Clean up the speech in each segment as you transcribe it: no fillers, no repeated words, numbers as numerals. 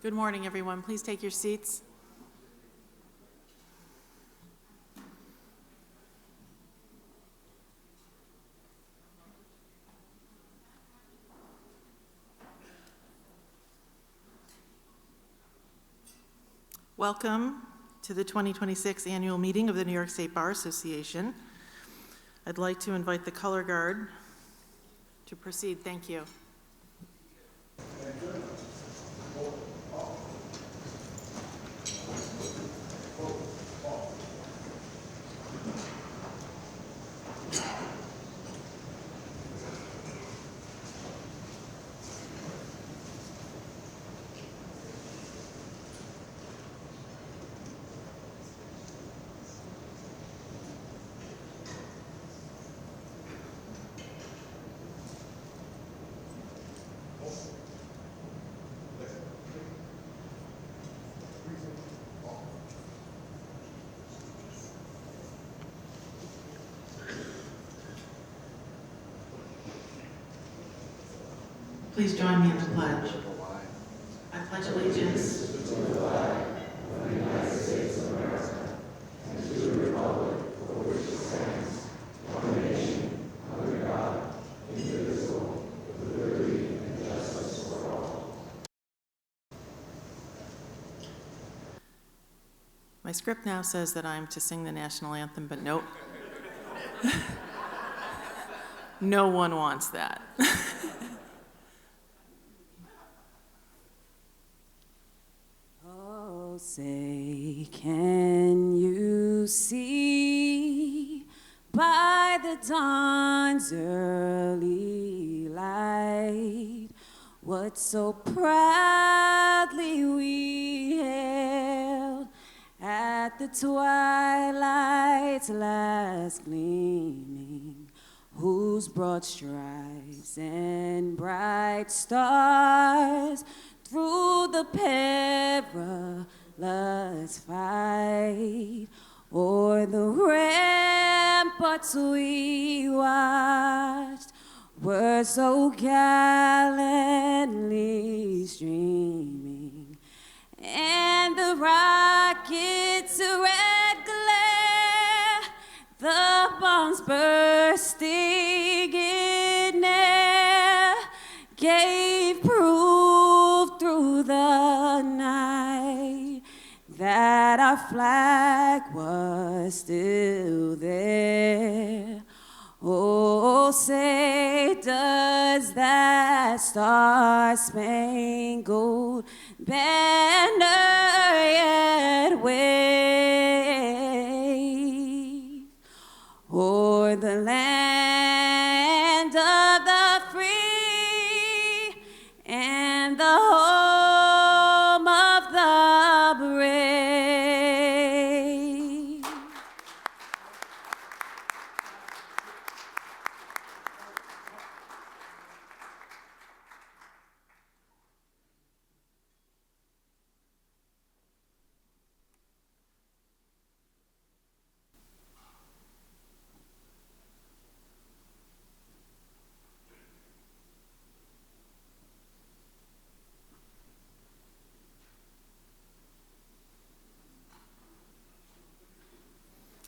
Good morning, everyone. Please take your seats. Welcome to the 2026 annual meeting of the New York State Bar Association. I'd like to invite the color guard to proceed. Thank you. Please join me in the pledge. I pledge allegiance to the flag of the United States of America and to the republic for which it stands, one nation, under God, indivisible, with liberty and justice for all. My script now says that I'm to sing the national anthem, but nope. No one wants that. Say, can you see by the dawn's early light what so proudly we hailed at the twilight's last gleaming, whose broad stripes and bright stars through the perilous fight, o'er the ramparts we watched, were so gallantly streaming, and the rocket's red glare, the bombs bursting in air, gave proof through the night that our flag was still there. Oh, say, does that star-spangled banner yet wave o'er the land of the free and the home of the brave?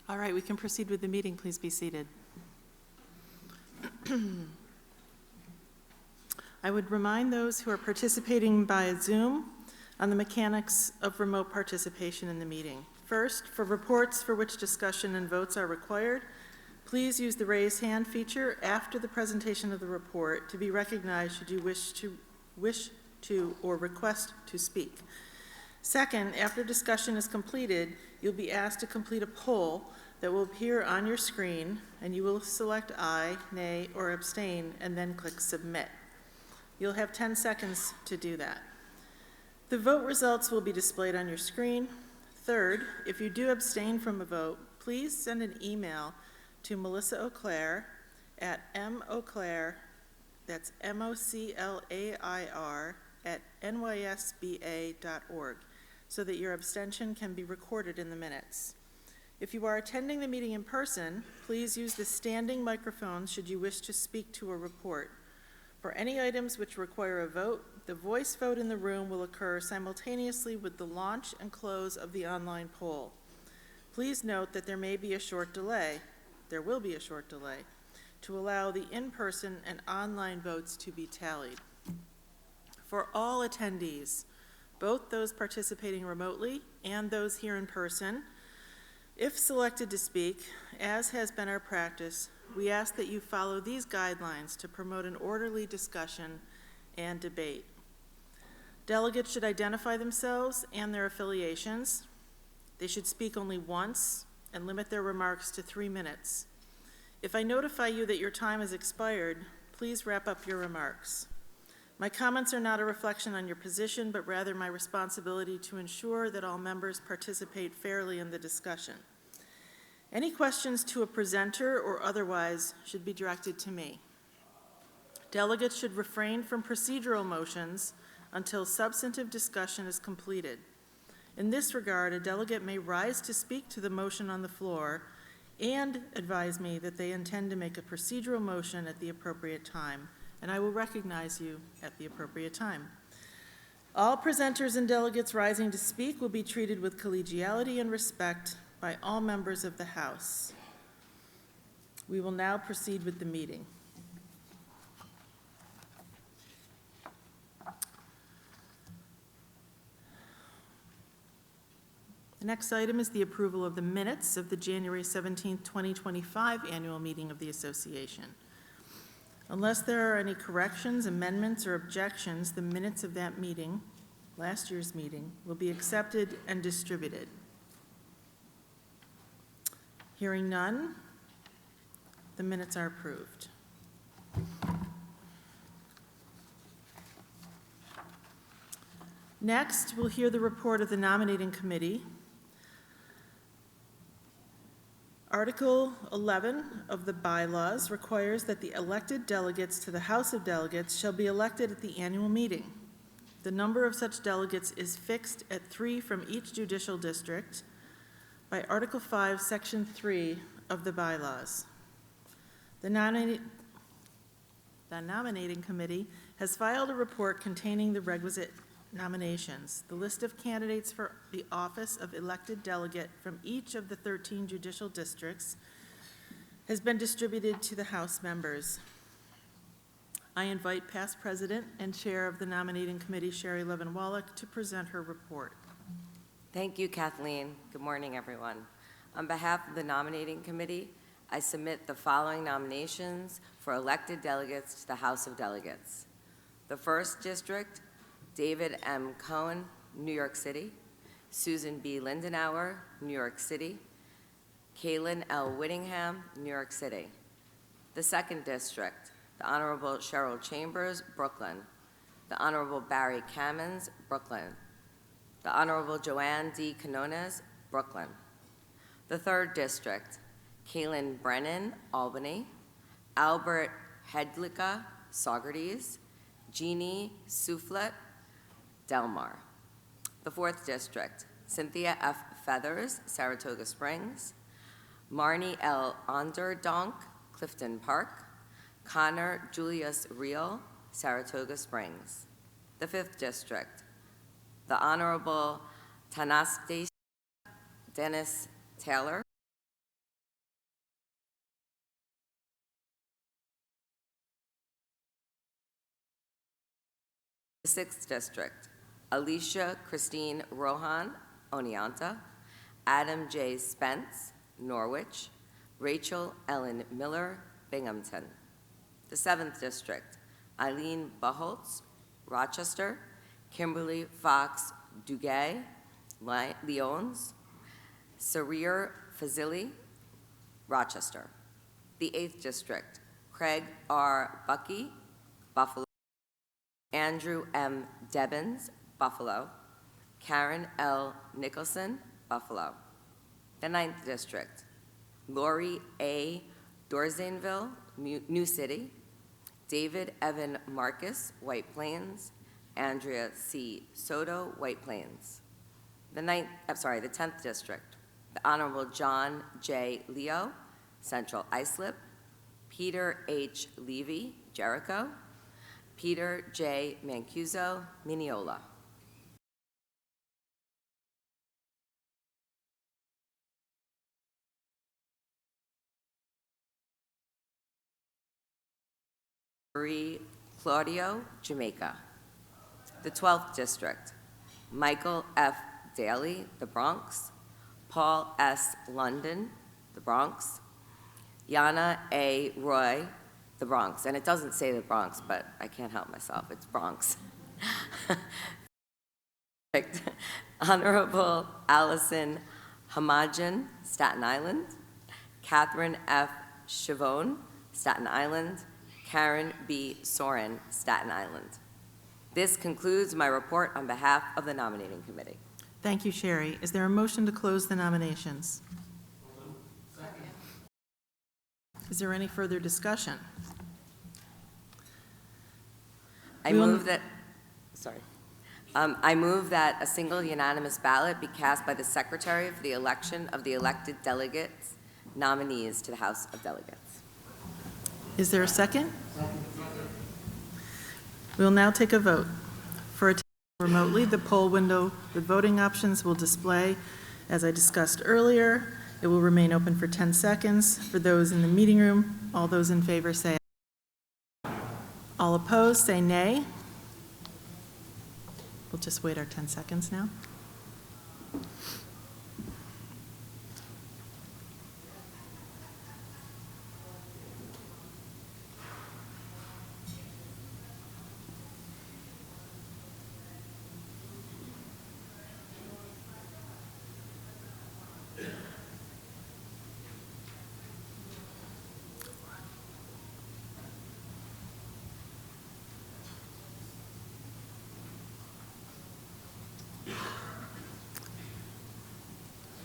All right, we can proceed with the meeting. Please be seated. I would remind those who are participating by Zoom on the mechanics of remote participation in the meeting. First, for reports for which discussion and votes are required, please use the raise hand feature after the presentation of the report to be recognized should you wish to or request to speak. Second, after discussion is completed, you'll be asked to complete a poll that will appear on your screen, and you will select aye, nay, or abstain, and then click submit. You'll have 10 seconds to do that. The vote results will be displayed on your screen. Third, if you do abstain from a vote, please send an email to Melissa Auclair at mauclair, that's MOCLAIR, at NYSBA.org, so that your abstention can be recorded in the minutes. If you are attending the meeting in person, please use the standing microphone should you wish to speak to a report. For any items which require a vote, the voice vote in the room will occur simultaneously with the launch and close of the online poll. Please note that there will be a short delay, to allow the in-person and online votes to be tallied. For all attendees, both those participating remotely and those here in person, if selected to speak, as has been our practice, we ask that you follow these guidelines to promote an orderly discussion and debate. Delegates should identify themselves and their affiliations. They should speak only once and limit their remarks to 3 minutes. If I notify you that your time has expired, please wrap up your remarks. My comments are not a reflection on your position, but rather my responsibility to ensure that all members participate fairly in the discussion. Any questions to a presenter or otherwise should be directed to me. Delegates should refrain from procedural motions until substantive discussion is completed. In this regard, a delegate may rise to speak to the motion on the floor and advise me that they intend to make a procedural motion at the appropriate time, and I will recognize you at the appropriate time. All presenters and delegates rising to speak will be treated with collegiality and respect by all members of the House. We will now proceed with the meeting. The next item is the approval of the minutes of the January 17, 2025 annual meeting of the Association. Unless there are any corrections, amendments, or objections, the minutes of that meeting, last year's meeting, will be accepted and distributed. Hearing none, the minutes are approved. Next, we'll hear the report of the nominating committee. Article 11 of the bylaws requires that the elected delegates to the House of Delegates shall be elected at the annual meeting. The number of such delegates is fixed at 3 from each judicial district by Article 5, Section 3 of the bylaws. The nominating committee has filed a report containing the requisite nominations. The list of candidates for the office of elected delegate from each of the 13 judicial districts has been distributed to the House members. I invite past president and chair of the nominating committee, Sherry Levin-Wallach, to present her report. Thank you, Kathleen. Good morning, everyone. On behalf of the nominating committee, I submit the following nominations for elected delegates to the House of Delegates. The 1st District, David M. Cohen, New York City. Susan B. Lindenauer, New York City. Kaylin L. Whittingham, New York City. The 2nd District, the Honorable Cheryl Chambers, Brooklyn. The Honorable Barry Kamens, Brooklyn. The Honorable Joanne D. Canones, Brooklyn. The 3rd District, Kaylin Brennan, Albany. Albert Hedlicka, Saugerties. Jeannie Soufflet, Delmar. The 4th District, Cynthia F. Feathers, Saratoga Springs. Marnie L. Onderdonk, Clifton Park. Connor Julius Reel, Saratoga Springs. The 5th District, the Honorable Tanastasia Dennis Taylor. The 6th District, Alicia Christine Rohan, Oneonta. Adam J. Spence, Norwich. Rachel Ellen Miller, Binghamton. The 7th District, Eileen Buholtz, Rochester. Kimberly Fox Duguay, Lyons. Sarir Fazili, Rochester. The 8th District, Craig R. Bucky, Buffalo. Andrew M. Debbins, Buffalo. Karen L. Nicholson, Buffalo. The 9th District, Lori A. Dorzainville, New City. David Evan Marcus, White Plains. Andrea C. Soto, White Plains. The 10th District, the Honorable John J. Leo, Central Islip, Peter H. Levy, Jericho, Peter J. Mancuso, Mineola. Marie Claudio, Jamaica. The 12th District, Michael F. Daly, the Bronx, Paul S. London, the Bronx, Yana A. Roy, the Bronx. And it doesn't say the Bronx, but I can't help myself, it's Bronx. Honorable Allison Hamajan, Staten Island, Catherine F. Chavone, Staten Island, Karen B. Soren, Staten Island. This concludes my report on behalf of the nominating committee. Thank you, Sherry. Is there a motion to close the nominations? Second. Is there any further discussion? I move that a single unanimous ballot be cast by the Secretary for the election of the elected delegates nominees to the House of Delegates. Is there a second? We will now take a vote. For attending remotely, the poll window with voting options will display as I discussed earlier. It will remain open for 10 seconds. For those in the meeting room, all those in favor say aye. All opposed say nay. We'll just wait our 10 seconds now.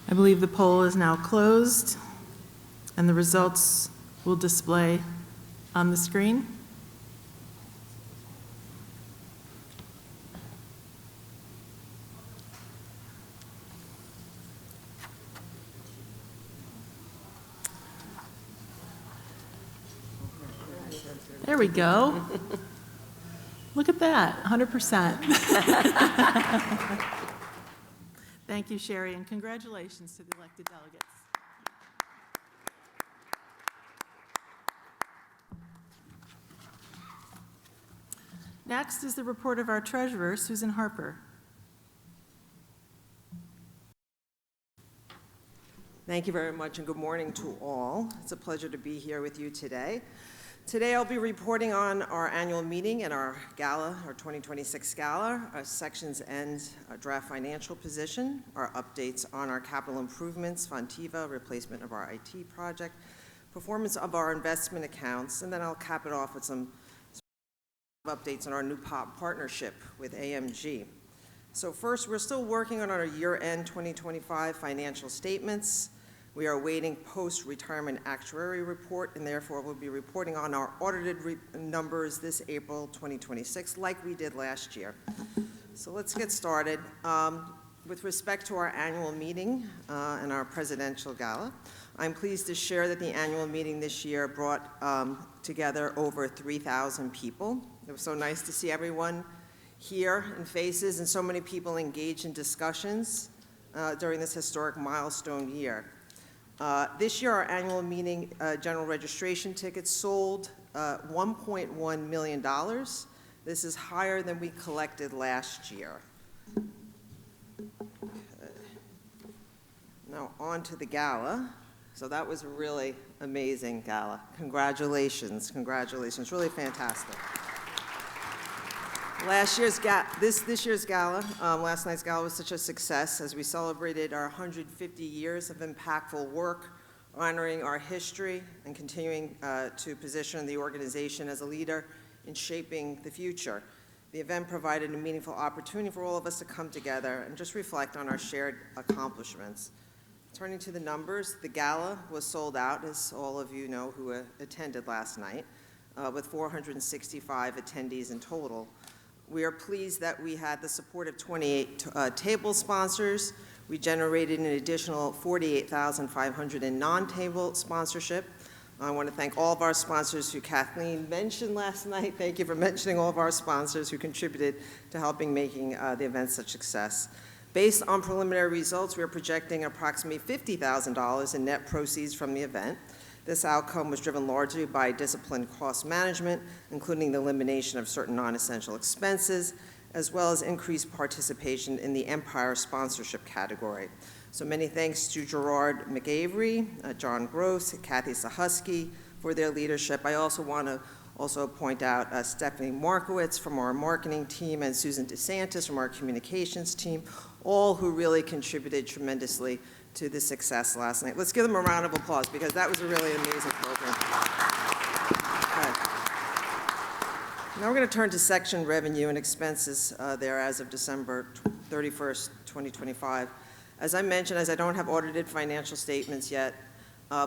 I believe the poll is now closed, and the results will display on the screen. There we go. Look at that, 100%. Thank you, Sherry, and congratulations to the elected delegates. Next is the report of our treasurer, Susan Harper. Thank you very much, and good morning to all. It's a pleasure to be here with you today. Today I'll be reporting on our annual meeting and our gala, our 2026 gala, our sections end draft financial position, our updates on our capital improvements, Fontiva, replacement of our IT project, performance of our investment accounts, and then I'll cap it off with some updates on our new partnership with AMG. So first, we're still working on our year-end 2025 financial statements. We are awaiting post-retirement actuary report, and therefore we'll be reporting on our audited numbers this April 2026, like we did last year. So let's get started. With respect to our annual meeting and our presidential gala, I'm pleased to share that the annual meeting this year brought together over 3,000 people. It was so nice to see everyone here in faces and so many people engaged in discussions during this historic milestone year. This year, our annual meeting general registration tickets sold $1.1 million. This is higher than we collected last year. Okay. Now on to the gala. So that was a really amazing gala. Congratulations, congratulations, really fantastic. This year's gala, last night's gala was such a success as we celebrated our 150 years of impactful work, honoring our history and continuing to position the organization as a leader in shaping the future. The event provided a meaningful opportunity for all of us to come together and just reflect on our shared accomplishments. Turning to the numbers, the gala was sold out, as all of you know who attended last night, with 465 attendees in total. We are pleased that we had the support of 28 table sponsors. We generated an additional $48,500 in non-table sponsorship. I want to thank all of our sponsors who Kathleen mentioned last night. Thank you for mentioning all of our sponsors who contributed to helping making the event such a success. Based on preliminary results, we are projecting approximately $50,000 in net proceeds from the event. This outcome was driven largely by disciplined cost management, including the elimination of certain non-essential expenses, as well as increased participation in the Empire sponsorship category. So many thanks to Gerard McAvery, John Gross, Kathy Sahusky for their leadership. I also want to point out Stephanie Markowitz from our marketing team and Susan DeSantis from our communications team, all who really contributed tremendously to the success last night. Let's give them a round of applause because that was a really amazing program. Okay. Now we're going to turn to section revenue and expenses there as of December 31st, 2025. As I mentioned, as I don't have audited financial statements yet,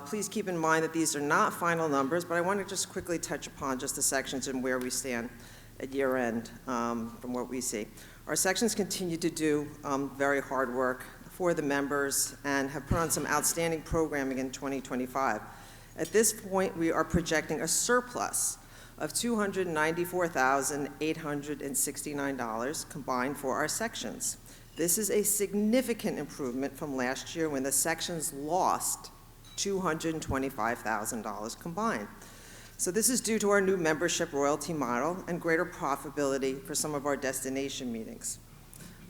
please keep in mind that these are not final numbers, but I want to just quickly touch upon just the sections and where we stand at year end from what we see. Our sections continue to do very hard work for the members and have put on some outstanding programming in 2025. At this point, we are projecting a surplus of $294,869 combined for our sections. This is a significant improvement from last year when the sections lost $225,000 combined. So this is due to our new membership royalty model and greater profitability for some of our destination meetings.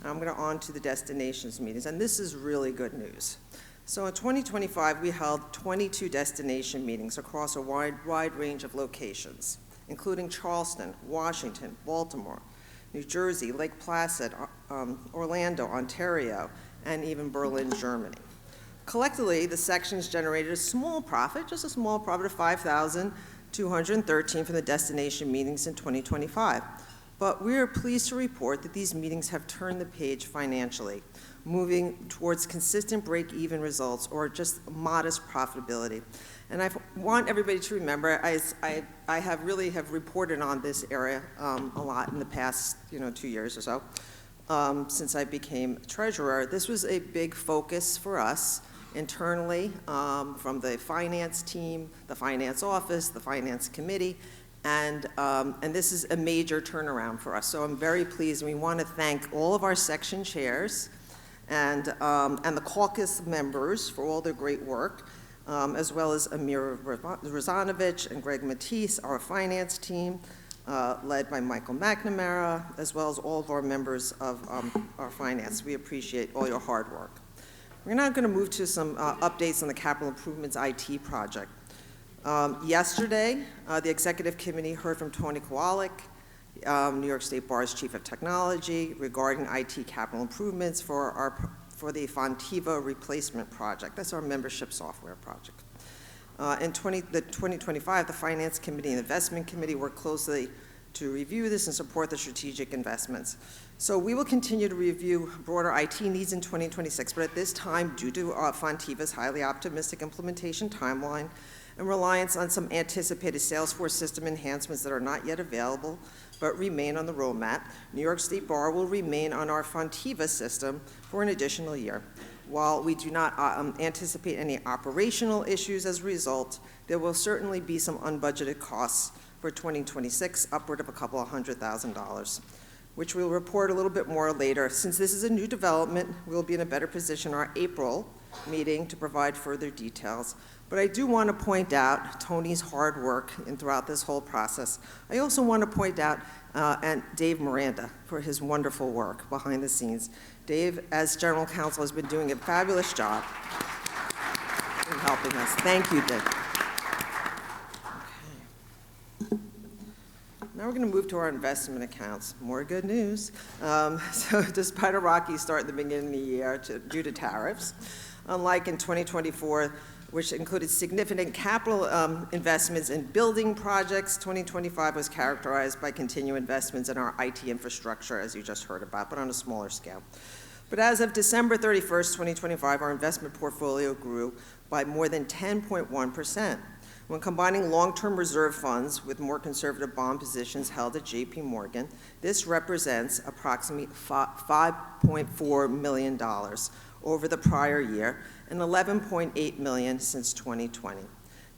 Now I'm going to on to the destinations meetings, and this is really good news. So in 2025, we held 22 destination meetings across a wide range of locations, including Charleston, Washington, Baltimore, New Jersey, Lake Placid, Orlando, Ontario, and even Berlin, Germany. Collectively, the sections generated a small profit, just a small profit of $5,213 from the destination meetings in 2025. But we are pleased to report that these meetings have turned the page financially, moving towards consistent break-even results or just modest profitability. And I want everybody to remember, I have really reported on this area a lot in the past 2 years or so, since I became treasurer. This was a big focus for us internally from the finance team, the finance office, the finance committee, and this is a major turnaround for us. So I'm very pleased, and we want to thank all of our section chairs and the caucus members for all their great work, as well as Amir Razanovich and Greg Matisse, our finance team, led by Michael McNamara, as well as all of our members of our finance. We appreciate all your hard work. We're now going to move to some updates on the capital improvements IT project. Yesterday, the executive committee heard from Tony Kowalik, New York State Bar's Chief of Technology, regarding IT capital improvements for the Fontiva replacement project. That's our membership software project. In 2025, the Finance Committee and Investment Committee worked closely to review this and support the strategic investments. So we will continue to review broader IT needs in 2026, but at this time, due to Fontiva's highly optimistic implementation timeline and reliance on some anticipated Salesforce system enhancements that are not yet available but remain on the roadmap, New York State Bar will remain on our Fontiva system for an additional year. While we do not anticipate any operational issues as a result, there will certainly be some unbudgeted costs for 2026, upward of a couple of $100,000, which we'll report a little bit more later. Since this is a new development, we'll be in a better position in our April meeting to provide further details. But I do want to point out Tony's hard work throughout this whole process. I also want to point out and Dave Miranda for his wonderful work behind the scenes. Dave, as General Counsel, has been doing a fabulous job in helping us. Thank you, Dave. Okay. Now we're going to move to our investment accounts. More good news. So despite a rocky start at the beginning of the year due to tariffs, unlike in 2024, which included significant capital investments in building projects, 2025 was characterized by continued investments in our IT infrastructure, as you just heard about, but on a smaller scale. But as of December 31st, 2025, our investment portfolio grew by more than 10.1%. When combining long-term reserve funds with more conservative bond positions held at J.P. Morgan, this represents approximately $5.4 million, over the prior year and $11.8 million since 2020.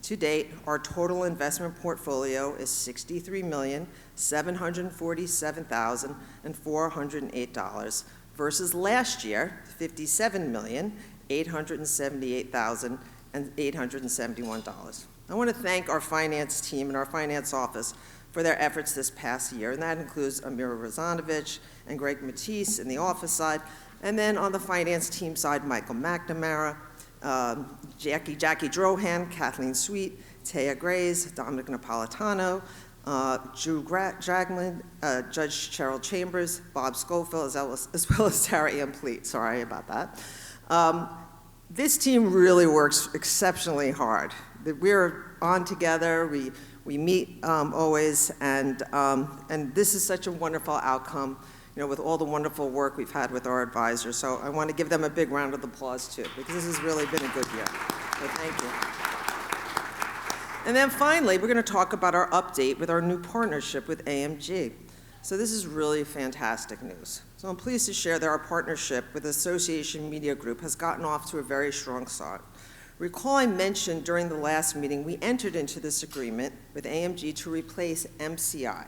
To date, our total investment portfolio is $63,747,408 versus last year, $57,878,871. I want to thank our finance team and our finance office for their efforts this past year, and that includes Amira Razanovich and Greg Matisse in the office side, and then on the finance team side, Michael McNamara, Jackie Drohan, Kathleen Sweet, Taya Grays, Dominic Napolitano, Drew Dragman, Judge Cheryl Chambers, Bob Schofield, as well as Tara Ann Pleat. Sorry about that. This team really works exceptionally hard. We're on together. We meet always, and this is such a wonderful outcome, you know, with all the wonderful work we've had with our advisors. So I want to give them a big round of applause, too, because this has really been a good year. So thank you. And then finally, we're going to talk about our update with our new partnership with AMG. So this is really fantastic news. So I'm pleased to share that our partnership with Association Media Group has gotten off to a very strong start. Recall I mentioned during the last meeting, we entered into this agreement with AMG to replace MCI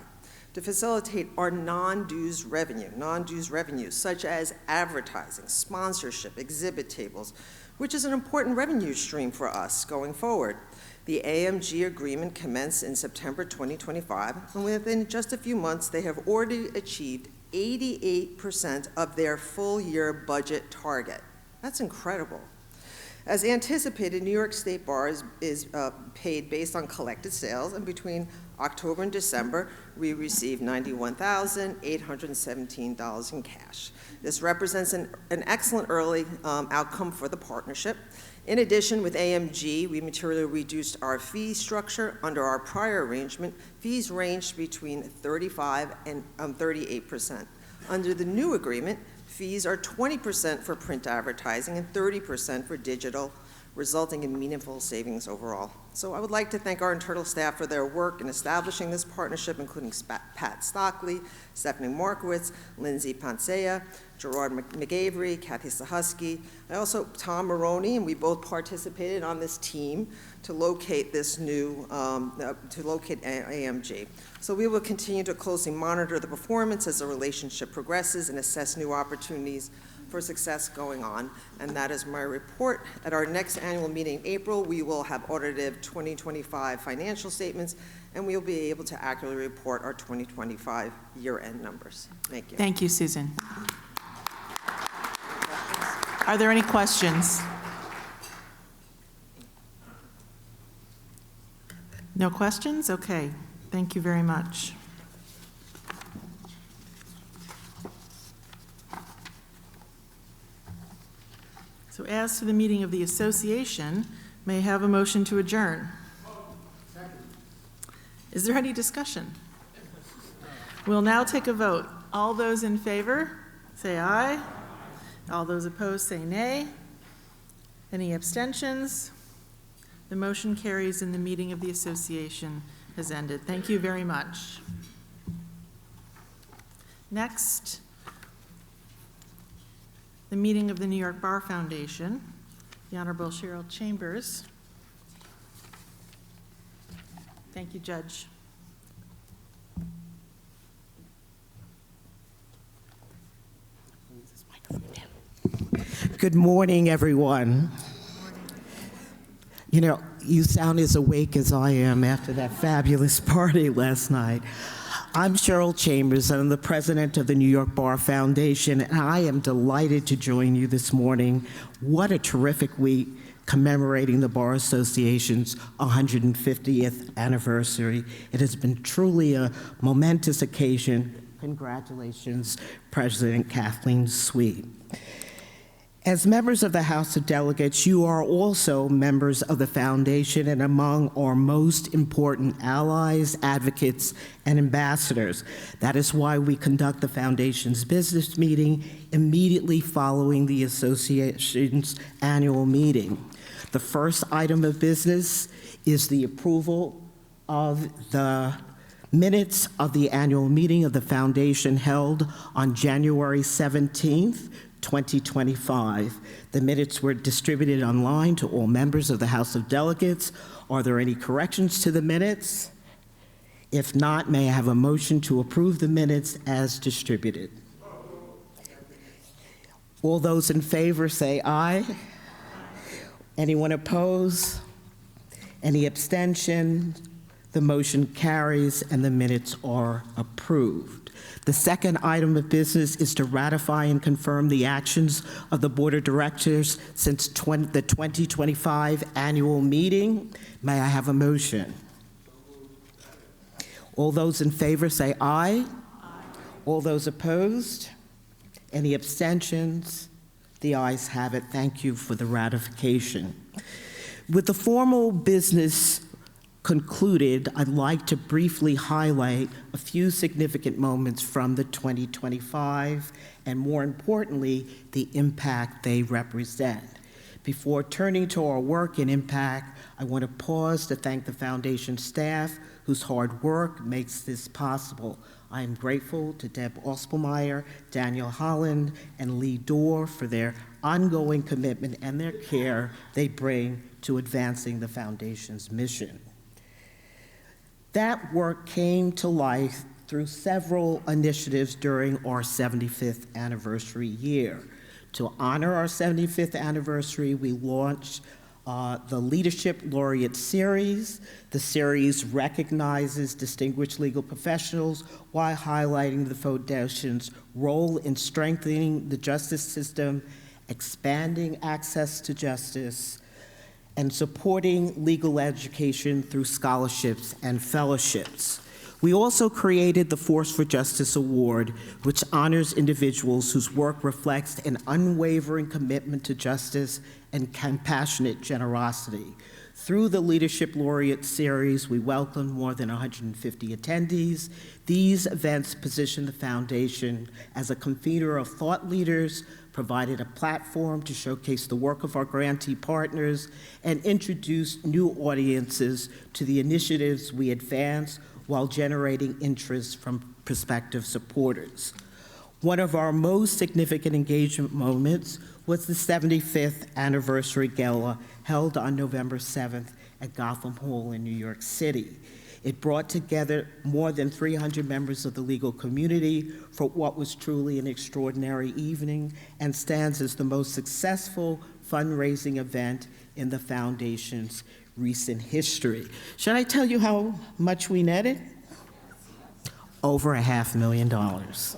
to facilitate our non-dues revenues, such as advertising, sponsorship, exhibit tables, which is an important revenue stream for us going forward. The AMG agreement commenced in September 2025, and within just a few months, they have already achieved 88% of their full-year budget target. That's incredible. As anticipated, New York State Bar is paid based on collected sales, and between October and December, we received $91,817 in cash. This represents an excellent early outcome for the partnership. In addition, with AMG, we materially reduced our fee structure. Under our prior arrangement, fees ranged between 35% and 38%. Under the new agreement, fees are 20% for print advertising and 30% for digital, resulting in meaningful savings overall. So I would like to thank our internal staff for their work in establishing this partnership, including Pat Stockley, Stephanie Markowitz, Lindsay Pansea, Gerard McAvery, Kathy Sahusky, also Tom Maroney, and we both participated on this team to locate this new, AMG. So we will continue to closely monitor the performance as the relationship progresses and assess new opportunities for success going on, and that is my report. At our next annual meeting in April, we will have audited 2025 financial statements, and we will be able to accurately report our 2025 year-end numbers. Thank you. Thank you, Susan. Are there any questions? No questions? Okay. Thank you very much. So as to the meeting of the association, may I have a motion to adjourn? Is there any discussion? We'll now take a vote. All those in favor, say aye. All those opposed, say nay. Any abstentions? The motion carries and the meeting of the association has ended. Thank you very much. Next, the meeting of the New York Bar Foundation, the Honorable Cheryl Chambers. Thank you, Judge. Good morning, everyone. You know, you sound as awake as I am after that fabulous party last night. I'm Cheryl Chambers, and I'm the president of the New York Bar Foundation, and I am delighted to join you this morning. What a terrific week commemorating the Bar Association's 150th anniversary. It has been truly a momentous occasion. Congratulations, President Kathleen Sweet. As members of the House of Delegates, you are also members of the Foundation and among our most important allies, advocates, and ambassadors. That is why we conduct the Foundation's business meeting immediately following the Association's annual meeting. The first item of business is the approval of the minutes of the annual meeting of the Foundation held on January 17th, 2025. The minutes were distributed online to all members of the House of Delegates. Are there any corrections to the minutes? If not, may I have a motion to approve the minutes as distributed? All those in favor say aye. Anyone oppose? Any abstention? The motion carries and the minutes are approved. The second item of business is to ratify and confirm the actions of the Board of Directors since the 2025 annual meeting. May I have a motion? All those in favor say aye. All those opposed? Any abstentions? The ayes have it. Thank you for the ratification. With the formal business concluded, I'd like to briefly highlight a few significant moments from the 2025, and more importantly, the impact they represent. Before turning to our work and impact, I want to pause to thank the Foundation staff whose hard work makes this possible. I am grateful to Deb Ospelmeyer, Daniel Holland, and Lee Dorr for their ongoing commitment and their care they bring to advancing the Foundation's mission. That work came to life through several initiatives during our 75th anniversary year. To honor our 75th anniversary, we launched the Leadership Laureate Series. The series recognizes distinguished legal professionals while highlighting the Foundation's role in strengthening the justice system, expanding access to justice, and supporting legal education through scholarships and fellowships. We also created the Force for Justice Award, which honors individuals whose work reflects an unwavering commitment to justice and compassionate generosity. Through the Leadership Laureate Series, we welcomed more than 150 attendees. These events position the Foundation as a convener of thought leaders, provided a platform to showcase the work of our grantee partners, and introduced new audiences to the initiatives we advance while generating interest from prospective supporters. One of our most significant engagement moments was the 75th anniversary gala held on November 7th at Gotham Hall in New York City. It brought together more than 300 members of the legal community for what was truly an extraordinary evening and stands as the most successful fundraising event in the Foundation's recent history. Should I tell you how much we netted? Over $500,000.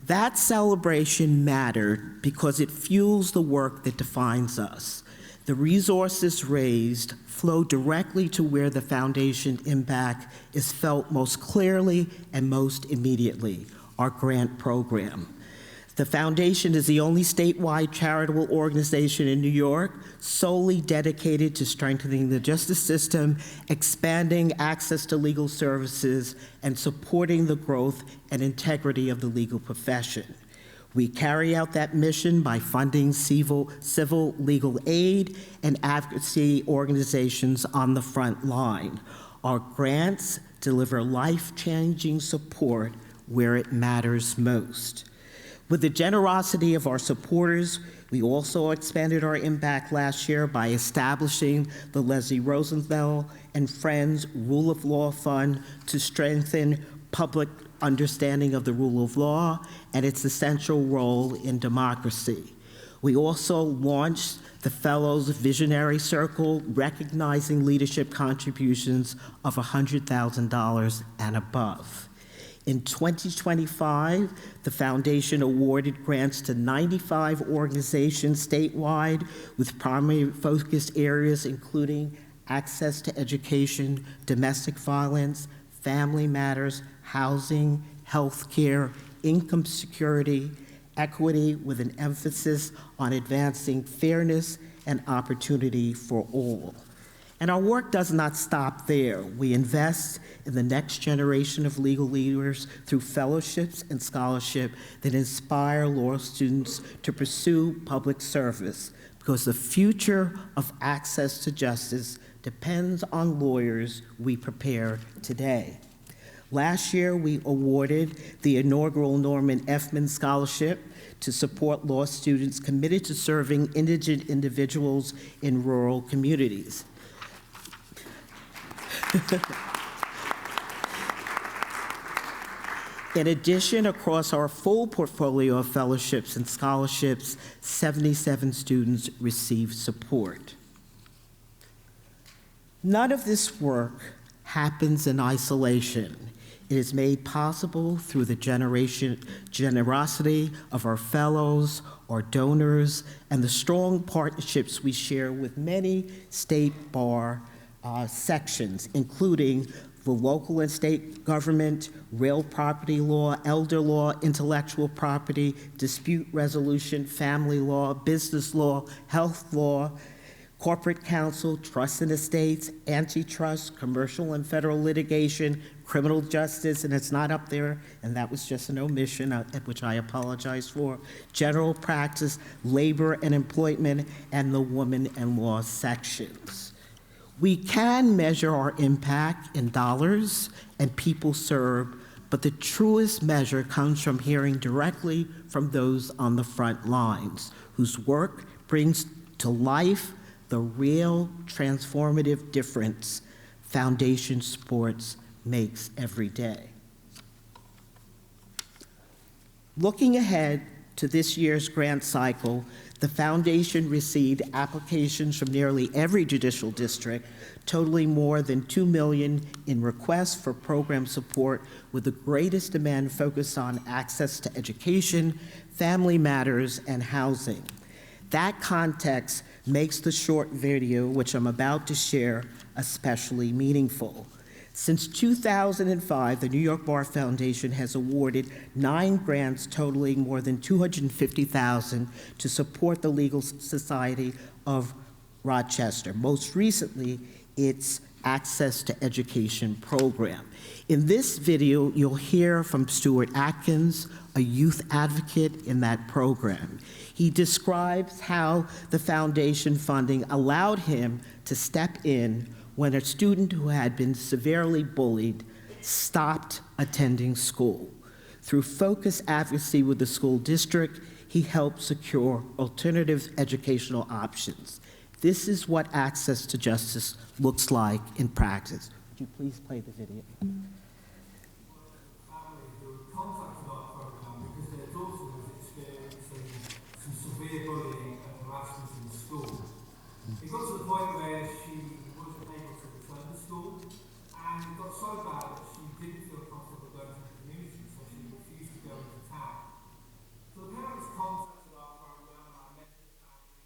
That celebration mattered because it fuels the work that defines us. The resources raised flow directly to where the Foundation impact is felt most clearly and most immediately, our grant program. The Foundation is the only statewide charitable organization in New York solely dedicated to strengthening the justice system, expanding access to legal services, and supporting the growth and integrity of the legal profession. We carry out that mission by funding civil legal aid and advocacy organizations on the front line. Our grants deliver life-changing support where it matters most. With the generosity of our supporters, we also expanded our impact last year by establishing the Leslie Rosenthal and Friends Rule of Law Fund to strengthen public understanding of the rule of law and its essential role in democracy. We also launched the Fellows Visionary Circle, recognizing leadership contributions of $100,000 and above. In 2025, the Foundation awarded grants to 95 organizations statewide with primary focused areas including access to education, domestic violence, family matters, housing, healthcare, income security, equity, with an emphasis on advancing fairness and opportunity for all. And our work does not stop there. We invest in the next generation of legal leaders through fellowships and scholarship that inspire law students to pursue public service, because the future of access to justice depends on lawyers we prepare today. Last year, we awarded the inaugural Norman Effman Scholarship to support law students committed to serving indigent individuals in rural communities. In addition, across our full portfolio of fellowships and scholarships, 77 students received support. None of this work happens in isolation. It is made possible through the generosity of our fellows, our donors, and the strong partnerships we share with many state bar sections, including the local and state government, real property law, elder law, intellectual property, dispute resolution, family law, business law, health law, corporate counsel, trust and estates, antitrust, commercial and federal litigation, criminal justice, and it's not up there, and that was just an omission, which I apologize for, general practice, labor and employment, and the women and law sections. We can measure our impact in dollars and people served, but the truest measure comes from hearing directly from those on the front lines, whose work brings to life the real transformative difference Foundation Sports makes every day. Looking ahead to this year's grant cycle, the Foundation received applications from nearly every judicial district, totaling more than $2 million in requests for program support, with the greatest demand focused on access to education, family matters, and housing. That context makes the short video, which I'm about to share, especially meaningful. Since 2005, the New York Bar Foundation has awarded 9 grants totaling more than $250,000 to support the Legal Society of Rochester. Most recently, its Access to Education program. In this video, you'll hear from Stuart Atkins, a youth advocate in that program. He describes how the foundation funding allowed him to step in when a student who had been severely bullied stopped attending school. Through focused advocacy with the school district, he helped secure alternative educational options. This is what access to justice looks like in practice. Would you please play the video? Families who were contacted our program because their daughter was experiencing some severe bullying and harassment in school. It got to the point where she wasn't able to return to school, and it got so bad that she didn't feel comfortable going to the community, so she refused to go into town. So the parents contacted our program, and I met the family,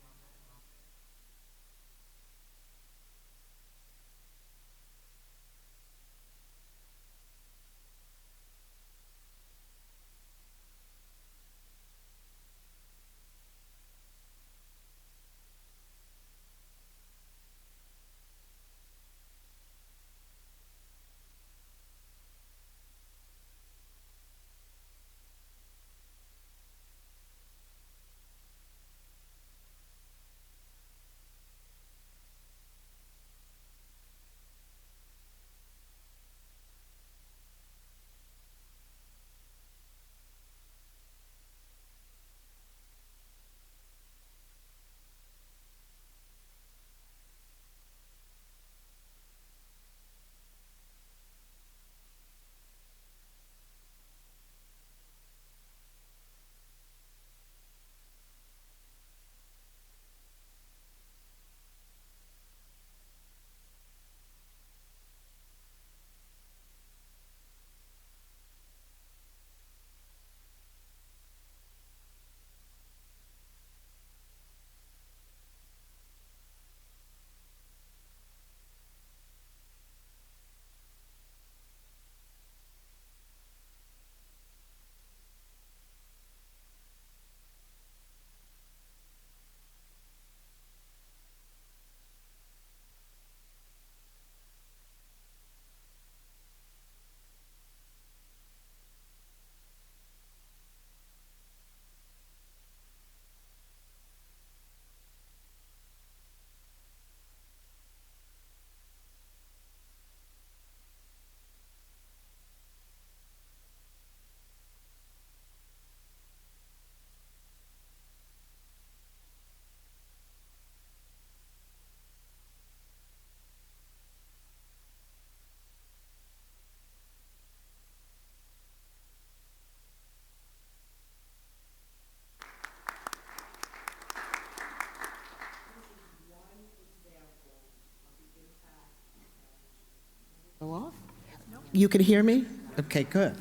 You can hear me? Okay, good.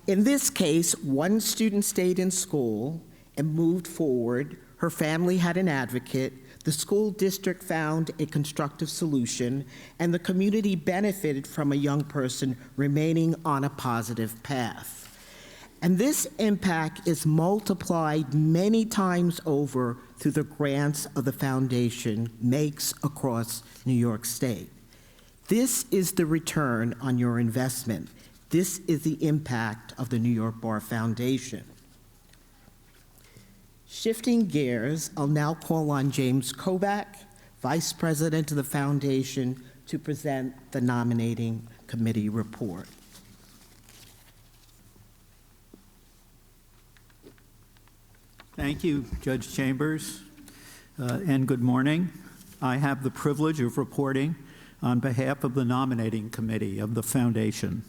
In this case, one student stayed in school and moved forward. Her family had an advocate. The school district found a constructive solution, and the community benefited from a young person remaining on a positive path. And this impact is multiplied many times over through the grants of the foundation makes across New York State. This is the return on your investment. This is the impact of the New York Bar Foundation. Shifting gears, I'll now call on James Kobach, Vice President of the Foundation, to present the nominating committee report. Thank you, Judge Chambers, and good morning. I have the privilege of reporting on behalf of the nominating committee of the Foundation.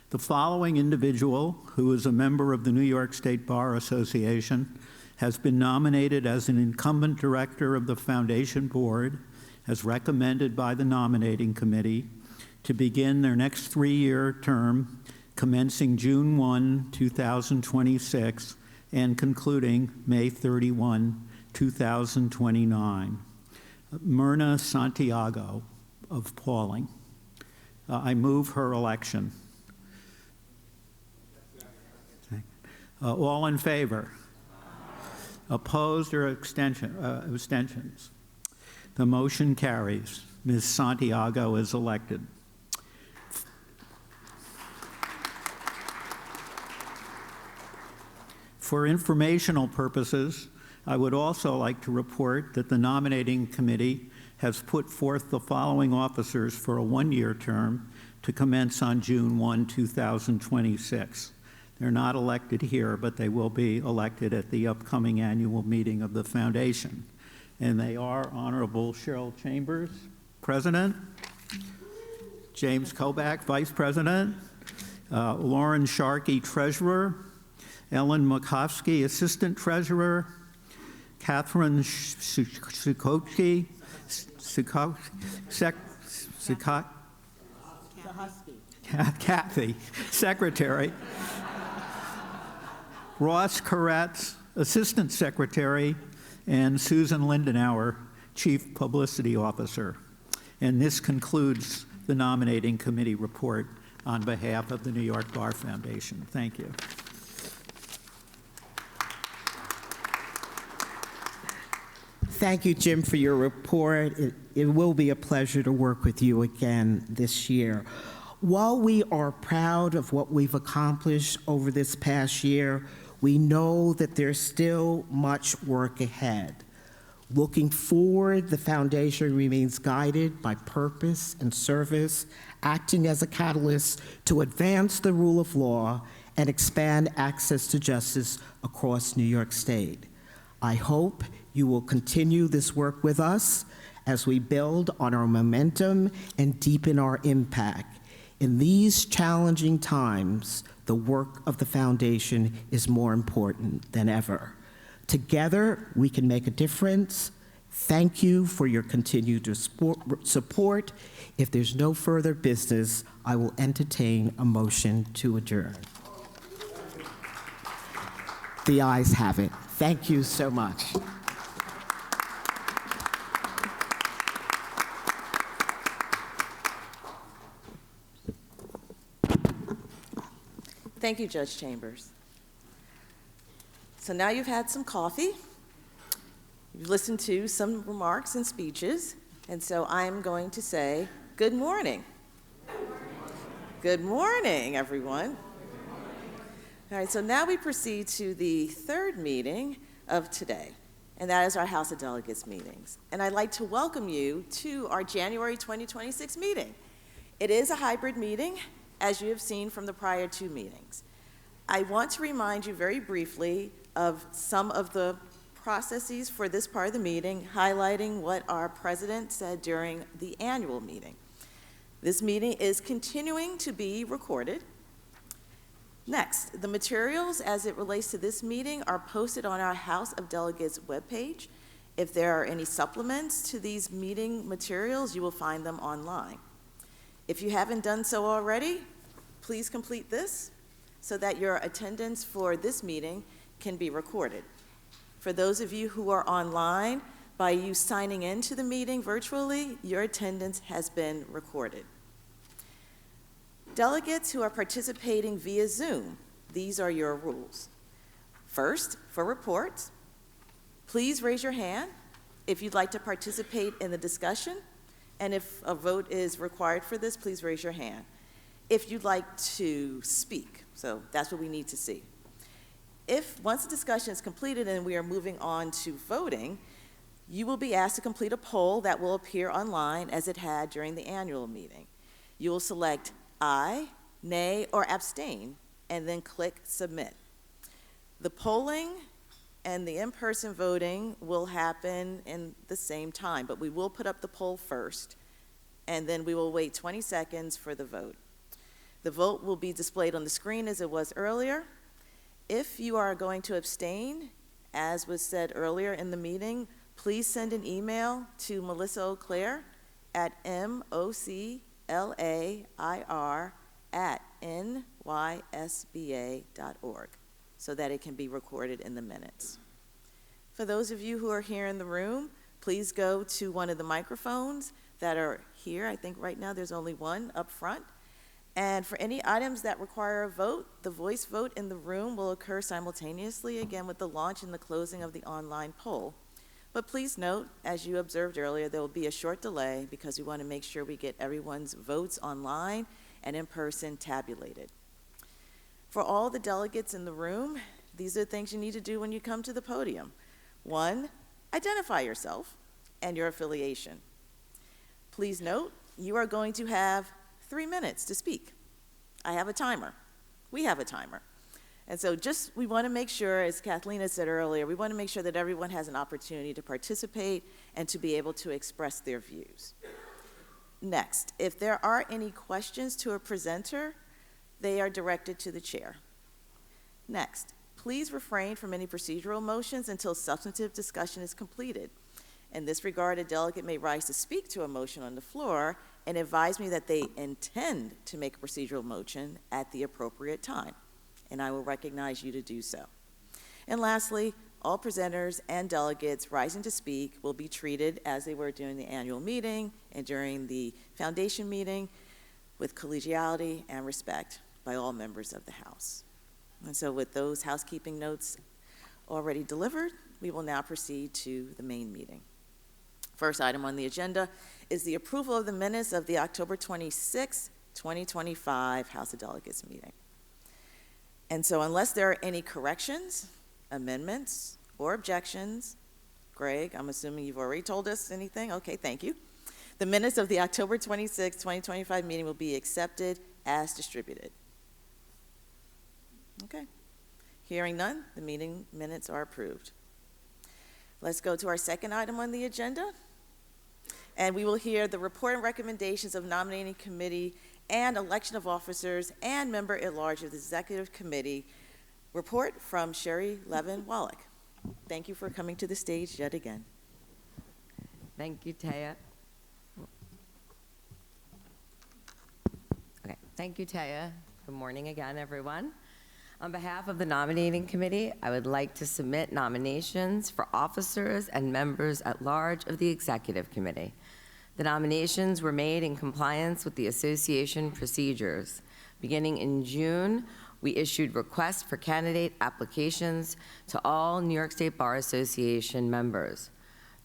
The following individual, who is a member of the New York State Bar Association, has been nominated as an incumbent director of the Foundation Board, as recommended by the nominating committee, to begin their next 3-year term, commencing June 1, 2026, and concluding May 31, 2029. Myrna Santiago of Pauling. I move her election. All in favor? Opposed or abstentions? The motion carries. Ms. Santiago is elected. For informational purposes, I would also like to report that the nominating committee has put forth the following officers for a 1-year term to commence on June 1, 2026. They're not elected here, but they will be elected at the upcoming annual meeting of the Foundation. And they are Honorable Cheryl Chambers, President, James Kobach, Vice President, Lauren Sharkey, Treasurer, Ellen Makovsky, Assistant Treasurer, Catherine Sukotsky, Kathy, Secretary, Ross Koretz, Assistant Secretary, and Susan Lindenauer, Chief Publicity Officer. And this concludes the nominating committee report on behalf of the New York Bar Foundation. Thank you. Thank you, Jim, for your report. It will be a pleasure to work with you again this year. While we are proud of what we've accomplished over this past year, we know that there's still much work ahead. Looking forward, the Foundation remains guided by purpose and service, acting as a catalyst to advance the rule of law and expand access to justice across New York State. I hope you will continue this work with us as we build on our momentum and deepen our impact. In these challenging times, the work of the Foundation is more important than ever. Together, we can make a difference. Thank you for your continued support. If there's no further business, I will entertain a motion to adjourn. The ayes have it. Thank you so much. Thank you, Judge Chambers. So now you've had some coffee, you've listened to some remarks and speeches, and so I'm going to say good morning. Good morning, everyone. All right, so now we proceed to the third meeting of today, and that is our House of Delegates meetings. And I'd like to welcome you to our January 2026 meeting. It is a hybrid meeting, as you have seen from the prior 2 meetings. I want to remind you very briefly of some of the processes for this part of the meeting, highlighting what our president said during the annual meeting. This meeting is continuing to be recorded. Next, the materials as it relates to this meeting are posted on our House of Delegates webpage. If there are any supplements to these meeting materials, you will find them online. If you haven't done so already, please complete this so that your attendance for this meeting can be recorded. For those of you who are online, by you signing into the meeting virtually, your attendance has been recorded. Delegates who are participating via Zoom, these are your rules. First, for reports, please raise your hand if you'd like to participate in the discussion, and if a vote is required for this, please raise your hand. If you'd like to speak, so that's what we need to see. If, once the discussion is completed and we are moving on to voting, you will be asked to complete a poll that will appear online as it had during the annual meeting. You will select aye, nay, or abstain, and then click submit. The polling and the in-person voting will happen in the same time, but we will put up the poll first, and then we will wait 20 seconds for the vote. The vote will be displayed on the screen as it was earlier. If you are going to abstain, as was said earlier in the meeting, please send an email to Melissa O'Clair at moclair@nysba.org so that it can be recorded in the minutes. For those of you who are here in the room, please go to one of the microphones that are here. I think right now there's only one up front. And for any items that require a vote, the voice vote in the room will occur simultaneously, again with the launch and the closing of the online poll. But please note, as you observed earlier, there will be a short delay because we want to make sure we get everyone's votes online and in person tabulated. For all the delegates in the room, these are the things you need to do when you come to the podium. 1, identify yourself and your affiliation. Please note, you are going to have 3 minutes to speak. I have a timer. We have a timer. And so we want to make sure, as Kathleen had said earlier, we want to make sure that everyone has an opportunity to participate and to be able to express their views. Next, if there are any questions to a presenter, they are directed to the chair. Next, please refrain from any procedural motions until substantive discussion is completed. In this regard, a delegate may rise to speak to a motion on the floor and advise me that they intend to make a procedural motion at the appropriate time, and I will recognize you to do so. And lastly, all presenters and delegates rising to speak will be treated as they were during the annual meeting and during the foundation meeting with collegiality and respect by all members of the House. And so with those housekeeping notes already delivered, we will now proceed to the main meeting. First item on the agenda is the approval of the minutes of the October 26, 2025 House of Delegates meeting. And so unless there are any corrections, amendments, or objections, Greg, I'm assuming you've already told us anything. Okay, thank you. The minutes of the October 26, 2025 meeting will be accepted as distributed. Okay. Hearing none, the meeting minutes are approved. Let's go to our second item on the agenda. And we will hear the report and recommendations of nominating committee and election of officers and member at large of the executive committee. Report from Sherry Levin-Wallach. Thank you for coming to the stage yet again. Thank you, Taya. Okay, thank you, Taya. Good morning again, everyone. On behalf of the nominating committee, I would like to submit nominations for officers and members at large of the executive committee. The nominations were made in compliance with the association procedures. Beginning in June, we issued requests for candidate applications to all New York State Bar Association members.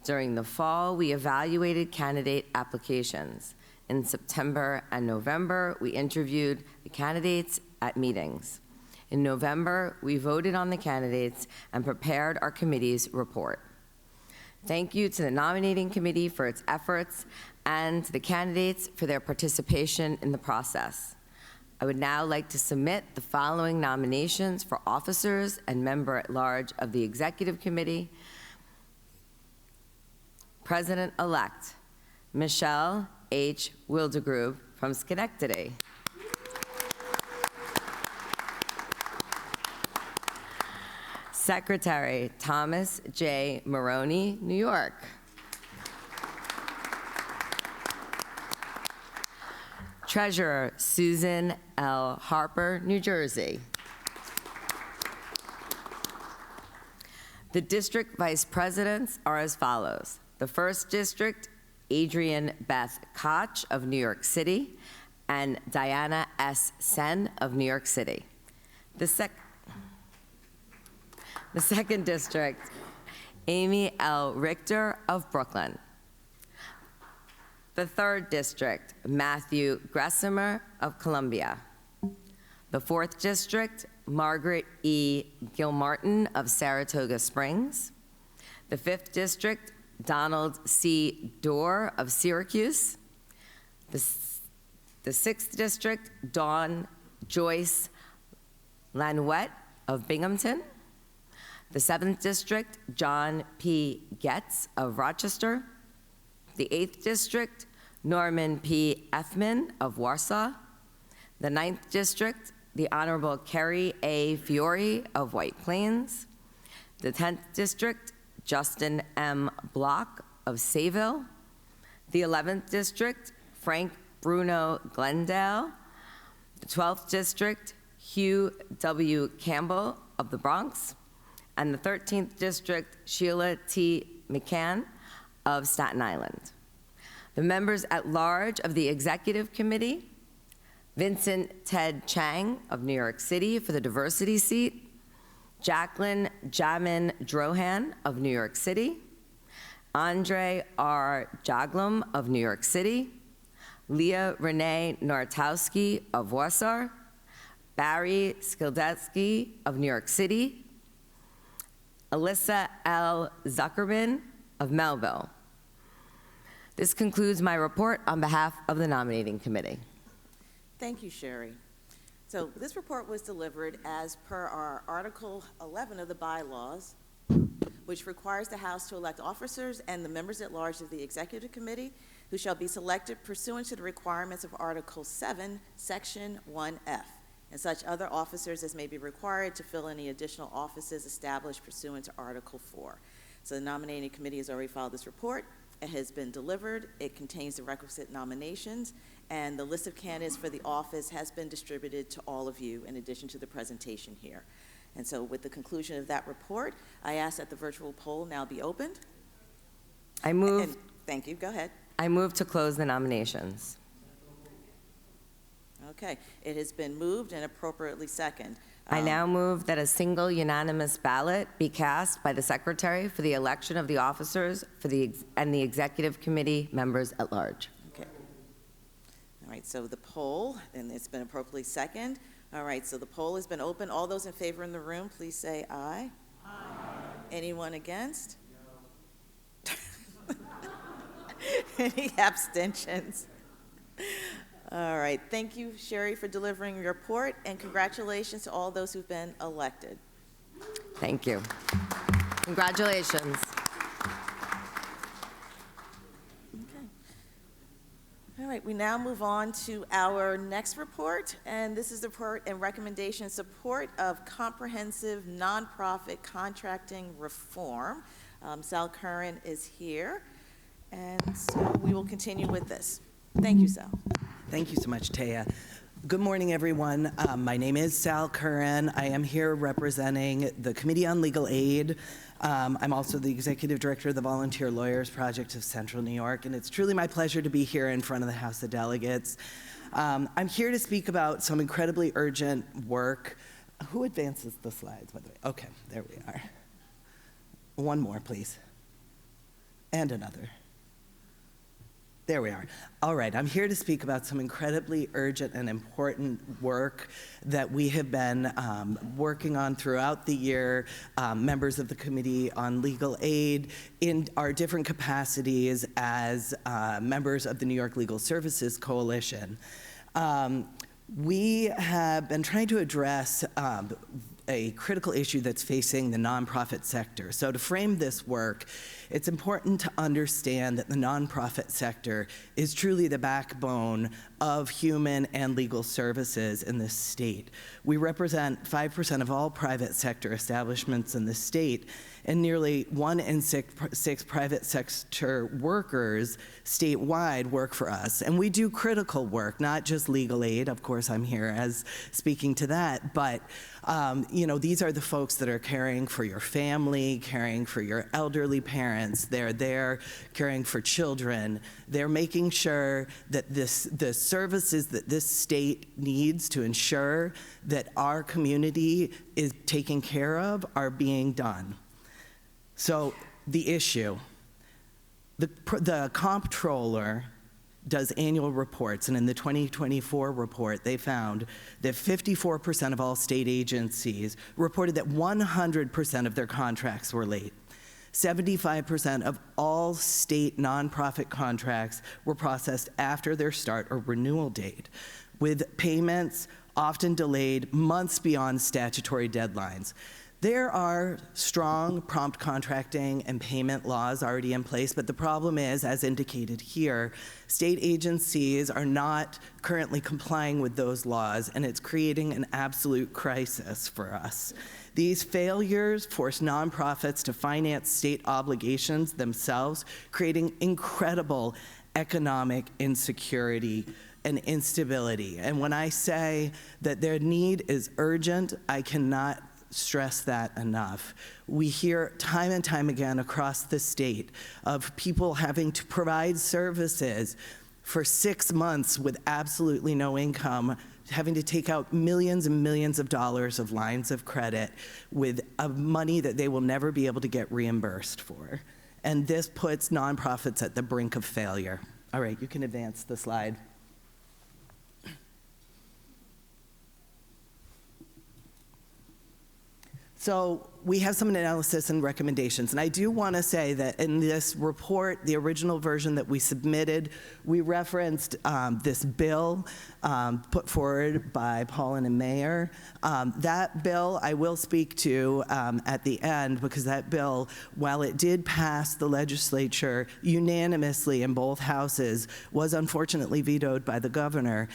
During the fall, we evaluated candidate applications. In September and November, we interviewed the candidates at meetings. In November, we voted on the candidates and prepared our committee's report. Thank you to the nominating committee for its efforts and to the candidates for their participation in the process. I would now like to submit the following nominations for officers and member at large of the executive committee. President-elect Michelle H. Wildegrove from Schenectady. Secretary Thomas J. Maroney, New York. Treasurer, Susan L. Harper, New Jersey. The district vice presidents are as follows. The first district, Adrienne Beth Koch of New York City, and Diana S. Sen of New York City. The second district, Amy L. Richter of Brooklyn. The third district, Matthew Gressimer of Columbia. The fourth district, Margaret E. Gilmartin of Saratoga Springs. The fifth district, Donald C. Dorr of Syracuse. The sixth district, Dawn Joyce Lanouette of Binghamton. The seventh district, John P. Getz of Rochester. The eighth district, Norman P. Effman of Warsaw. The ninth district, the Honorable Kerry A. Fiore of White Plains. The 10th district, Justin M. Block of Sayville. The 11th district, Frank Bruno Glendale. The 12th district, Hugh W. Campbell of the Bronx. And the 13th district, Sheila T. McCann of Staten Island. The members at large of the executive committee, Vincent Ted Chang of New York City for the diversity seat, Jacqueline Jamin Drohan of New York City, Andre R. Jaglum of New York City, Leah Renee Nortowski of Warsaw, Barry Skildetsky of New York City, Alyssa L. Zuckerman of Melville. This concludes my report on behalf of the nominating committee. Thank you, Sherry. So this report was delivered as per our Article 11 of the bylaws, which requires the House to elect officers and the members at large of the Executive Committee, who shall be selected pursuant to the requirements of Article 7, Section 1F, and such other officers as may be required to fill any additional offices established pursuant to Article 4. So the nominating committee has already filed this report. It has been delivered. It contains the requisite nominations, and the list of candidates for the office has been distributed to all of you in addition to the presentation here. And so with the conclusion of that report, I ask that the virtual poll now be opened. Thank you. Go ahead. I move to close the nominations. Okay. It has been moved and appropriately seconded. I now move that a single unanimous ballot be cast by the Secretary for the election of the officers and the Executive Committee members at large. Okay. All right, so the poll, and it's been appropriately seconded. All right, so the poll has been open. All those in favor in the room, please say aye. Aye. Anyone against? No. Any abstentions? All right, thank you, Sherry, for delivering your report, and congratulations to all those who've been elected. Thank you. Congratulations. Okay. All right, we now move on to our next report, and this is the report and recommendation support of comprehensive nonprofit contracting reform. Sal Curran is here, and so we will continue with this. Thank you, Sal. Thank you so much, Taya. Good morning, everyone. My name is Sal Curran. I am here representing the Committee on Legal Aid. I'm also the Executive Director of the Volunteer Lawyers Project of Central New York, and it's truly my pleasure to be here in front of the House of Delegates. I'm here to speak about some incredibly urgent work. Who advances the slides, by the way? Okay, there we are. One more, please. And another. There we are. All right, I'm here to speak about some incredibly urgent and important work that we have been working on throughout the year, members of the Committee on Legal Aid in our different capacities as members of the New York Legal Services Coalition. We have been trying to address a critical issue that's facing the nonprofit sector. So to frame this work, it's important to understand that the nonprofit sector is truly the backbone of human and legal services in this state. We represent 5% of all private sector establishments in the state, and nearly 1 in 6 private sector workers statewide work for us. And we do critical work, not just legal aid. Of course, I'm here as speaking to that, but these are the folks that are caring for your family, caring for your elderly parents. They're there caring for children. They're making sure that the services that this state needs to ensure that our community is taken care of are being done. So the issue, the comptroller does annual reports, and in the 2024 report, they found that 54% of all state agencies reported that 100% of their contracts were late. 75% of all state nonprofit contracts were processed after their start or renewal date, with payments often delayed months beyond statutory deadlines. There are strong prompt contracting and payment laws already in place, but the problem is, as indicated here, state agencies are not currently complying with those laws, and it's creating an absolute crisis for us. These failures force nonprofits to finance state obligations themselves, creating incredible economic insecurity and instability. And when I say that their need is urgent, I cannot stress that enough. We hear time and time again across the state of people having to provide services for 6 months with absolutely no income, having to take out millions and millions of dollars of lines of credit with money that they will never be able to get reimbursed for. And this puts nonprofits at the brink of failure. All right, you can advance the slide. So we have some analysis and recommendations, and I do want to say that in this report, the original version that we submitted, we referenced this bill put forward by Paulin and Mayer. That bill I will speak to at the end, because that bill, while it did pass the legislature unanimously in both houses, was unfortunately vetoed by the governor.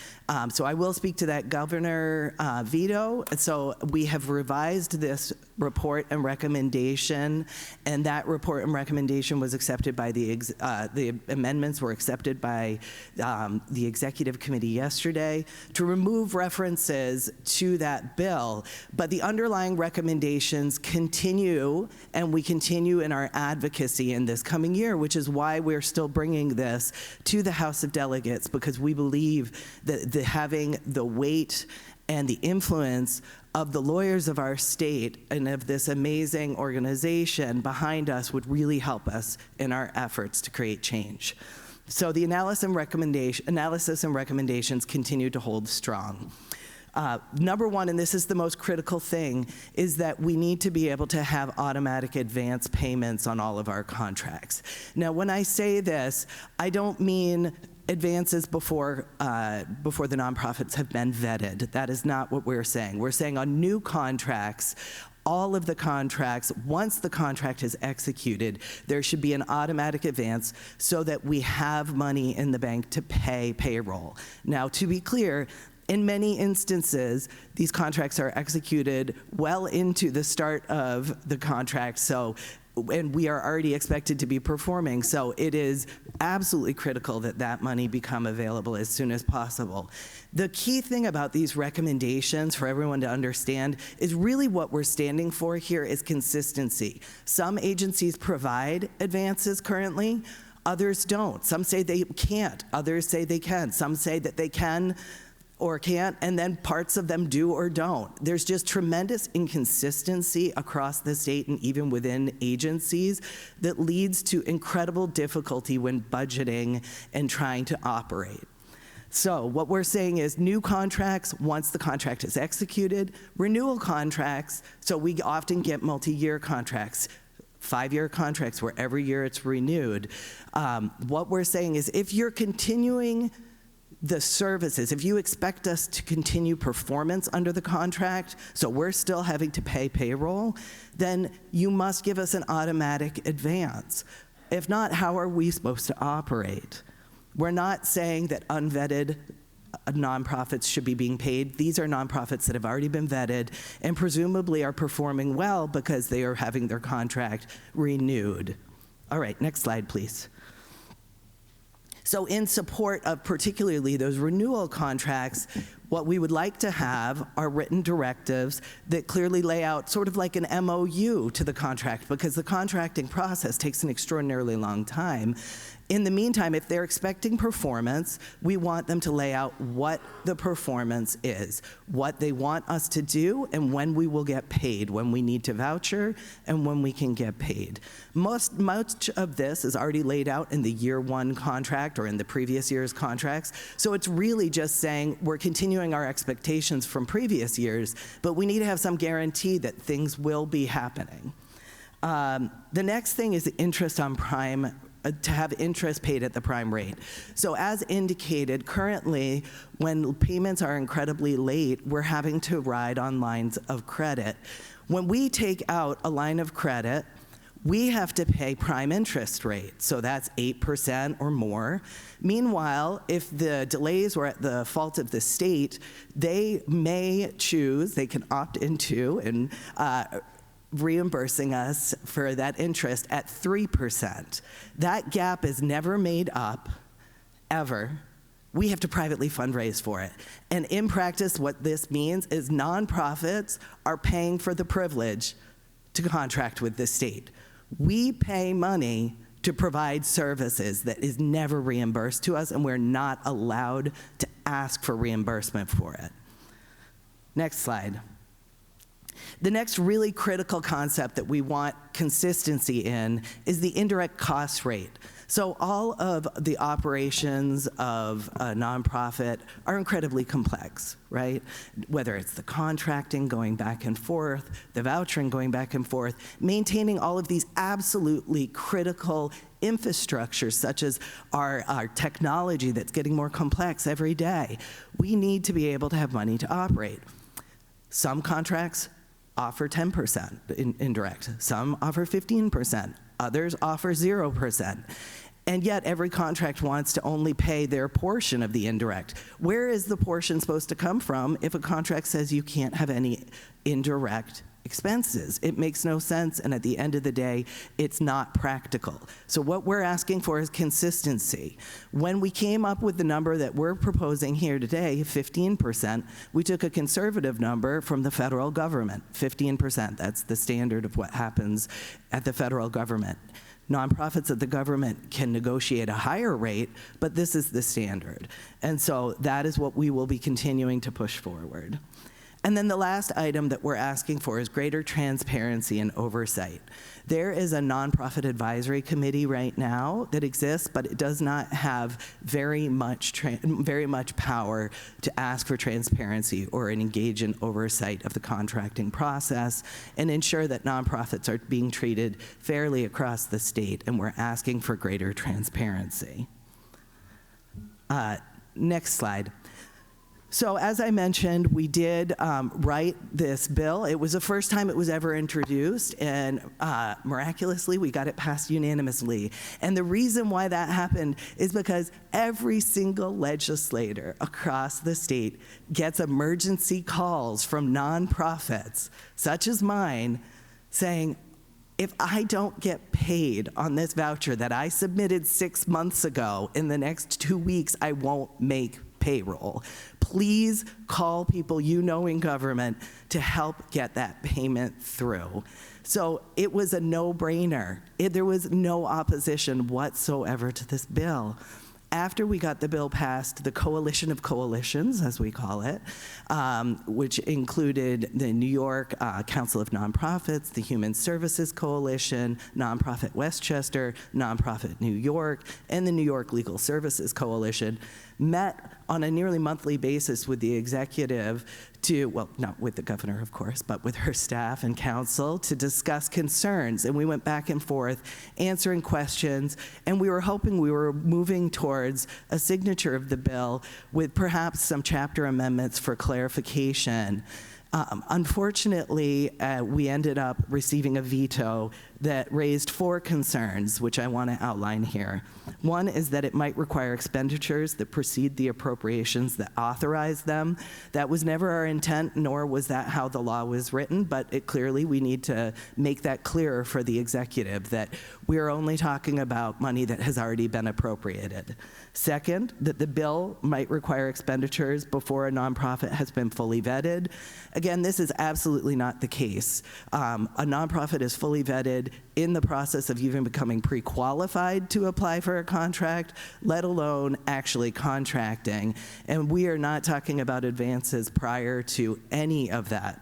So I will speak to that governor veto. So we have revised this report and recommendation, and that report and recommendation was accepted by the amendments were accepted by the executive committee yesterday to remove references to that bill. But the underlying recommendations continue, and we continue in our advocacy in this coming year, which is why we're still bringing this to the House of Delegates, because we believe that having the weight and the influence of the lawyers of our state and of this amazing organization behind us would really help us in our efforts to create change. So the analysis and recommendations continue to hold strong. Number one, and this is the most critical thing, is that we need to be able to have automatic advance payments on all of our contracts. Now, when I say this, I don't mean advances before the nonprofits have been vetted. That is not what we're saying. We're saying on new contracts, all of the contracts, once the contract is executed, there should be an automatic advance so that we have money in the bank to pay payroll. Now, to be clear, in many instances, these contracts are executed well into the start of the contract, and we are already expected to be performing. So it is absolutely critical that that money become available as soon as possible. The key thing about these recommendations for everyone to understand is really what we're standing for here is consistency. Some agencies provide advances currently, others don't. Some say they can't, others say they can. Some say that they can or can't, and then parts of them do or don't. There's just tremendous inconsistency across the state and even within agencies that leads to incredible difficulty when budgeting and trying to operate. So what we're saying is new contracts, once the contract is executed, renewal contracts, so we often get multi-year contracts, 5-year contracts where every year it's renewed. What we're saying is if you're continuing the services, if you expect us to continue performance under the contract, so we're still having to pay payroll, then you must give us an automatic advance. If not, how are we supposed to operate? We're not saying that unvetted nonprofits should be being paid. These are nonprofits that have already been vetted and presumably are performing well because they are having their contract renewed. All right, next slide, please. So in support of particularly those renewal contracts, what we would like to have are written directives that clearly lay out sort of like an MOU to the contract, because the contracting process takes an extraordinarily long time. In the meantime, if they're expecting performance, we want them to lay out what the performance is, what they want us to do, and when we will get paid, when we need to voucher, and when we can get paid. Much of this is already laid out in the year one contract or in the previous year's contracts, so it's really just saying we're continuing our expectations from previous years, but we need to have some guarantee that things will be happening. The next thing is the interest on prime, to have interest paid at the prime rate. So as indicated, currently, when payments are incredibly late, we're having to ride on lines of credit. When we take out a line of credit, we have to pay prime interest rate, so that's 8% or more. Meanwhile, if the delays were at the fault of the state, they may choose, they can opt into and reimbursing us for that interest at 3%. That gap is never made up, ever. We have to privately fundraise for it. And in practice, what this means is nonprofits are paying for the privilege to contract with the state. We pay money to provide services that is never reimbursed to us, and we're not allowed to ask for reimbursement for it. Next slide. The next really critical concept that we want consistency in is the indirect cost rate. So all of the operations of a nonprofit are incredibly complex, right? Whether it's the contracting going back and forth, the vouchering going back and forth, maintaining all of these absolutely critical infrastructures such as our technology that's getting more complex every day. We need to be able to have money to operate. Some contracts offer 10% indirect. Some offer 15%. Others offer 0%. And yet every contract wants to only pay their portion of the indirect. Where is the portion supposed to come from if a contract says you can't have any indirect expenses? It makes no sense, and at the end of the day, it's not practical. So what we're asking for is consistency. When we came up with the number that we're proposing here today, 15%, we took a conservative number from the federal government, 15%. That's the standard of what happens at the federal government. Nonprofits of the government can negotiate a higher rate, but this is the standard. And so that is what we will be continuing to push forward. And then the last item that we're asking for is greater transparency and oversight. There is a nonprofit advisory committee right now that exists, but it does not have very much power to ask for transparency or engage in oversight of the contracting process and ensure that nonprofits are being treated fairly across the state, and we're asking for greater transparency. Next slide. So as I mentioned, we did write this bill. It was the first time it was ever introduced, and miraculously, we got it passed unanimously. And the reason why that happened is because every single legislator across the state gets emergency calls from nonprofits, such as mine, saying, if I don't get paid on this voucher that I submitted 6 months ago, in the next 2 weeks, I won't make payroll. Please call people you know in government to help get that payment through. So it was a no-brainer. There was no opposition whatsoever to this bill. After we got the bill passed, the Coalition of Coalitions, as we call it, which included the New York Council of Nonprofits, the Human Services Coalition, Nonprofit Westchester, Nonprofit New York, and the New York Legal Services Coalition, met on a nearly monthly basis with the executive to, well, not with the governor, of course, but with her staff and council to discuss concerns. And we went back and forth answering questions, and we were hoping we were moving towards a signature of the bill with perhaps some chapter amendments for clarification. Unfortunately, we ended up receiving a veto that raised 4 concerns, which I want to outline here. One is that it might require expenditures that precede the appropriations that authorize them. That was never our intent, nor was that how the law was written, but clearly we need to make that clearer for the executive, that we're only talking about money that has already been appropriated. Second, that the bill might require expenditures before a nonprofit has been fully vetted. Again, this is absolutely not the case. A nonprofit is fully vetted in the process of even becoming pre-qualified to apply for a contract, let alone actually contracting. And we are not talking about advances prior to any of that.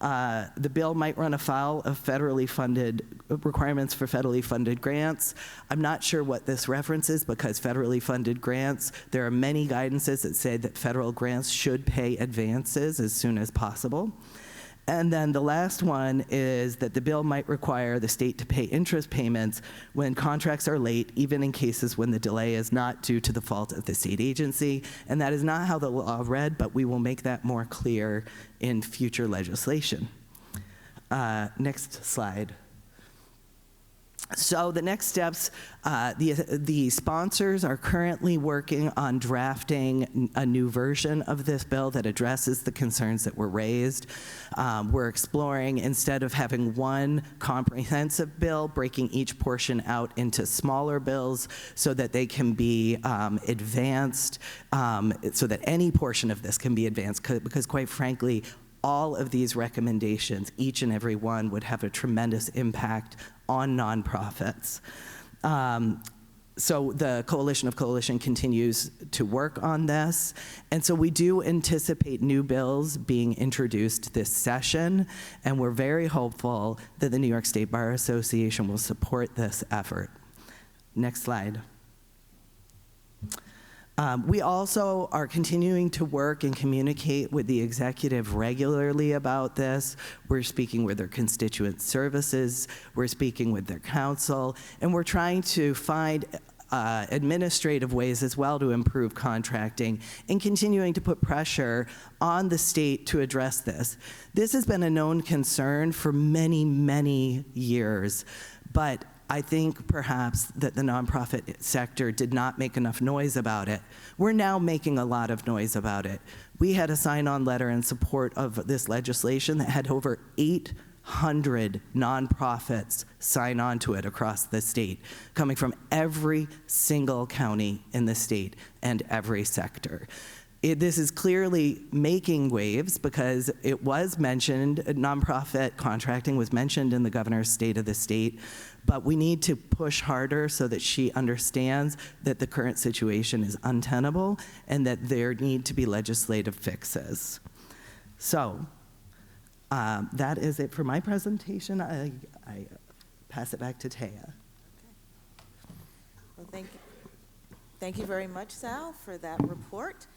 The bill might run afoul of federally funded requirements for federally funded grants. I'm not sure what this references, because federally funded grants, there are many guidances that say that federal grants should pay advances as soon as possible. And then the last one is that the bill might require the state to pay interest payments when contracts are late, even in cases when the delay is not due to the fault of the state agency. And that is not how the law read, but we will make that more clear in future legislation. Next slide. So the next steps, the sponsors are currently working on drafting a new version of this bill that addresses the concerns that were raised. We're exploring, instead of having one comprehensive bill, breaking each portion out into smaller bills so that they can be advanced, so that any portion of this can be advanced, because quite frankly, all of these recommendations, each and every one, would have a tremendous impact on nonprofits. So the Coalition of Coalition continues to work on this. And so we do anticipate new bills being introduced this session, and we're very hopeful that the New York State Bar Association will support this effort. Next slide. We also are continuing to work and communicate with the executive regularly about this. We're speaking with their constituent services, we're speaking with their council, and we're trying to find administrative ways as well to improve contracting and continuing to put pressure on the state to address this. This has been a known concern for many, many years, but I think perhaps that the nonprofit sector did not make enough noise about it. We're now making a lot of noise about it. We had a sign-on letter in support of this legislation that had over 800 nonprofits sign on to it across the state, coming from every single county in the state and every sector. This is clearly making waves because it was mentioned, nonprofit contracting was mentioned in the governor's State of the State, but we need to push harder so that she understands that the current situation is untenable and that there need to be legislative fixes. So that is it for my presentation. I pass it back to Taya. Well, thank you very much, Sal, for that report.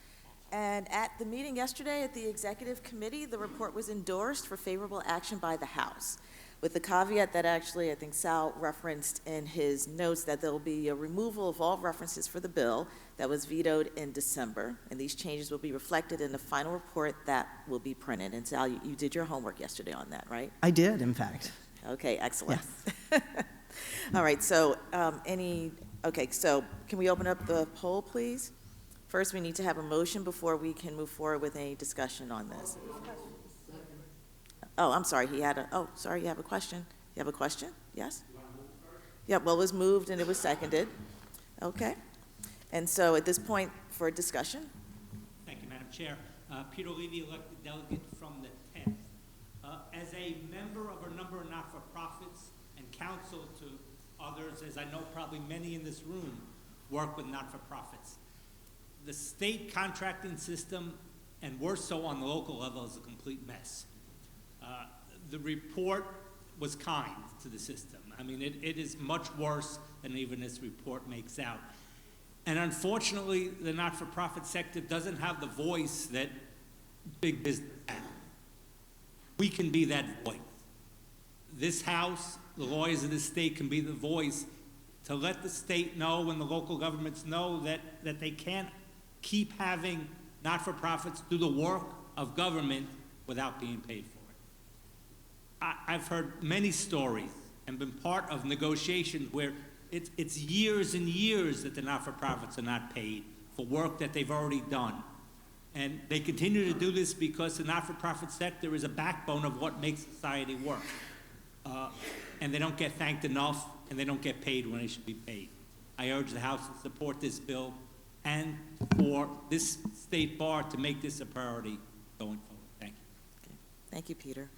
And at the meeting yesterday at the Executive Committee, the report was endorsed for favorable action by the House, with the caveat that actually I think Sal referenced in his notes that there will be a removal of all references for the bill that was vetoed in December, and these changes will be reflected in the final report that will be printed. And Sal, you did your homework yesterday on that, right? I did, in fact. Okay, excellent. Yes. All right, so so can we open up the poll, please? First, we need to have a motion before we can move forward with any discussion on this. Oh, I'm sorry, you have a question? You have a question? Yes? Yeah, well, it was moved and it was seconded. Okay. And so at this point, for discussion. Thank you, Madam Chair. Peter Levy, elected delegate from the 10th. As a member of a number of not-for-profits and counsel to others, as I know probably many in this room work with not-for-profits, the state contracting system, and worse so on the local level, is a complete mess. The report was kind to the system. I mean, it is much worse than even this report makes out. And unfortunately, the not-for-profit sector doesn't have the voice that big business has. We can be that voice. This House, the lawyers of the state, can be the voice to let the state know and the local governments know that they can't keep having not-for-profits do the work of government without being paid for it. I've heard many stories and been part of negotiations where it's years and years that the not-for-profits are not paid for work that they've already done. And they continue to do this because the not-for-profit sector is a backbone of what makes society work. And they don't get thanked enough, and they don't get paid when they should be paid. I urge the House to support this bill and for this State Bar to make this a priority going forward. Thank you. Okay. Thank you, Peter.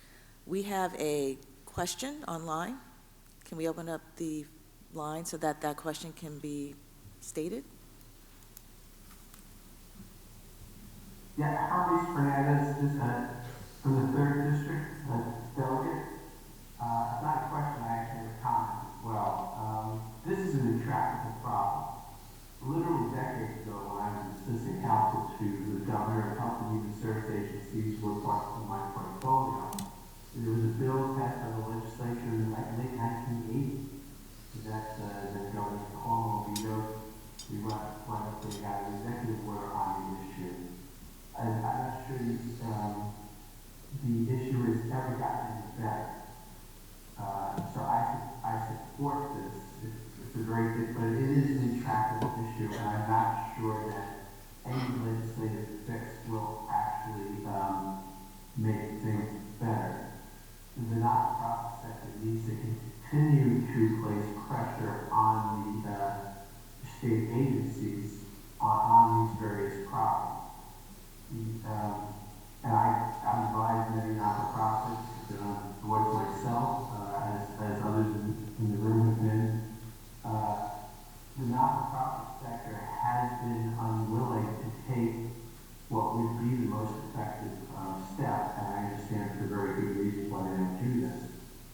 We have a question online. Can we open up the line so that that question can be stated? Yeah, Harvey Fernandez is from the 3rd District, delegate. It's not a question, I actually have a comment as well. This is an intractable problem. Literally decades ago, when I was assistant counsel to the governor of health and human service agencies, were part of my portfolio. There was a bill passed by the legislature in the late 1980s that the governor Cuomo vetoed. We wonderfully got an executive order on the issue. I'm not sure the issue has ever gotten any better. So I support this. It's a very good, but it is an intractable issue, and I'm not sure that any legislative fix will actually make things better. The not-for-profit sector needs to continue to place pressure on the state agencies on these various problems. And I'm advised many not-for-profits, I've been on the board myself, as others in the room have been. The not-for-profit sector has been unwilling to take what would be the most effective step, and I understand for very good reasons why they don't do this.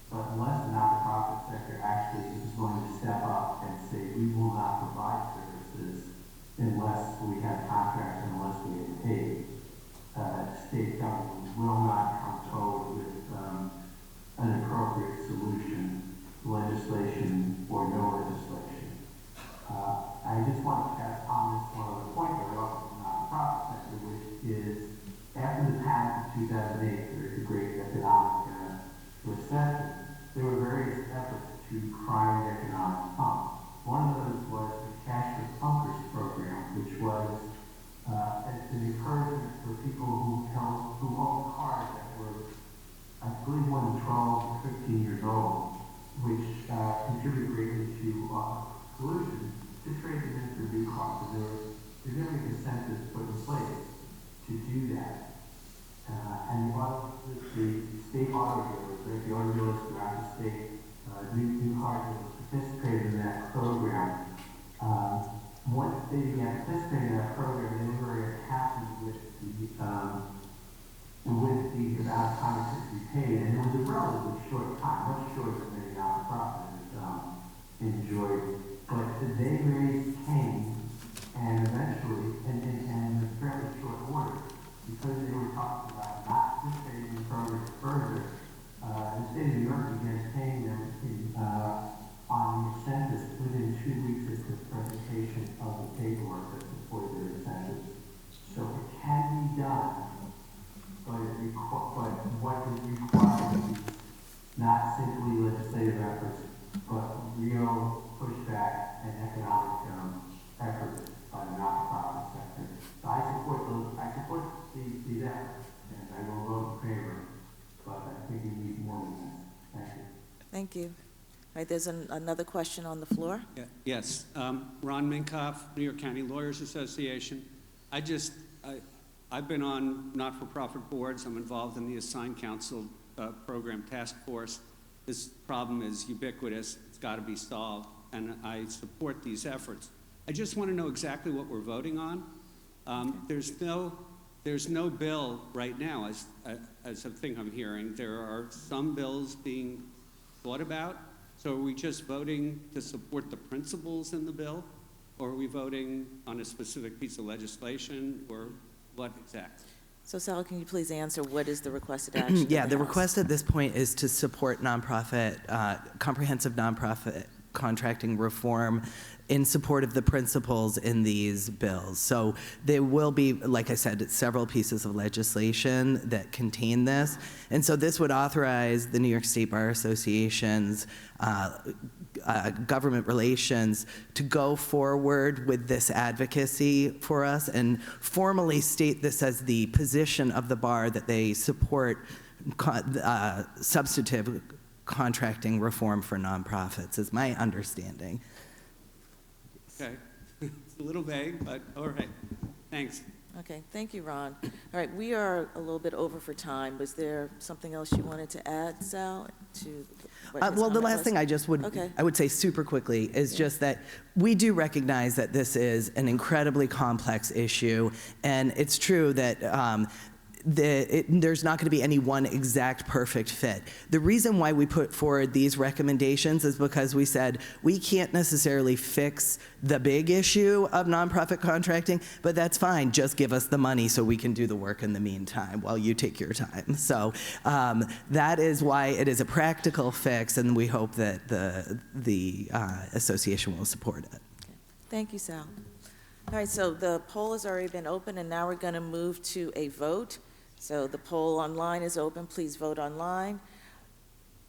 But unless the not-for-profit sector actually is going to step up and say, we will not provide services unless we have contracts and unless we get paid, state governments will not come forward with an appropriate solution, legislation or no legislation. I just want to pass on this one other point that we offer from the nonprofit sector, which is after the panic of 2008, there was a great economic recession. There were various efforts to prime the economic pump. One of those was the Cash for Clunkers program, which was an encouragement for people who owned cars that were, I believe, more than 12 or 15 years old, which contributed greatly to solutions to trade them in for new cars. So there were significant incentives put in place to do that. And the state auto dealers, the auto dealers throughout the state, new car dealers participated in that program. Once they began participating in that program, they were very happy with the amount of time it took to be paid, and it was a relatively short time, much shorter than many nonprofits enjoyed. But they raised Cain, and eventually, and in fairly short order, because they were talking about not participating in the program further, the state of New York began paying them on the incentives within 2 weeks of the presentation of the paperwork that supported their incentives. So it can be done, but what is required is not simply legislative efforts, but real pushback and economic efforts by the not-for-profit sector. So I support these efforts, and I will vote in favor, but I think we need more than this. Thank you. Thank you. All right, there's another question on the floor. Yeah, yes, Ron Minkoff, New York County Lawyers Association. I've been on not-for-profit boards. I'm involved in the Assigned Counsel Program Task Force. This problem is ubiquitous. It's got to be solved, and I support these efforts. I just want to know exactly what we're voting on. There's no bill right now, as a thing I'm hearing. There are some bills being thought about. So are we just voting to support the principles in the bill, or are we voting on a specific piece of legislation, or what exactly? So Sal, can you please answer what is the requested action? Yeah, the request at this point is to support nonprofit, comprehensive nonprofit contracting reform in support of the principles in these bills. So there will be, like I said, several pieces of legislation that contain this. And so this would authorize the New York State Bar Association's government relations to go forward with this advocacy for us and formally state this as the position of the bar that they support substantive contracting reform for nonprofits, is my understanding. Okay. It's a little vague, but all right. Thanks. Okay, thank you, Ron. All right, we are a little bit over for time. Was there something else you wanted to add, Sal, to what his Well, the comment last was? thing I would say super quickly is just that we do recognize that this is an incredibly complex issue, and it's true that there's not going to be any one exact perfect fit. The reason why we put forward these recommendations is because we said we can't necessarily fix the big issue of nonprofit contracting, but that's fine. Just give us the money so we can do the work in the meantime while you take your time. So that is why it is a practical fix, and we hope that the association will support it. Okay. Thank you, Sal. All right, so the poll has already been open, and now we're going to move to a vote. So the poll online is open. Please vote online.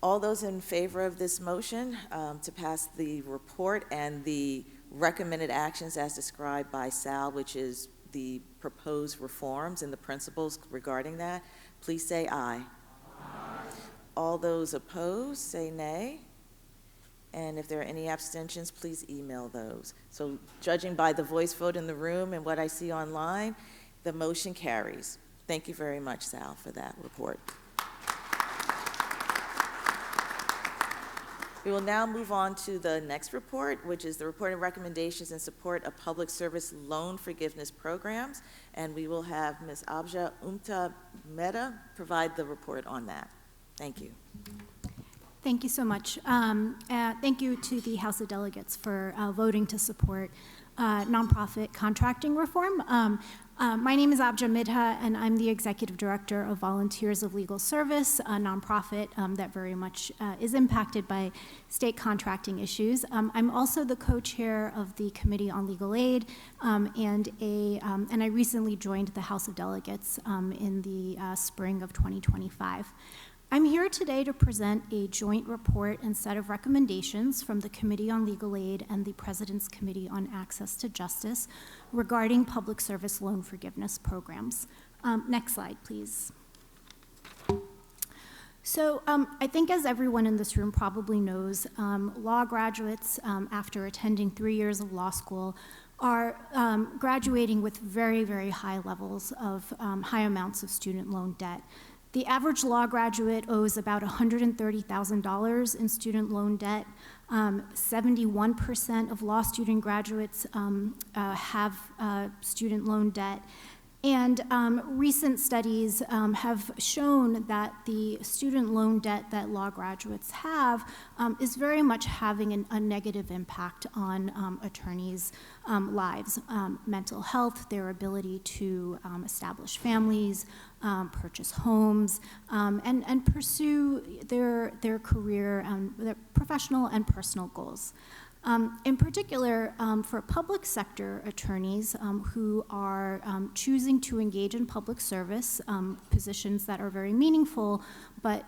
All those in favor of this motion to pass the report and the recommended actions as described by Sal, which is the proposed reforms and the principles regarding that, please say aye. Aye. All those opposed, say nay. And if there are any abstentions, please email those. So judging by the voice vote in the room and what I see online, the motion carries. Thank you very much, Sal, for that report. We will now move on to the next report, which is the report and recommendations in support of public service loan forgiveness programs. And we will have Ms. Abja Umta Mehta provide the report on that. Thank you. Thank you so much. Thank you to the House of Delegates for voting to support nonprofit contracting reform. My name is Abja Midha, and I'm the Executive Director of Volunteers of Legal Service, a nonprofit that very much is impacted by state contracting issues. I'm also the co-chair of the Committee on Legal Aid, and I recently joined the House of Delegates in the spring of 2025. I'm here today to present a joint report and set of recommendations from the Committee on Legal Aid and the President's Committee on Access to Justice regarding public service loan forgiveness programs. Next slide, please. So I think as everyone in this room probably knows, law graduates, after attending 3 years of law school, are graduating with very, very high levels of high amounts of student loan debt. The average law graduate owes about $130,000 in student loan debt. 71% of law student graduates have student loan debt. And recent studies have shown that the student loan debt that law graduates have is very much having a negative impact on attorneys' lives, mental health, their ability to establish families, purchase homes, and pursue their career, their professional and personal goals. In particular, for public sector attorneys who are choosing to engage in public service, positions that are very meaningful, but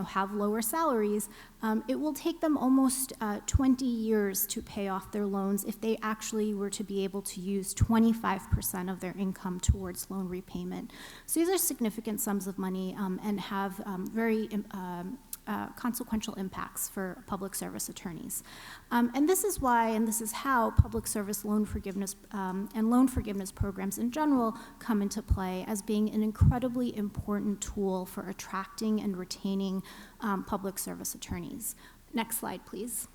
have lower salaries, it will take them almost 20 years to pay off their loans if they actually were to be able to use 25% of their income towards loan repayment. So these are significant sums of money and have very consequential impacts for public service attorneys. And this is why, and this is how public service loan forgiveness and loan forgiveness programs in general come into play as being an incredibly important tool for attracting and retaining public service attorneys. Next slide, please.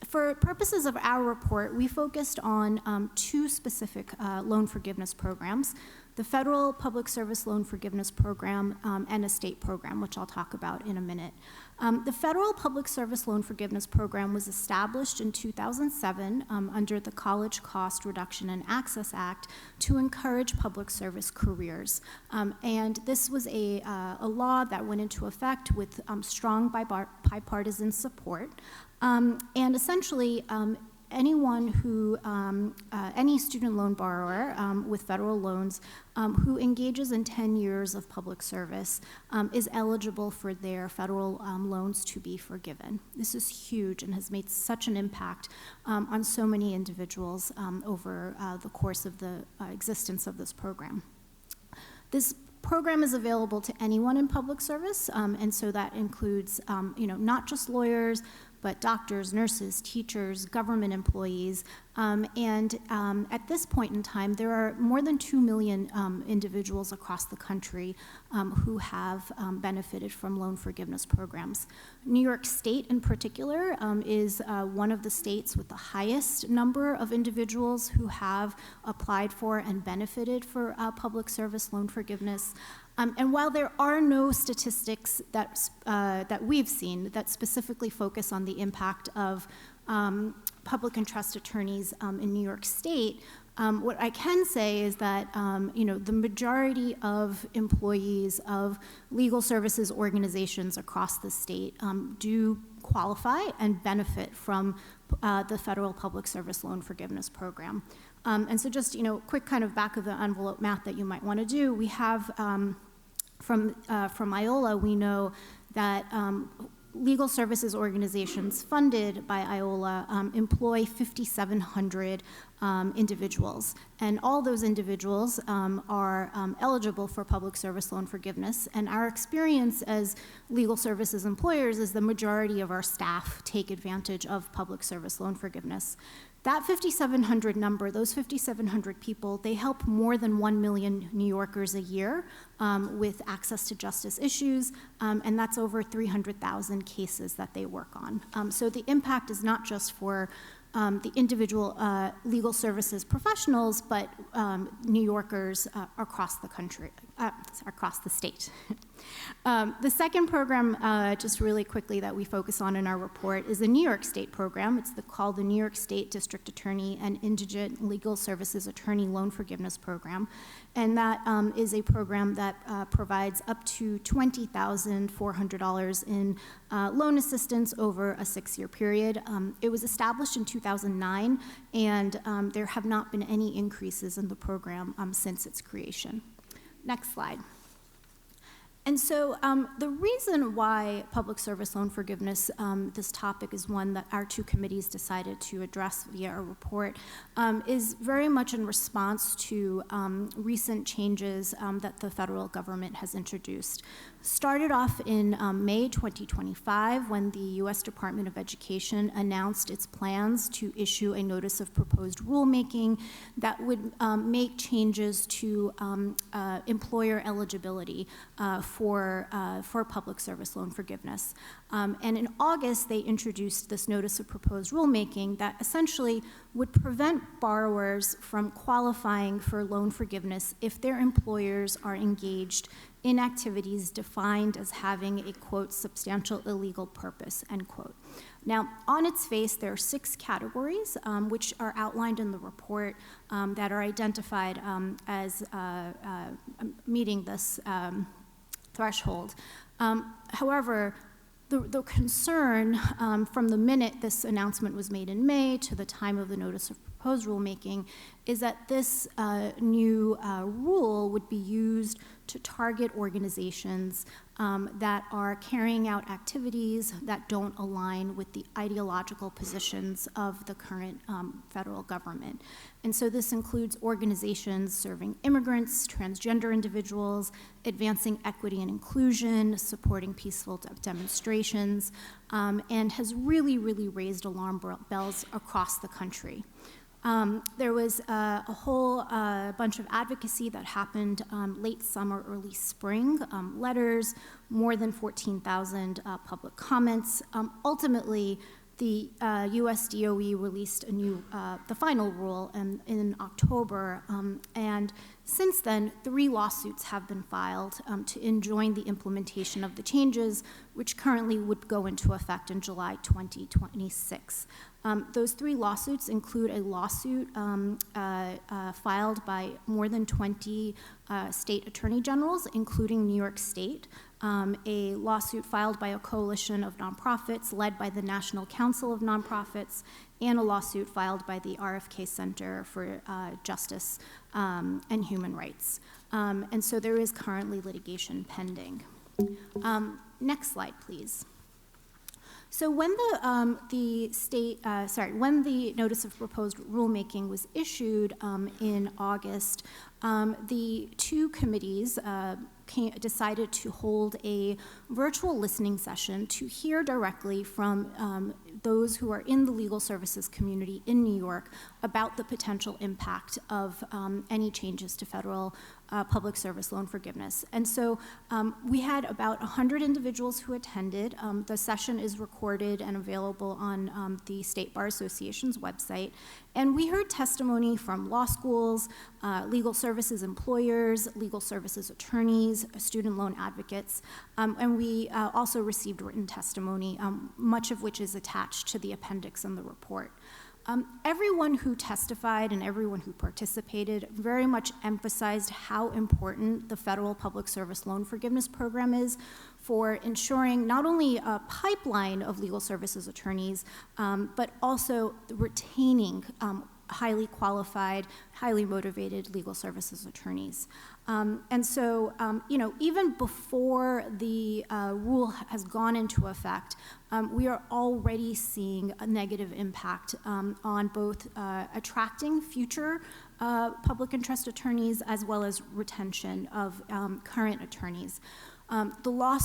For purposes of our report, we focused on two specific loan forgiveness programs: the Federal Public Service Loan Forgiveness Program and a state program, which I'll talk about in a minute. The Federal Public Service Loan Forgiveness Program was established in 2007 under the College Cost Reduction and Access Act to encourage public service careers. And this was a law that went into effect with strong bipartisan support. And essentially, anyone who, any student loan borrower with federal loans who engages in 10 years of public service is eligible for their federal loans to be forgiven. This is huge and has made such an impact on so many individuals over the course of the existence of this program. This program is available to anyone in public service, and so that includes, not just lawyers, but doctors, nurses, teachers, government employees, and at this point in time, there are more than 2 million individuals across the country who have benefited from loan forgiveness programs. New York State, in particular, is one of the states with the highest number of individuals who have applied for and benefited for public service loan forgiveness. And while there are no statistics that we've seen that specifically focus on the impact of public and trust attorneys in New York State, what I can say is that the majority of employees of legal services organizations across the state do qualify and benefit from the federal public service loan forgiveness program. And so just quick kind of back of the envelope math that you might want to do. We have from IOLA, we know that legal services organizations funded by IOLA employ 5,700 individuals, and all those individuals are eligible for public service loan forgiveness. And our experience as legal services employers is the majority of our staff take advantage of public service loan forgiveness. That 5,700 number, those 5,700 people, they help more than 1 million New Yorkers a year with access to justice issues, and that's over 300,000 cases that they work on. So the impact is not just for the individual legal services professionals, but New Yorkers across the country, across the state. The second program, just really quickly, that we focus on in our report is the New York State program. It's called the New York State District Attorney and Indigent Legal Services Attorney Loan Forgiveness Program. And that is a program that provides up to $20,400 in loan assistance over a 6-year period. It was established in 2009, and there have not been any increases in the program since its creation. Next slide. And so the reason why public service loan forgiveness, this topic is one that our two committees decided to address via a report, is very much in response to recent changes that the federal government has introduced. Started off in May 2025 when the U.S. Department of Education announced its plans to issue a notice of proposed rulemaking that would make changes to employer eligibility for public service loan forgiveness. And in August, they introduced this notice of proposed rulemaking that essentially would prevent borrowers from qualifying for loan forgiveness if their employers are engaged in activities defined as having a, quote, substantial illegal purpose, end quote. Now, on its face, there are 6 categories, which are outlined in the report that are identified as meeting this threshold. However, the concern from the minute this announcement was made in May to the time of the notice of proposed rulemaking is that this new rule would be used to target organizations that are carrying out activities that don't align with the ideological positions of the current federal government. And so this includes organizations serving immigrants, transgender individuals, advancing equity and inclusion, supporting peaceful demonstrations, and has really, really raised alarm bells across the country. There was a whole bunch of advocacy that happened late summer, early spring, letters, more than 14,000 public comments. Ultimately, the US DOE released a new, the final rule in October, and since then, 3 lawsuits have been filed to enjoin the implementation of the changes, which currently would go into effect in July 2026. Those 3 lawsuits include a lawsuit filed by more than 20 state attorney generals, including New York State, a lawsuit filed by a coalition of nonprofits led by the National Council of Nonprofits, and a lawsuit filed by the RFK Center for Justice and Human Rights. And so there is currently litigation pending. Next slide, please. So when when the notice of proposed rulemaking was issued in August, the 2 committees decided to hold a virtual listening session to hear directly from those who are in the legal services community in New York about the potential impact of any changes to federal public service loan forgiveness. And so we had about 100 individuals who attended. The session is recorded and available on the State Bar Association's website. And we heard testimony from law schools, legal services employers, legal services attorneys, student loan advocates, and we also received written testimony, much of which is attached to the appendix in the report. Everyone who testified and everyone who participated very much emphasized how important the federal public service loan forgiveness program is for ensuring not only a pipeline of legal services attorneys, but also retaining highly qualified, highly motivated legal services attorneys. And so, even before the rule has gone into effect, we are already seeing a negative impact on both attracting future public interest attorneys as well as retention of current attorneys. The law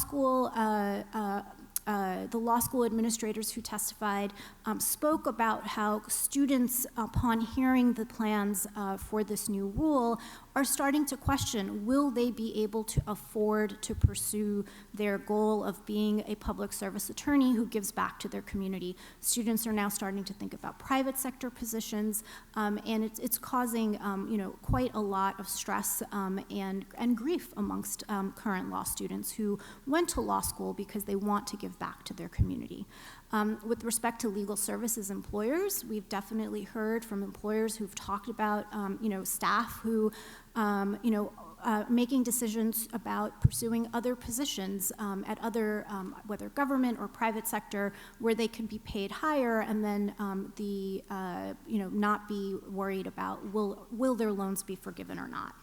school administrators who testified spoke about how students, upon hearing the plans for this new rule, are starting to question, will they be able to afford to pursue their goal of being a public service attorney who gives back to their community? Students are now starting to think about private sector positions, and it's causing quite a lot of stress and grief amongst current law students who went to law school because they want to give back to their community. With respect to legal services employers, we've definitely heard from employers who've talked about staff who making decisions about pursuing other positions at other, whether government or private sector, where they can be paid higher, and then not be worried about will their loans be forgiven or not.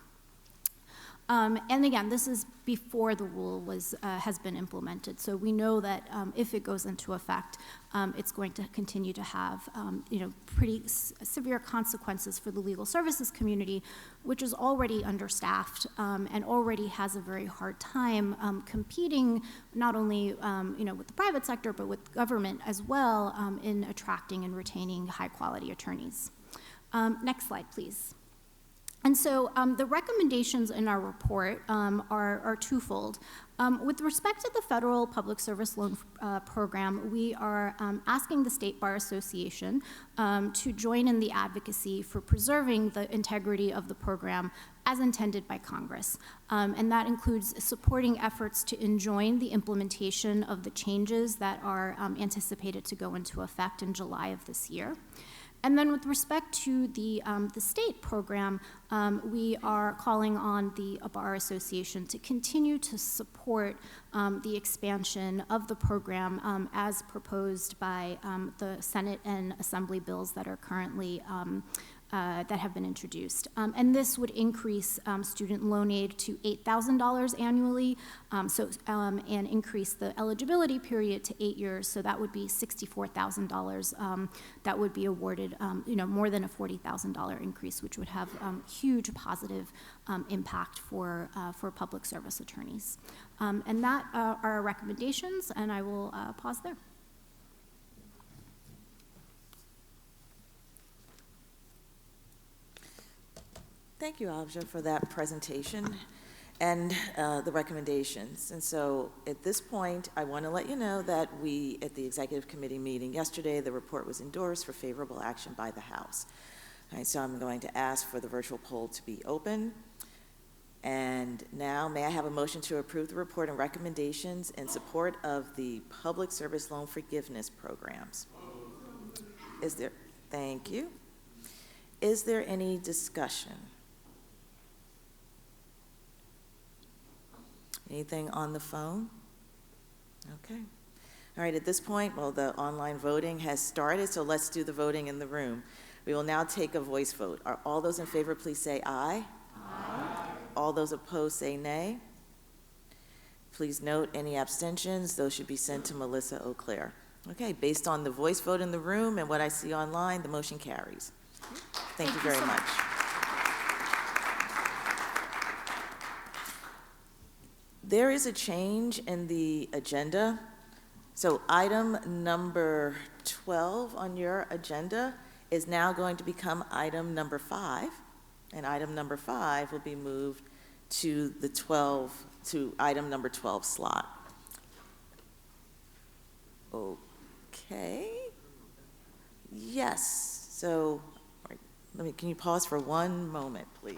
And again, this is before the rule has been implemented. So we know that if it goes into effect, it's going to continue to have pretty severe consequences for the legal services community, which is already understaffed and already has a very hard time competing not only with the private sector but with government as well in attracting and retaining high-quality attorneys. Next slide, please. And so the recommendations in our report are twofold. With respect to the federal public service loan program, we are asking the State Bar Association to join in the advocacy for preserving the integrity of the program as intended by Congress. And that includes supporting efforts to enjoin the implementation of the changes that are anticipated to go into effect in July of this year. And then with respect to the state program, we are calling on the Bar Association to continue to support the expansion of the program as proposed by the Senate and Assembly bills that are currently that have been introduced. And this would increase student loan aid to $8,000 annually, and increase the eligibility period to 8 years, so that would be $64,000 that would be awarded, more than a $40,000 increase, which would have huge positive impact for public service attorneys. And that are our recommendations, and I will pause there. Thank you, Alja, for that presentation and the recommendations. And so at this point, I want to let you know that we, at the Executive Committee meeting yesterday, the report was endorsed for favorable action by the House. All right, so I'm going to ask for the virtual poll to be open. And now, may I have a motion to approve the report and recommendations in support of the public service loan forgiveness programs? Thank you. Is there any discussion? Anything on the phone? Okay. All right, at this point, well, the online voting has started, so let's do the voting in the room. We will now take a voice vote. Are all those in favor, please say aye. Aye. All those opposed, say nay. Please note any abstentions. Those should be sent to Melissa O'Clair. Okay, based on the voice vote in the room and what I see online, the motion carries. Thank you very much. There is a change in the agenda. So item number 12 on your agenda is now going to become item number 5, and item number 5 will be moved to item number 12 slot. Okay. Yes. So, all right, can you pause for one moment, please?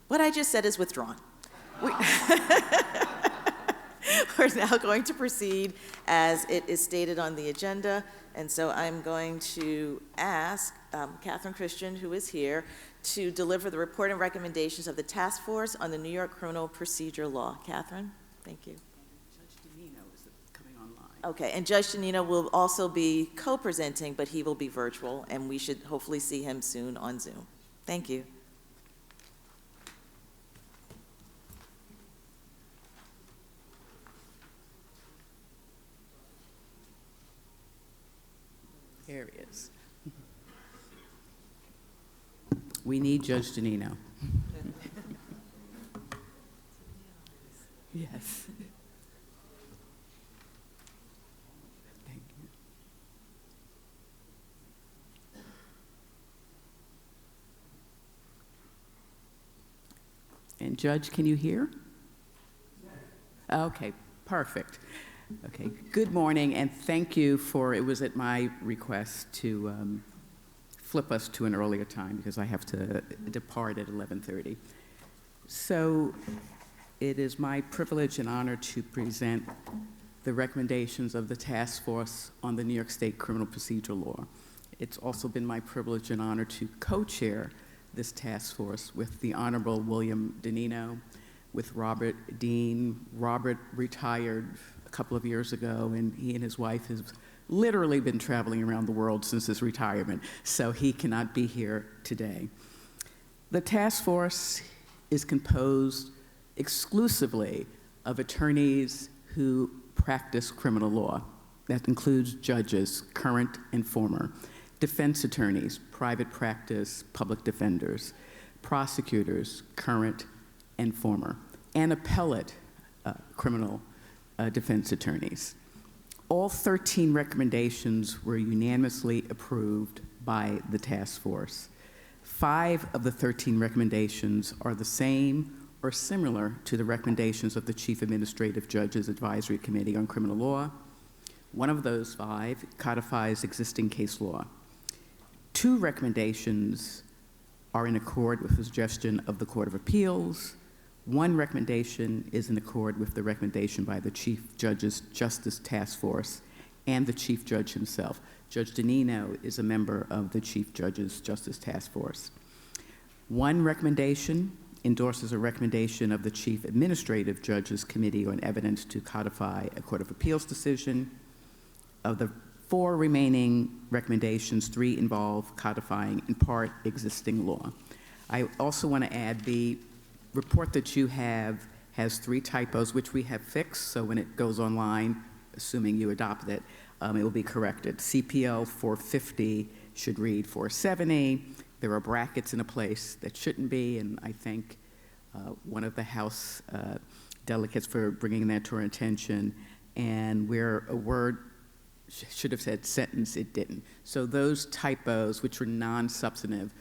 What I just said is withdrawn. We're now going to proceed as it is stated on the agenda, and so I'm going to ask Catherine Christian, who is here, to deliver the report and recommendations of the task force on the New York criminal procedure law. Catherine, thank you. Judge Danino is coming online. Okay, and Judge Danino will also be co-presenting, but he will be virtual, and we should hopefully see him soon on Zoom. Thank you. Here he is. We need Judge Danino. Yes. Thank you. And Judge, can you hear? Okay, perfect. Okay, good morning, and thank you for, it was at my request to flip us to an earlier time because I have to depart at 11:30. So it is my privilege and honor to present the recommendations of the task force on the New York State criminal procedure law. It's also been my privilege and honor to co-chair this task force with the Honorable William Danino, with Robert Dean. Robert retired a couple of years ago, and he and his wife have literally been traveling around the world since his retirement, so he cannot be here today. The task force is composed exclusively of attorneys who practice criminal law. That includes judges, current and former, defense attorneys, private practice, public defenders, prosecutors, current and former, and appellate criminal defense attorneys. All 13 recommendations were unanimously approved by the task force. 5 of the 13 recommendations are the same or similar to the recommendations of the Chief Administrative Judge's Advisory Committee on Criminal Law. One of those 5 codifies existing case law. 2 recommendations are in accord with the suggestion of the Court of Appeals. 1 recommendation is in accord with the recommendation by the Chief Judge's Justice Task Force and the Chief Judge himself. Judge Danino is a member of the Chief Judge's Justice Task Force. 1 recommendation endorses a recommendation of the Chief Administrative Judge's Committee on Evidence to codify a Court of Appeals decision. Of the 4 remaining recommendations, 3 involve codifying in part existing law. I also want to add the report that you have has 3 typos, which we have fixed, so when it goes online, assuming you adopt it, it will be corrected. CPL 450 should read 470. There are brackets in a place that shouldn't be, and I thank one of the House delegates for bringing that to our attention, and where a word should have said sentence, it didn't. So those typos, which were non-substantive,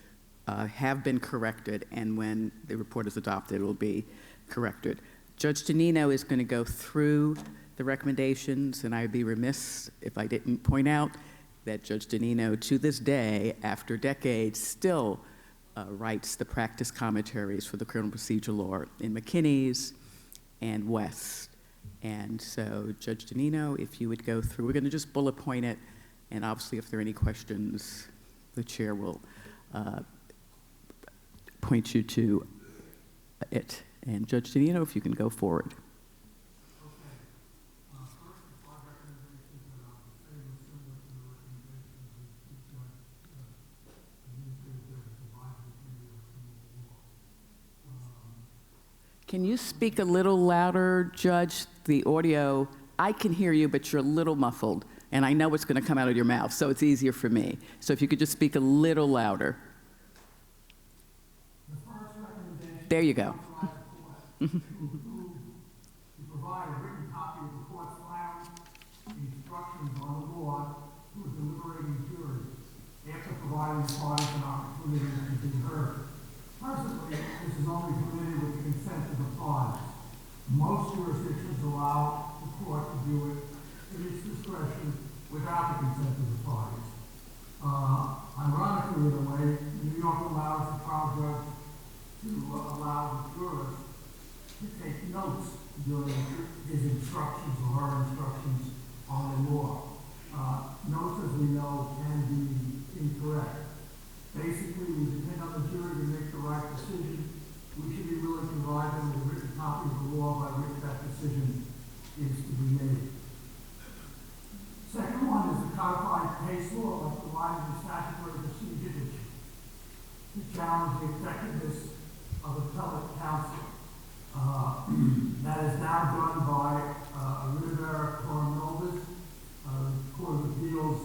have been corrected, and when the report is adopted, it will be corrected. Judge Danino is going to go through the recommendations, and I'd be remiss if I didn't point out that Judge Danino, to this day, after decades, still writes the practice commentaries for the criminal procedure law in McKinney's and West. And so, Judge Danino, if you would go through, we're going to just bullet point it, and obviously if there are any questions, the chair will point you to it. And Judge Danino, if you can go forward. Can you speak a little louder, Judge? The audio, I can hear you, but you're a little muffled, and I know what's going to come out of your mouth, so it's easier for me. So if you could just speak a little louder. There you go. To provide a written copy of the court's final instructions on the law to a deliberating jury after providing the parties an opportunity to be heard. Presently, this is only permitted with the consent of the parties. Most jurisdictions allow the court to do it in its discretion without the consent of the parties. Ironically, in a way, New York allows the trial judge to allow the jurors to take notes during his instructions or her instructions on the law. Notes, as we know, can be incorrect. Basically, we depend on the jury to make the right decision. We should be willing to provide them with a written copy of the law by which that decision is to be made. Second one is the codified case law that provides the statutory procedures to challenge the effectiveness of appellate counsel. That is now done by Rivera Coronovas. The Court of Appeals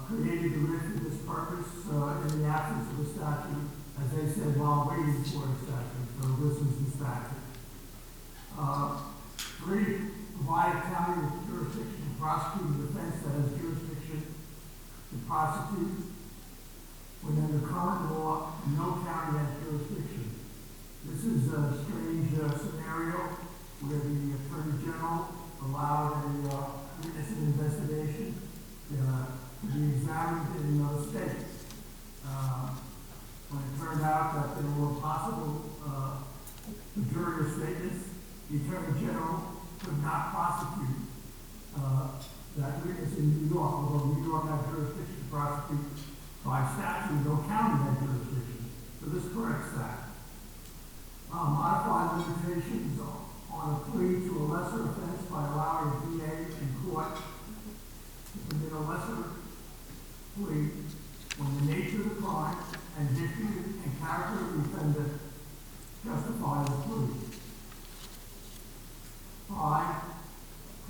created the writ for this purpose in the absence of a statute, as they said, while waiting for a statute. So this is the statute. 3, provide a county with jurisdiction to prosecute a defense that has jurisdiction to prosecute. Within the current law, no county has jurisdiction. This is a strange scenario where the Attorney General allowed a witness investigation to be examined in those states. When it turned out that there were possible juror statements, the Attorney General could not prosecute that witness in New York, although New York had jurisdiction to prosecute by statute, no county had jurisdiction. So this corrects that. Modify limitations on a plea to a lesser offense by allowing a DA in court to commit a lesser plea when the nature of the crime and history and character of the defendant justify the plea. 5,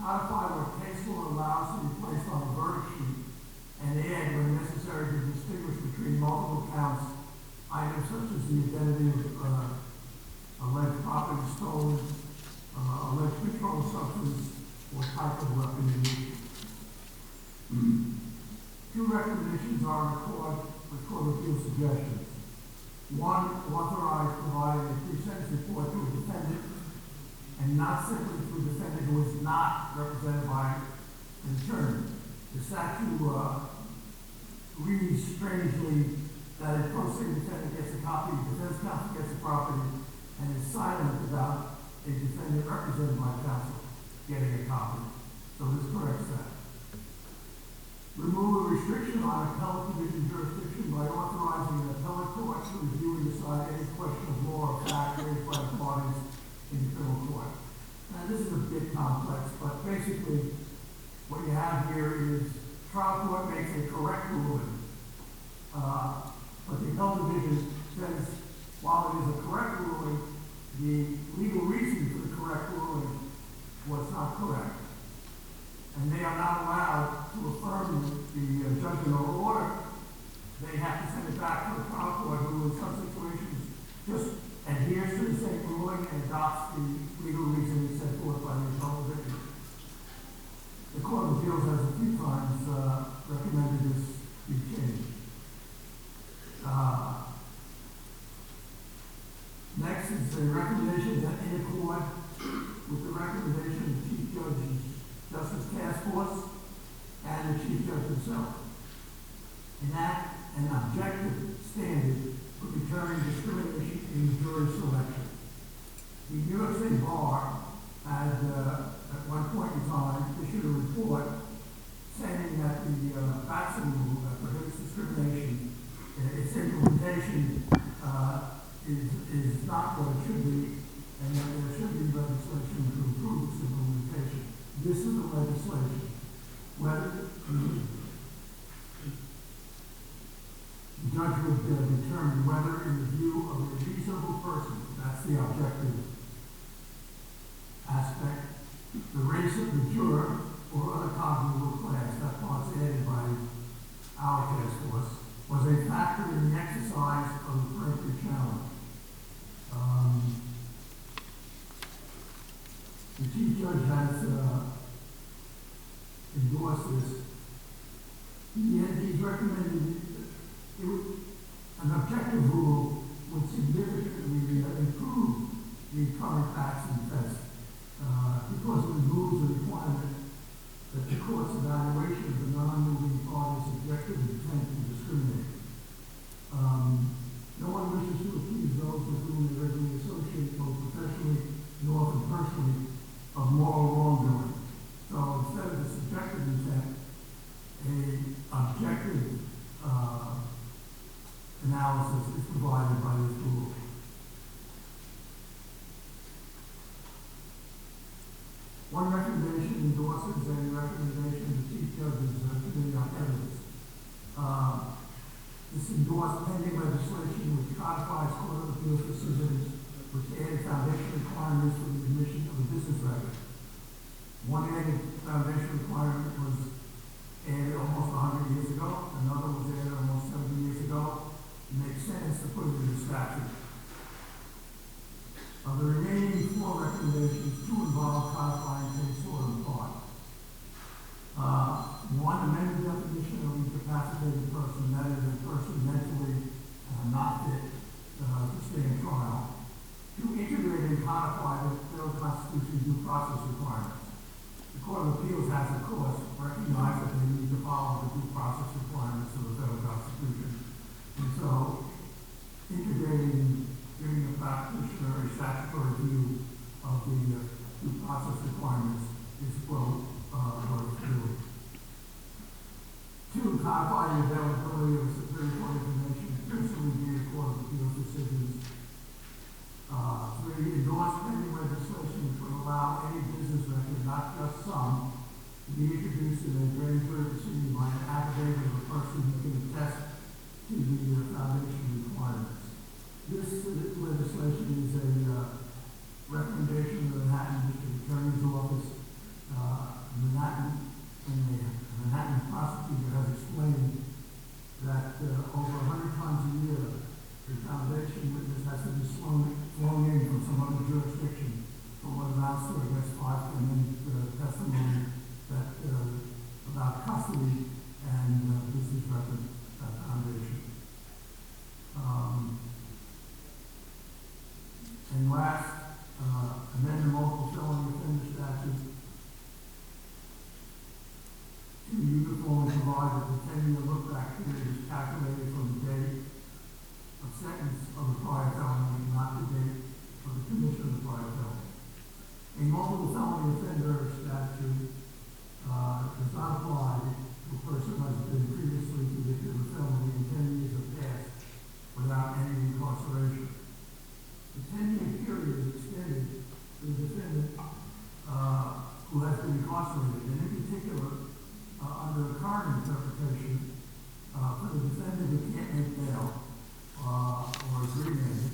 codify what case law allows to be placed on a verdict sheet and add, when necessary, to distinguish between multiple counts, items such as the identity of alleged property stolen, alleged controlled substance, or type of weapon used. 2 recommendations are in accord with Court of Appeals suggestions. 1, authorize providing a pre-sentence report to a defendant, and not simply to a defendant who is not represented by an attorney. The statute reads strangely that a pro se defendant gets a copy, the defense counsel gets a property, and is silent about a defendant represented by counsel getting a copy. So this corrects that. Remove a restriction on appellate division jurisdiction by authorizing an appellate court to review and decide any question of law or fact raised by the parties in the criminal court. Now this is a bit complex, but basically what you have here is trial court makes a correct ruling, but the appellate division says while it is a correct ruling, the legal reason for the correct ruling was not correct. And they are not allowed to affirm the judgment or order. They have to send it back to the trial court, who in some situations just adheres to the same ruling and adopts the legal reasoning set forth by the appellate division. The Court of Appeals has a few times recommended this be changed. Next is a recommendation itself. Enact an objective standard for determining discrimination in jury selection. The New York State Bar had, at one point in time, issued a report saying that the Batson rule that prohibits discrimination, its implementation is not what it should be, and that there should be legislation to improve its implementation. This is the legislation. Whether the judge would determine whether, in the view of a reasonable person, that's the objective aspect, the race of the juror or other cognizable class, that part's added by our task force, was a factor in the exercise of the peremptory challenge. The Chief Judge has endorsed this. He's recommended an objective rule would significantly improve the current Batson test because it removes the requirement that the court's evaluation of the non-moving party's objective intent to discriminate. No one wishes to accuse those with whom they regularly associate, both professionally and often personally, of moral wrongdoing. So instead of the subjective intent, an objective analysis is provided by this rule. One recommendation endorses a recommendation of the Chief Judge's Committee on Evidence. This endorsed pending legislation which codifies Court of Appeals decisions which added foundation requirements for the admission of a business record. One added foundation requirement was added almost 100 years ago. Another was added almost 70 years ago. It makes sense to put it in the statute. Of the remaining 4 recommendations, 2 involve codifying case law in part. One, amend the definition of incapacitated person, that is, a person mentally not fit to stand trial. 2, integrate and codify the Federal Constitution due process requirements. The Court of Appeals has, of course, recognized that they need to follow the due process requirements of the Federal Constitution. And so, integrating, giving the practitioner a statutory view of the due process requirements is what it's doing. 2, codify the availability of Superior Court information, principally via Court of Appeals decisions. 3, endorse pending legislation which will allow any business record, not just some, to be introduced in a grand jury proceeding by an affidavit of a person who can attest to the foundation requirements. This legislation is a recommendation of the Manhattan District Attorney's Office. Manhattan prosecutor has explained that over 100 times a year, the foundation witness has to be flown in from some other jurisdiction for what amounts to, I guess, 5-10-minute testimony that about custody and business record foundation. And last, amend the multiple felony offender statute to uniformly provide that the 10-year look-back period is calculated from the date of sentence of the prior felony, not the date of the commission of the prior felony. A multiple felony offender statute does not apply to a person who has been previously convicted of a felony and 10 years have passed without any incarceration. The 10-year period is extended to the defendant who has been incarcerated, and in particular, under the current interpretation, for the defendant who can't make bail or is remanded,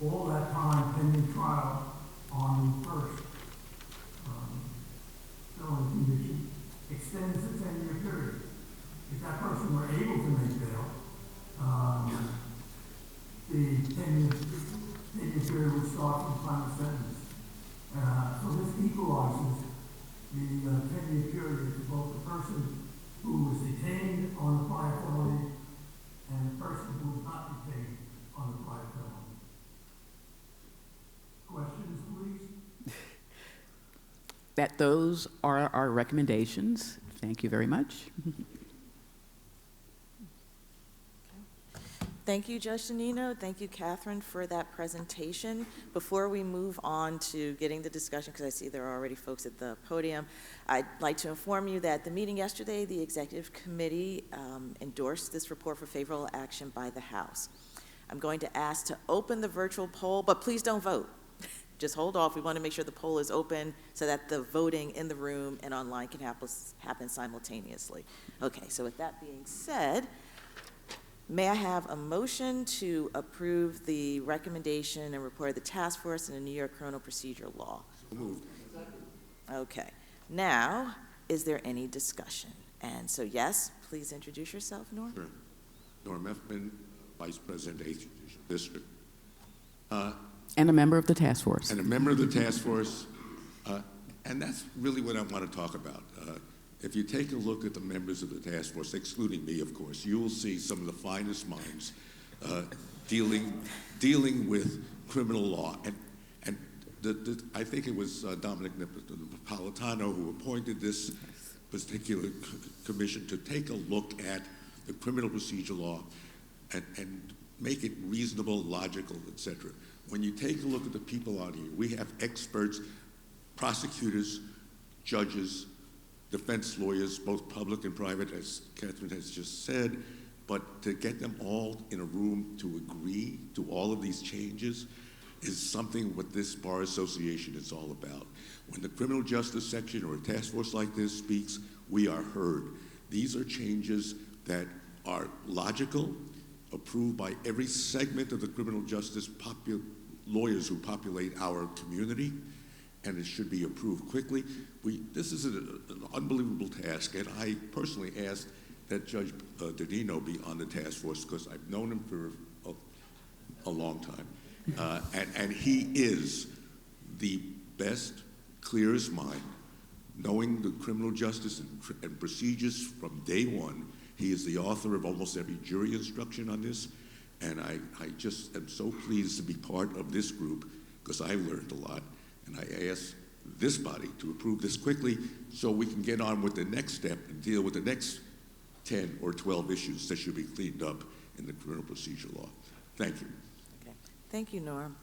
all that time pending trial on the first felony conviction extends the 10-year period. If that person were able to make bail, the 10-year period would start from final sentence. So this equalizes the 10-year period for both the person who was detained on the prior felony and the person who was not detained on the prior felony. Questions, please? Those are our recommendations. Thank you very much. Thank you, Judge Danino. Thank you, Catherine, for that presentation. Before we move on to getting the discussion, because I see there are already folks at the podium, I'd like to inform you that the meeting yesterday, the Executive Committee endorsed this report for favorable action by the House. I'm going to ask to open the virtual poll, but please don't vote. Just hold off. We want to make sure the poll is open so that the voting in the room and online can happen simultaneously. Okay, so with that being said, may I have a motion to approve the recommendation and report of the task force in the New York Criminal Procedure Law? So moved. Okay. Now, is there any discussion? And so, yes, please introduce yourself, Norm. Sure. Norm Effman, Vice President, 8th Judicial District. And a member of the task force. And a member of the task force. And that's really what I want to talk about. If you take a look at the members of the task force, excluding me, of course, you will see some of the finest minds dealing with criminal law. And I think it was Dominic Napolitano who appointed this particular commission to take a look at the criminal procedure law and make it reasonable, logical, etc. When you take a look at the people on here, we have experts, prosecutors, judges, defense lawyers, both public and private, as Catherine has just said, but to get them all in a room to agree to all of these changes is something what this Bar Association is all about. When the criminal justice section or a task force like this speaks, we are heard. These are changes that are logical, approved by every segment of the criminal justice lawyers who populate our community, and it should be approved quickly. This is an unbelievable task, and I personally asked that Judge Danino be on the task force because I've known him for a long time. And he is the best, clearest mind, knowing the criminal justice and procedures from day one. He is the author of almost every jury instruction on this, and I just am so pleased to be part of this group because I learned a lot, and I ask this body to approve this quickly so we can get on with the next step and deal with the next 10 or 12 issues that should be cleaned up in the criminal procedure law. Thank you. Okay. Thank you, Norm.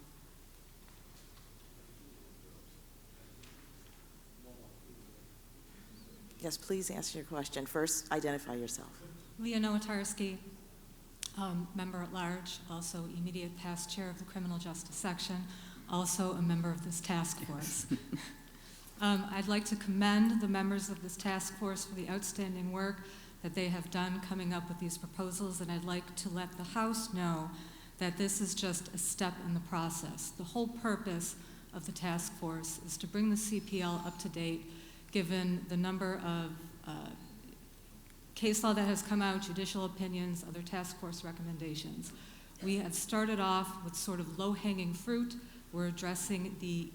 Yes, please answer your question. First, identify yourself. Leah Nowatarski, member at large, also immediate past chair of the criminal justice section, also a member of this task force. I'd like to commend the members of this task force for the outstanding work that they have done coming up with these proposals, and I'd like to let the House know that this is just a step in the process. The whole purpose of the task force is to bring the CPL up to date, given the number of case law that has come out, judicial opinions, other task force recommendations. We have started off with sort of low-hanging fruit. We're addressing the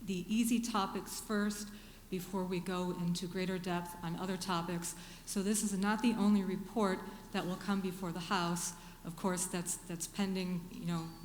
easy topics first before we go into greater depth on other topics. So this is not the only report that will come before the House. Of course, that's pending,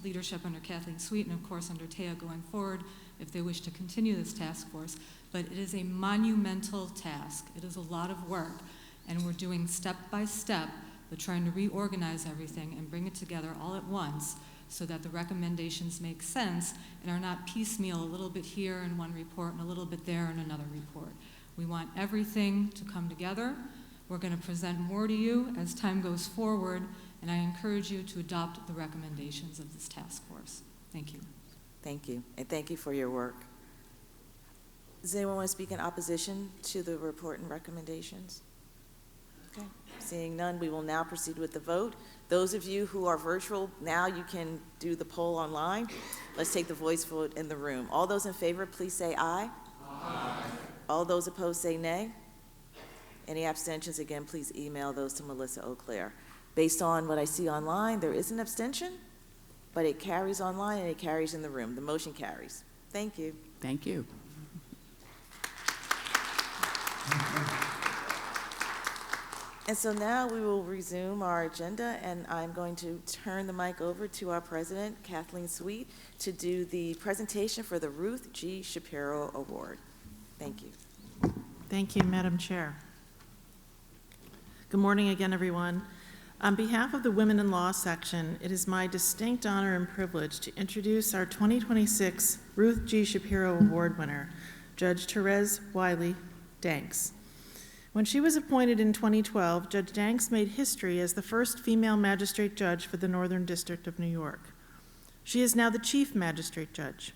leadership under Kathleen Sweet and of course under Taya going forward if they wish to continue this task force. But it is a monumental task. It is a lot of work, and we're doing step by step, but trying to reorganize everything and bring it together all at once so that the recommendations make sense and are not piecemeal, a little bit here in one report and a little bit there in another report. We want everything to come together. We're going to present more to you as time goes forward, and I encourage you to adopt the recommendations of this task force. Thank you. Thank you, and thank you for your work. Does anyone want to speak in opposition to the report and recommendations? Okay, seeing none, we will now proceed with the vote. Those of you who are virtual, now you can do the poll online. Let's take the voice vote in the room. All those in favor, please say aye. Aye. All those opposed, say nay. Any abstentions, again, please email those to Melissa Auclair. Based on what I see online, there is an abstention, but it carries online and it carries in the room. The motion carries. Thank you. Thank you. And so now we will resume our agenda, and I'm going to turn the mic over to our president, Kathleen Sweet, to do the presentation for the Ruth G. Shapiro Award. Thank you. Thank you, Madam Chair. Good morning again, everyone. On behalf of the Women in Law section, it is my distinct honor and privilege to introduce our 2026 Ruth G. Shapiro Award winner, Judge Therese Wiley Danks. When she was appointed in 2012, Judge Danks made history as the first female magistrate judge for the Northern District of New York. She is now the Chief Magistrate Judge.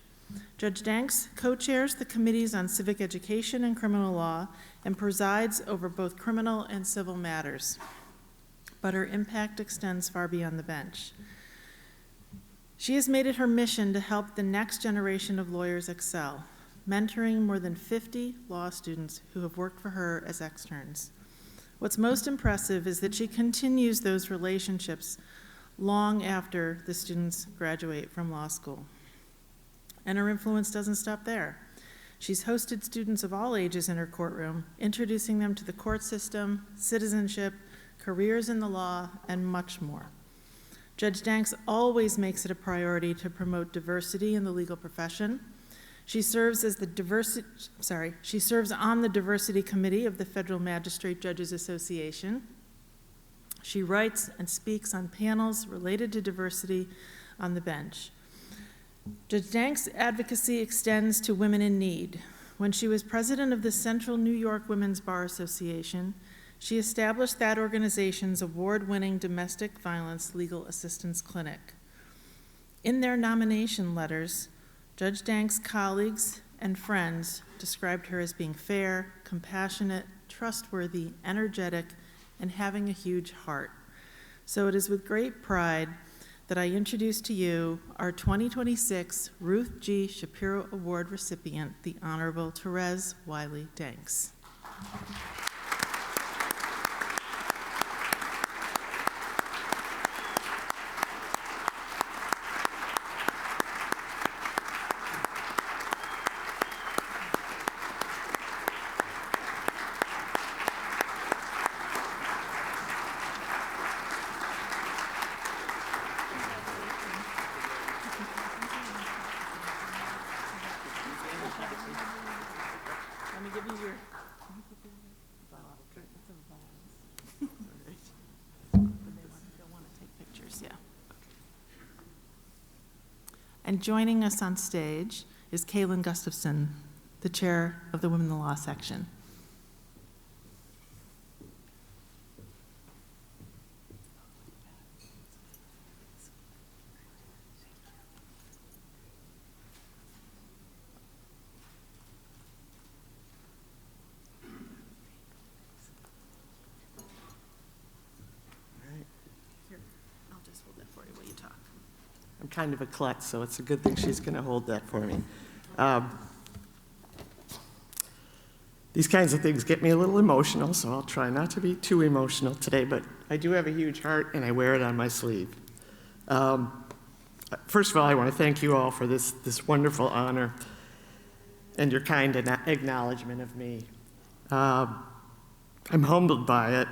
Judge Danks co-chairs the committees on civic education and criminal law and presides over both criminal and civil matters. But her impact extends far beyond the bench. She has made it her mission to help the next generation of lawyers excel, mentoring more than 50 law students who have worked for her as externs. What's most impressive is that she continues those relationships long after the students graduate from law school. And her influence doesn't stop there. She's hosted students of all ages in her courtroom, introducing them to the court system, citizenship, careers in the law, and much more. Judge Danks always makes it a priority to promote diversity in the legal profession. She serves on the diversity committee of the Federal Magistrate Judges Association. She writes and speaks on panels related to diversity on the bench. Judge Danks' advocacy extends to women in need. When she was president of the Central New York Women's Bar Association, she established that organization's award-winning domestic violence legal assistance clinic. In their nomination letters, Judge Danks' colleagues and friends described her as being fair, compassionate, trustworthy, energetic, and having a huge heart. So it is with great pride that I introduce to you our 2026 Ruth G. Shapiro Award recipient, the Honorable Therese Wiley Danks. Let me give you your. They'll want to take pictures, yeah. And joining us on stage is Kaylin Gustafson, the chair of the Women in the Law section. I'm kind of a klutz, so it's a good thing she's going to hold that for me. These kinds of things get me a little emotional, so I'll try not to be too emotional today, but I do have a huge heart, and I wear it on my sleeve. First of all, I want to thank you all for this wonderful honor and your kind acknowledgement of me. I'm humbled by it.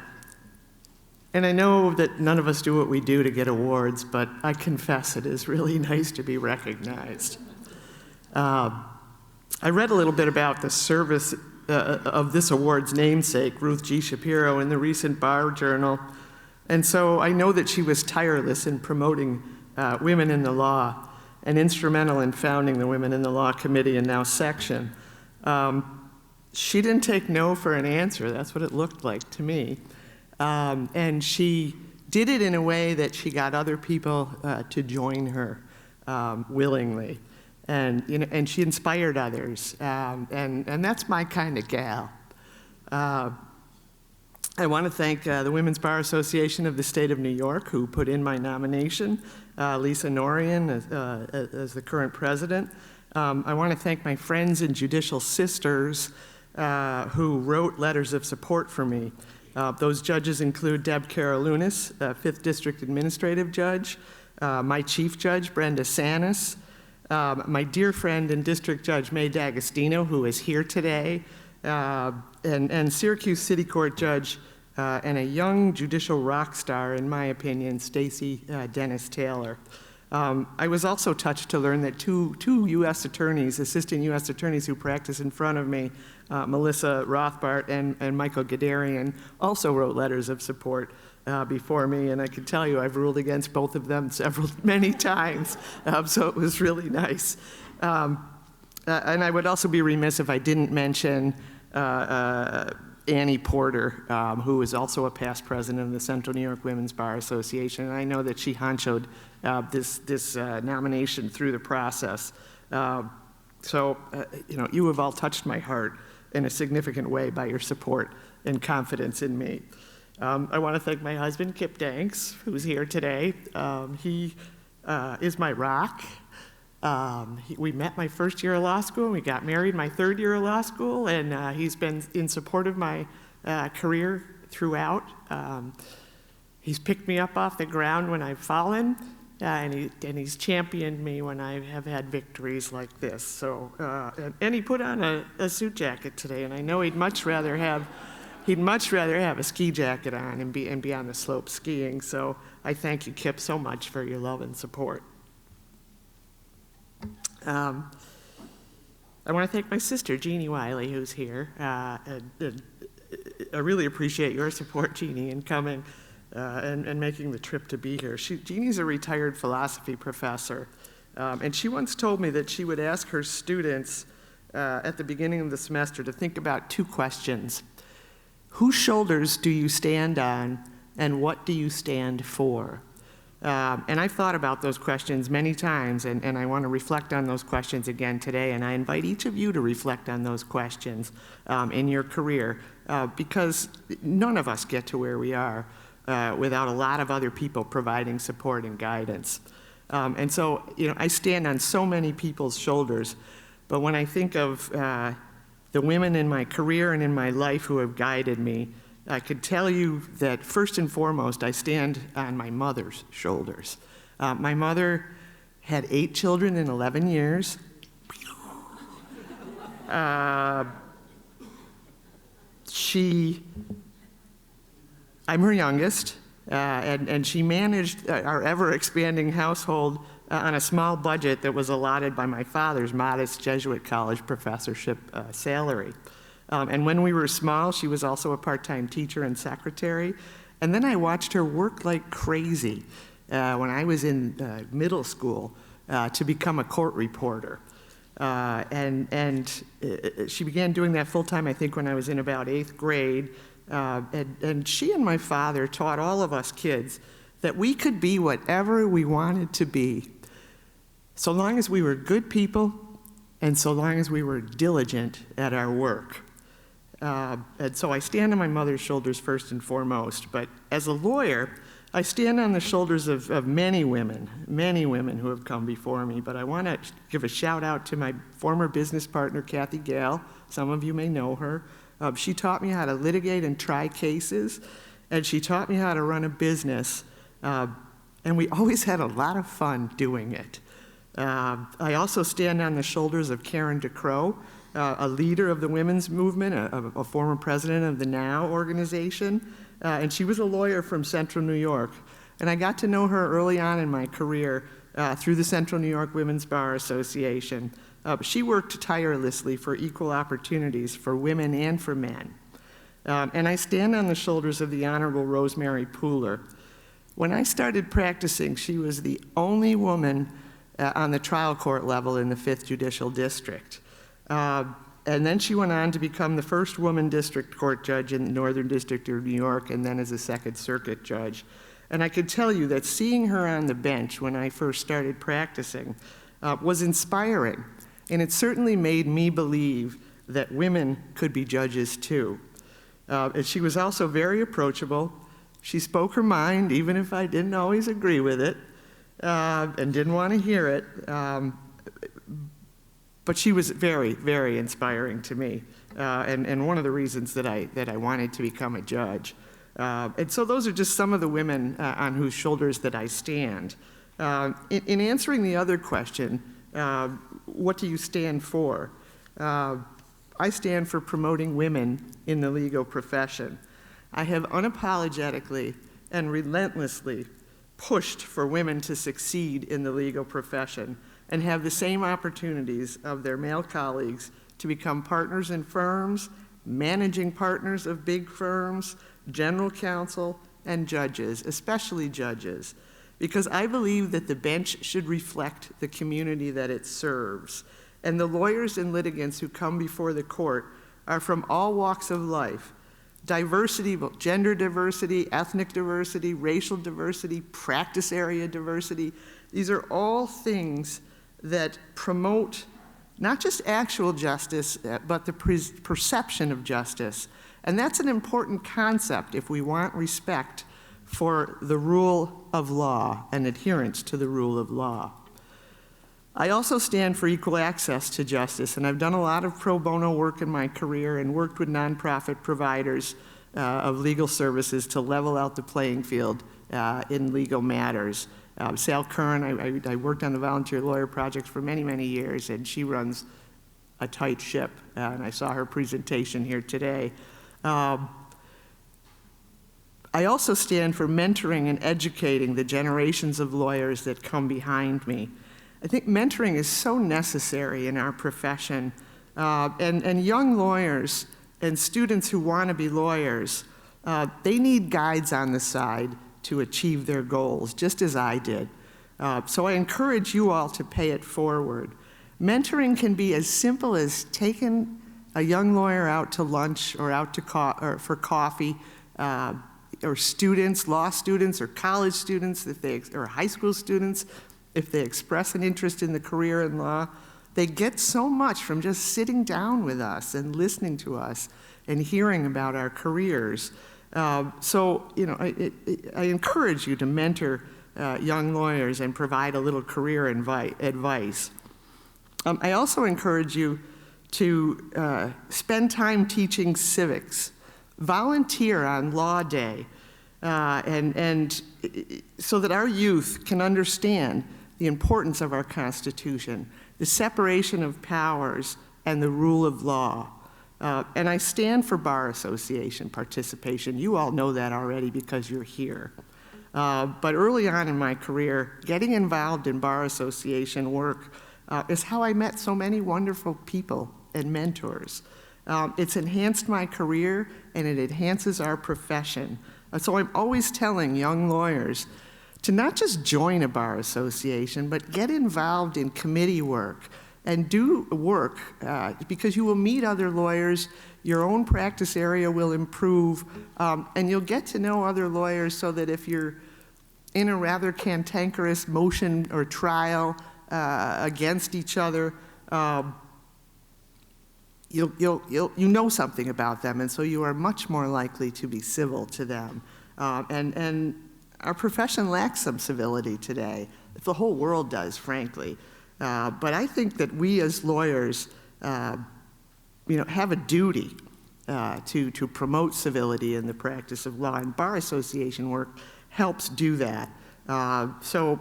And I know that none of us do what we do to get awards, but I confess it is really nice to be recognized. I read a little bit about the service of this award's namesake, Ruth G. Shapiro, in the recent Bar Journal, and so I know that she was tireless in promoting women in the law and instrumental in founding the Women in the Law Committee and now section. She didn't take no for an answer. That's what it looked like to me. And she did it in a way that she got other people to join her willingly. And she inspired others. And that's my kind of gal. I want to thank the Women's Bar Association of the State of New York, who put in my nomination, Lisa Norian as the current president. I want to thank my friends and judicial sisters who wrote letters of support for me. Those judges include Deb Carolounis, 5th District Administrative Judge, my Chief Judge, Brenda Sanis, my dear friend and District Judge May D'Agostino, who is here today, and Syracuse City Court Judge and a young judicial rock star, in my opinion, Stacey Dennis Taylor. I was also touched to learn that two U.S. attorneys, assistant U.S. attorneys who practice in front of me, Melissa Rothbart and Michael Gadarian, also wrote letters of support before me, and I can tell you I've ruled against both of them many times, so it was really nice. And I would also be remiss if I didn't mention Annie Porter, who is also a past president of the Central New York Women's Bar Association, and I know that she honchoed this nomination through the process. You have all touched my heart in a significant way by your support and confidence in me. I want to thank my husband, Kip Danks, who's here today. He is my rock. We met my first year of law school, and we got married my third year of law school, and he's been in support of my career throughout. He's picked me up off the ground when I've fallen, and he's championed me when I have had victories like this. So, and he put on a suit jacket today, and I know he'd much rather have a ski jacket on and be on the slope skiing. So I thank you, Kip, so much for your love and support. I want to thank my sister, Jeannie Wiley, who's here. I really appreciate your support, Jeannie, in coming and making the trip to be here. Jeannie's a retired philosophy professor, and she once told me that she would ask her students at the beginning of the semester to think about two questions. Whose shoulders do you stand on, and what do you stand for? And I've thought about those questions many times, and I want to reflect on those questions again today, and I invite each of you to reflect on those questions in your career, because none of us get to where we are without a lot of other people providing support and guidance. And so, I stand on so many people's shoulders, but when I think of the women in my career and in my life who have guided me, I could tell you that first and foremost, I stand on my mother's shoulders. My mother had 8 children in 11 years. I'm her youngest, and she managed our ever-expanding household on a small budget that was allotted by my father's modest Jesuit college professorship salary. And when we were small, she was also a part-time teacher and secretary. And then I watched her work like crazy when I was in middle school to become a court reporter. And she began doing that full-time, I think, when I was in about 8th grade. And she and my father taught all of us kids that we could be whatever we wanted to be, so long as we were good people and so long as we were diligent at our work. And so I stand on my mother's shoulders first and foremost, but as a lawyer, I stand on the shoulders of many women who have come before me, but I want to give a shout out to my former business partner, Kathy Gale. Some of you may know her. She taught me how to litigate and try cases, and she taught me how to run a business, and we always had a lot of fun doing it. I also stand on the shoulders of Karen DeCrow, a leader of the women's movement, a former president of the NOW organization, and she was a lawyer from Central New York. And I got to know her early on in my career through the Central New York Women's Bar Association. She worked tirelessly for equal opportunities for women and for men. And I stand on the shoulders of the Honorable Rosemary Pooler. When I started practicing, she was the only woman on the trial court level in the 5th Judicial District. And then she went on to become the first woman district court judge in the Northern District of New York, and then as a Second Circuit judge. And I could tell you that seeing her on the bench when I first started practicing was inspiring, and it certainly made me believe that women could be judges too. And she was also very approachable. She spoke her mind, even if I didn't always agree with it, and didn't want to hear it. But she was very, very inspiring to me, and one of the reasons that I wanted to become a judge. And so those are just some of the women on whose shoulders that I stand. In answering the other question, what do you stand for? I stand for promoting women in the legal profession. I have unapologetically and relentlessly pushed for women to succeed in the legal profession and have the same opportunities of their male colleagues to become partners in firms, managing partners of big firms, general counsel, and judges, especially judges, because I believe that the bench should reflect the community that it serves. And the lawyers and litigants who come before the court are from all walks of life. Diversity, both gender diversity, ethnic diversity, racial diversity, practice area diversity. These are all things that promote not just actual justice, but the perception of justice. And that's an important concept if we want respect for the rule of law and adherence to the rule of law. I also stand for equal access to justice, and I've done a lot of pro bono work in my career and worked with nonprofit providers of legal services to level out the playing field in legal matters. Sal Curran, I worked on the Volunteer Lawyer Project for many, many years, and she runs a tight ship, and I saw her presentation here today. I also stand for mentoring and educating the generations of lawyers that come behind me. I think mentoring is so necessary in our profession, and young lawyers and students who want to be lawyers, they need guides on the side to achieve their goals, just as I did. So I encourage you all to pay it forward. Mentoring can be as simple as taking a young lawyer out to lunch or out to for coffee, or students, law students or college students, or high school students, if they express an interest in the career in law. They get so much from just sitting down with us and listening to us and hearing about our careers. So, you know, I encourage you to mentor young lawyers and provide a little career advice. I also encourage you to spend time teaching civics. Volunteer on Law Day, and so that our youth can understand the importance of our Constitution, the separation of powers, and the rule of law. And I stand for Bar Association participation. You all know that already because you're here. But early on in my career, getting involved in Bar Association work is how I met so many wonderful people and mentors. It's enhanced my career, and it enhances our profession. So I'm always telling young lawyers to not just join a bar association, but get involved in committee work and do work because you will meet other lawyers, your own practice area will improve, and you'll get to know other lawyers so that if you're in a rather cantankerous motion or trial against each other, you know something about them, and so you are much more likely to be civil to them. And our profession lacks some civility today. The whole world does, frankly. But I think that we as lawyers, have a duty to promote civility in the practice of law, and Bar Association work helps do that. So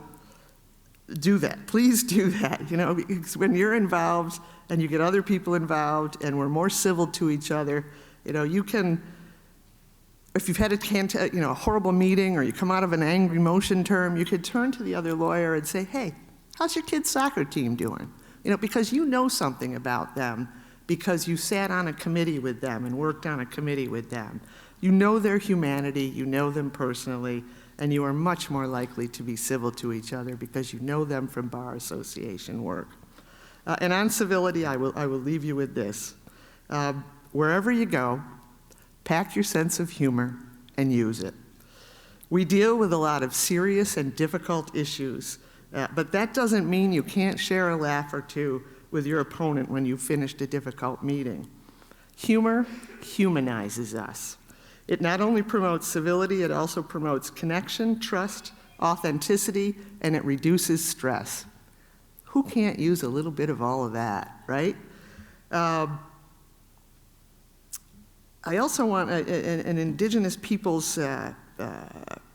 do that. Please do that. Because when you're involved and you get other people involved and we're more civil to each other, you can, if you've had a horrible meeting or you come out of an angry motion term, you could turn to the other lawyer and say, hey, how's your kid's soccer team doing? Because you know something about them because you sat on a committee with them and worked on a committee with them. You know their humanity, you know them personally, and you are much more likely to be civil to each other because you know them from Bar Association work. And on civility, I will leave you with this. Wherever you go, pack your sense of humor and use it. We deal with a lot of serious and difficult issues, but that doesn't mean you can't share a laugh or two with your opponent when you've finished a difficult meeting. Humor humanizes us. It not only promotes civility, it also promotes connection, trust, authenticity, and it reduces stress. Who can't use a little bit of all of that, right? I also want an indigenous people's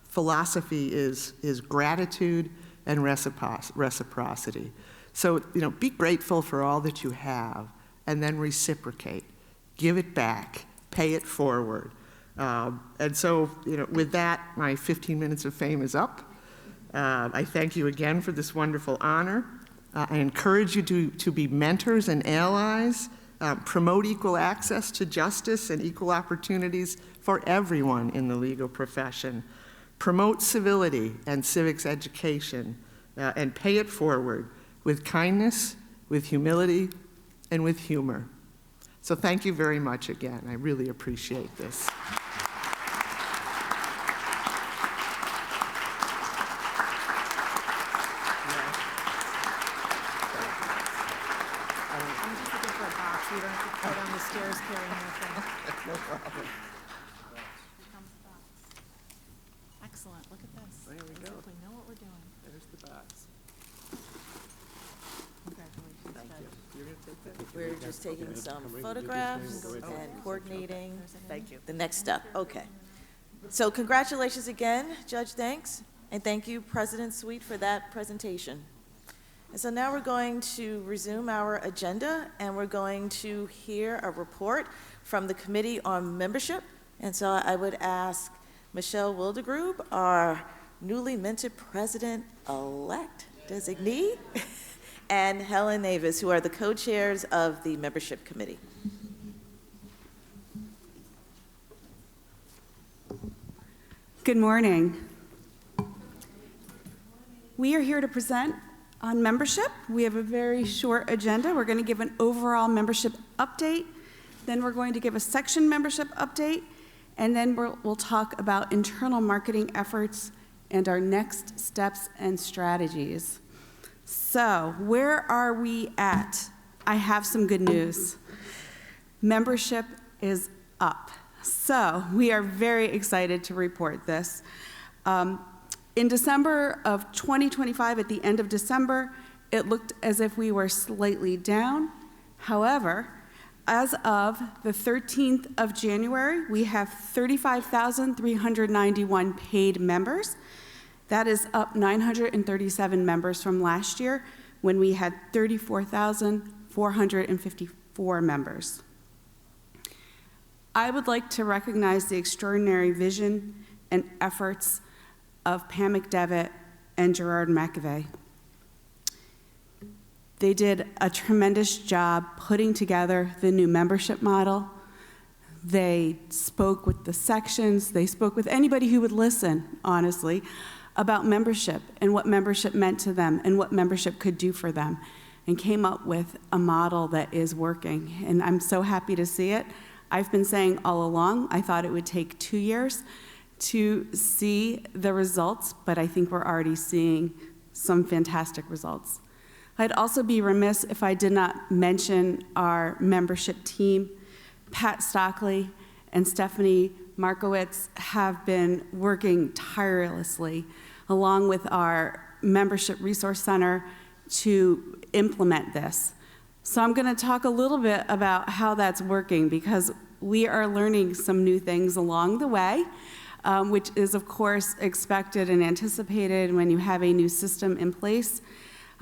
philosophy is gratitude and reciprocity. So, be grateful for all that you have and then reciprocate. Give it back, pay it forward. And so, with that, my 15 minutes of fame is up. I thank you again for this wonderful honor. I encourage you to be mentors and allies, promote equal access to justice and equal opportunities for everyone in the legal profession, promote civility and civics education, and pay it forward with kindness, with humility, and with humor. So thank you very much again. I really appreciate this. No problem. Excellent. Look at this. There we go. We know what we're doing. There's the box. Congratulations. Thank you. You're going to take that? We're just taking some photographs and coordinating the next step. Okay. So congratulations again, Judge Danks, and thank you, President Sweet, for that presentation. And so now we're going to resume our agenda, and we're going to hear a report from the Committee on Membership. And so I would ask Michelle Wildegrube, our newly minted president-elect designee, and Helen Navis, who are the co-chairs of the Membership Committee. Good morning. We are here to present on membership. We have a very short agenda. We're going to give an overall membership update, then we're going to give a section membership update, and then we'll talk about internal marketing efforts and our next steps and strategies. So, where are we at? I have some good news. Membership is up. So, we are very excited to report this. In December of 2025, at the end of December, it looked as if we were slightly down. However, as of the 13th of January, we have 35,391 paid members. That is up 937 members from last year when we had 34,454 members. I would like to recognize the extraordinary vision and efforts of Pam McDevitt and Gerard McAvey. They did a tremendous job putting together the new membership model. They spoke with the sections, they spoke with anybody who would listen, honestly, about membership and what membership meant to them and what membership could do for them, and came up with a model that is working. And I'm so happy to see it. I've been saying all along, I thought it would take 2 years to see the results, but I think we're already seeing some fantastic results. I'd also be remiss if I did not mention our membership team. Pat Stockley and Stephanie Markowitz have been working tirelessly along with our Membership Resource Center to implement this. So I'm going to talk a little bit about how that's working, because we are learning some new things along the way, which is, of course, expected and anticipated when you have a new system in place.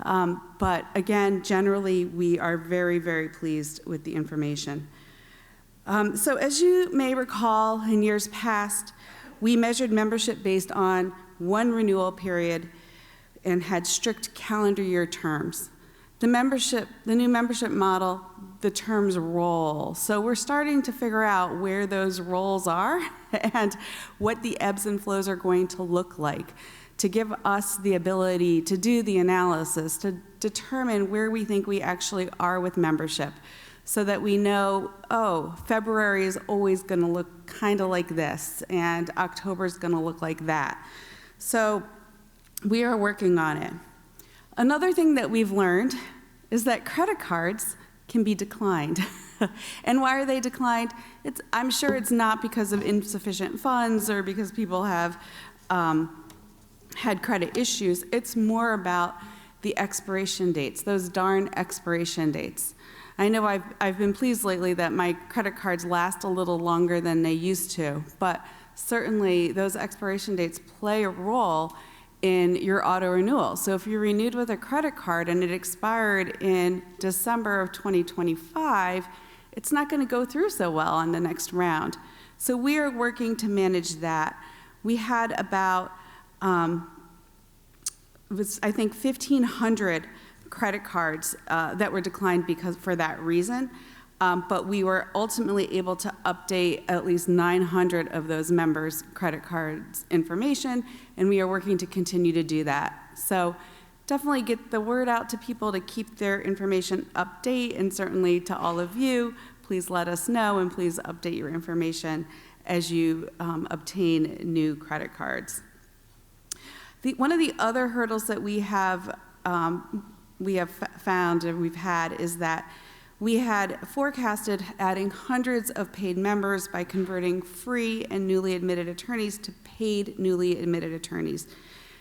But again, generally, we are very, very pleased with the information. So as you may recall, in years past, we measured membership based on one renewal period and had strict calendar year terms. The new membership model, the terms roll. So we're starting to figure out where those rolls are and what the ebbs and flows are going to look like, to give us the ability to do the analysis, to determine where we think we actually are with membership, so that we know, oh, February is always going to look kind of like this, and October is going to look like that. So we are working on it. Another thing that we've learned is that credit cards can be declined. And why are they declined? I'm sure it's not because of insufficient funds or because people have had credit issues. It's more about the expiration dates, those darn expiration dates. I know I've been pleased lately that my credit cards last a little longer than they used to, but certainly those expiration dates play a role in your auto renewal. So if you're renewed with a credit card and it expired in December of 2025, it's not going to go through so well on the next round. So we are working to manage that. We had about was, I think, 1,500 credit cards that were declined for that reason. But we were ultimately able to update at least 900 of those members' credit cards information, and we are working to continue to do that. So definitely get the word out to people to keep their information update, and certainly to all of you, please let us know and please update your information as you obtain new credit cards. One of the other hurdles that we have found and we've had is that we had forecasted adding hundreds of paid members by converting free and newly admitted attorneys to paid newly admitted attorneys.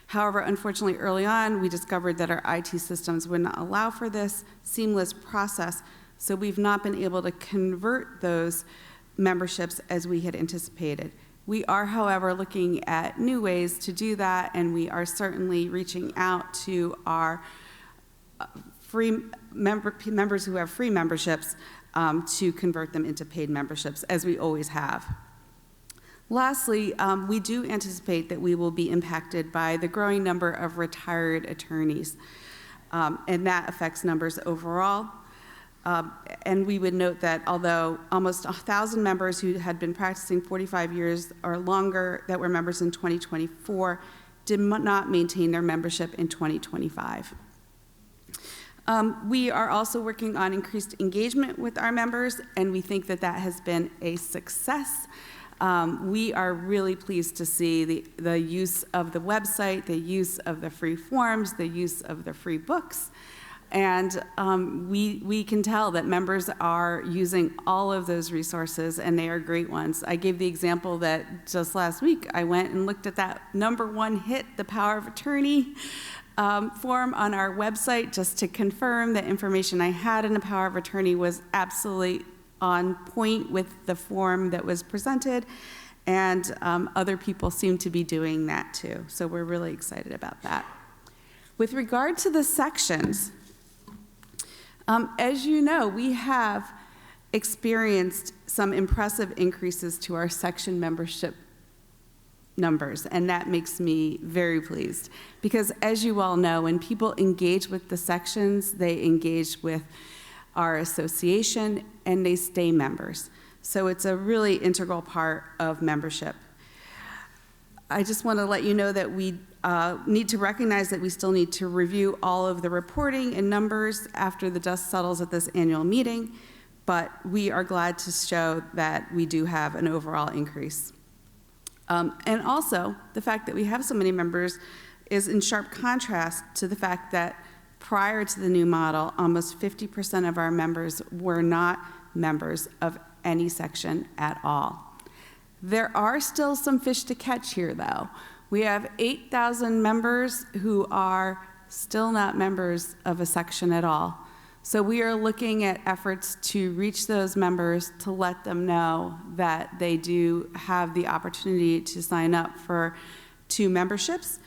However, unfortunately, early on, we discovered that our IT systems would not allow for this seamless process, so we've not been able to convert those memberships as we had anticipated. We are, however, looking at new ways to do that, and we are certainly reaching out to our members who have free memberships to convert them into paid memberships, as we always have. Lastly, we do anticipate that we will be impacted by the growing number of retired attorneys, and that affects numbers overall. And we would note that although almost 1,000 members who had been practicing 45 years or longer that were members in 2024 did not maintain their membership in 2025. We are also working on increased engagement with our members, and we think that that has been a success. We are really pleased to see the use of the website, the use of the free forms, the use of the free books, and we can tell that members are using all of those resources, and they are great ones. I gave the example that just last week I went and looked at that #1 hit, the Power of Attorney form on our website, just to confirm that information I had in the Power of Attorney was absolutely on point with the form that was presented, and other people seem to be doing that too. So we're really excited about that. With regard to the sections, as you know, we have experienced some impressive increases to our section membership numbers, and that makes me very pleased, because as you all know, when people engage with the sections, they engage with our association and they stay members. So it's a really integral part of membership. I just want to let you know that we need to recognize that we still need to review all of the reporting and numbers after the dust settles at this annual meeting, but we are glad to show that we do have an overall increase. And also, the fact that we have so many members is in sharp contrast to the fact that prior to the new model, almost 50% of our members were not members of any section at all. There are still some fish to catch here, though. We have 8,000 members who are still not members of a section at all. So we are looking at efforts to reach those members to let them know that they do have the opportunity to sign up for 2 memberships,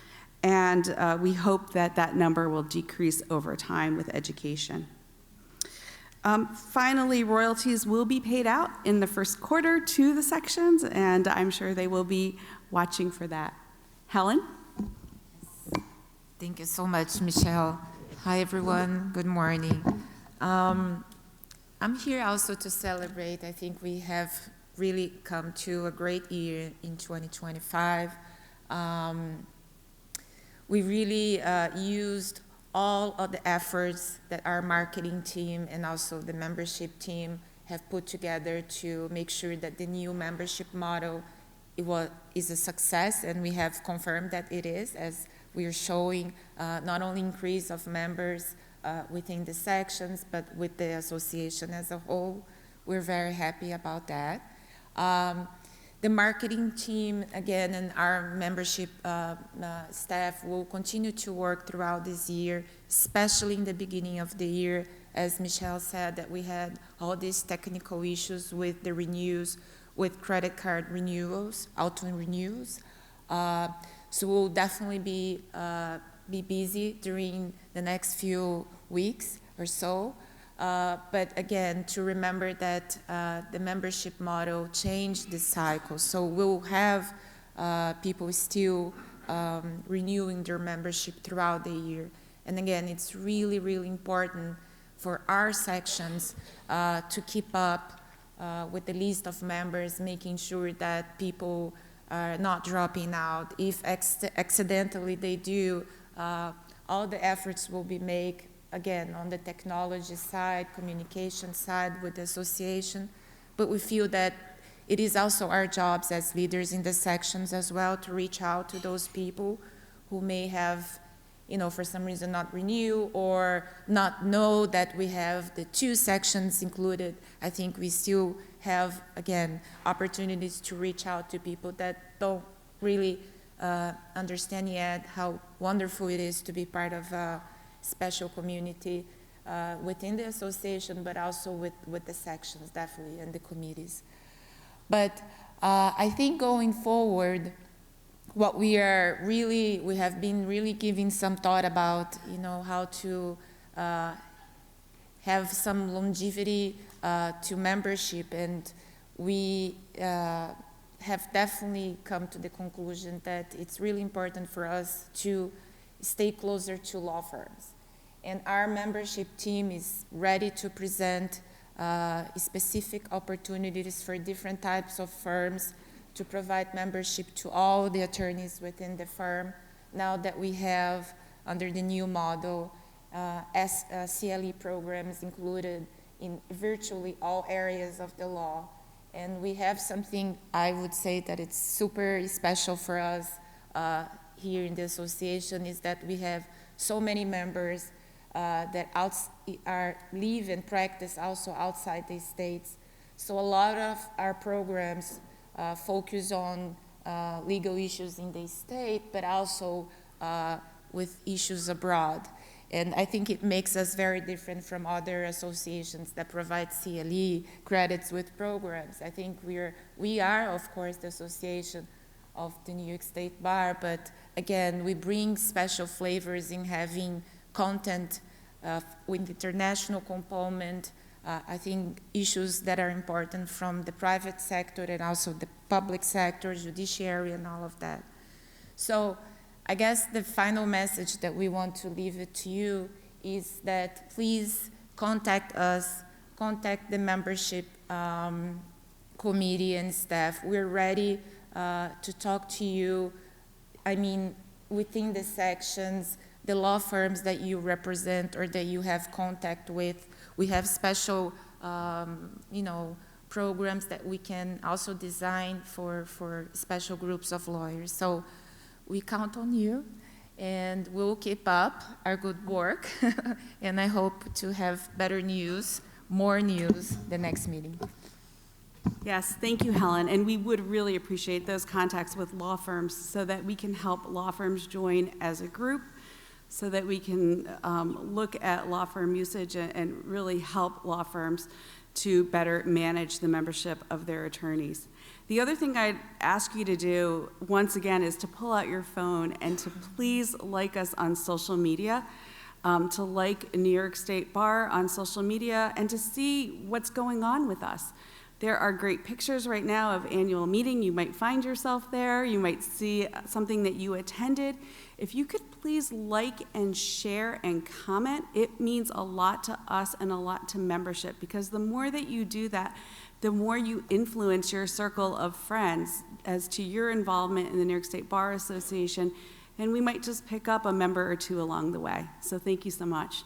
and we hope that that number will decrease over time with education. Finally, royalties will be paid out in the first quarter to the sections, and I'm sure they will be watching for that. Helen? Thank you so much, Michelle. Hi, everyone. Good morning. I'm here also to celebrate. I think we have really come to a great year in 2025. We really used all of the efforts that our marketing team and also the membership team have put together to make sure that the new membership model is a success, and we have confirmed that it is, as we are showing not only increase of members within the sections, but with the association as a whole. We're very happy about that. The marketing team, again, and our membership staff will continue to work throughout this year, especially in the beginning of the year, as Michelle said, that we had all these technical issues with the renewals, with credit card renewals, auto renewals. So we'll definitely be busy during the next few weeks or so. But again, to remember that the membership model changed this cycle. So we'll have people still renewing their membership throughout the year. And again, it's really, really important for our sections to keep up with the list of members, making sure that people are not dropping out. If accidentally they do, all the efforts will be made, again, on the technology side, communication side with the association. But we feel that it is also our jobs as leaders in the sections as well to reach out to those people who may have, for some reason not renew or not know that we have the 2 sections included. I think we still have, again, opportunities to reach out to people that don't really understand yet how wonderful it is to be part of a special community within the association, but also with the sections, definitely, and the committees. But I think going forward, what we have been really giving some thought about, how to have some longevity to membership, and we have definitely come to the conclusion that it's really important for us to stay closer to law firms. And our membership team is ready to present specific opportunities for different types of firms to provide membership to all the attorneys within the firm, now that we have, under the new model, CLE programs included in virtually all areas of the law. And we have something, I would say, that it's super special for us here in the association, is that we have so many members that live and practice also outside the states. So a lot of our programs focus on legal issues in the state, but also with issues abroad. And I think it makes us very different from other associations that provide CLE credits with programs. I think we are, of course, the association of the New York State Bar, but again, we bring special flavors in having content with international component. I think issues that are important from the private sector and also the public sector, judiciary, and all of that. So I guess the final message that we want to leave it to you is that please contact us, contact the membership committee and staff. We're ready to talk to you. I mean, within the sections, the law firms that you represent or that you have contact with, we have special, programs that we can also design for special groups of lawyers. So we count on you, and we'll keep up our good work. And I hope to have better news, more news, the next meeting. Yes, thank you, Helen. And we would really appreciate those contacts with law firms so that we can help law firms join as a group, so that we can look at law firm usage and really help law firms to better manage the membership of their attorneys. The other thing I'd ask you to do, once again, is to pull out your phone and to please like us on social media, to like New York State Bar on social media, and to see what's going on with us. There are great pictures right now of annual meeting. You might find yourself there. You might see something that you attended. If you could please like and share and comment, it means a lot to us and a lot to membership, because the more that you do that, the more you influence your circle of friends as to your involvement in the New York State Bar Association, and we might just pick up a member or two along the way. So thank you so much.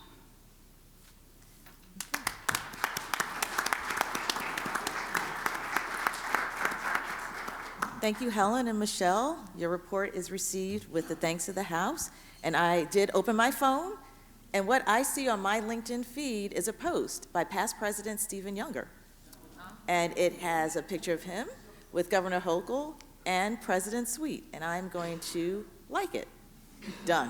Thank you, Helen and Michelle. Your report is received with the thanks of the House. And I did open my phone, and what I see on my LinkedIn feed is a post by past President Stephen Younger. And it has a picture of him with Governor Hochul and President Sweet, and I'm going to like it. Done.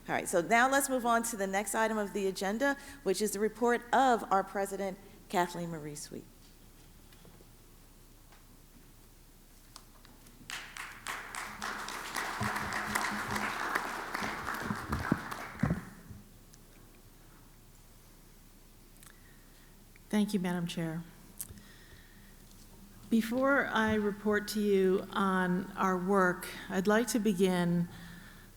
All right, so now let's move on to the next item of the agenda, which is the report of our President, Kathleen Marie Sweet. Thank you, Madam Chair. Before I report to you on our work, I'd like to begin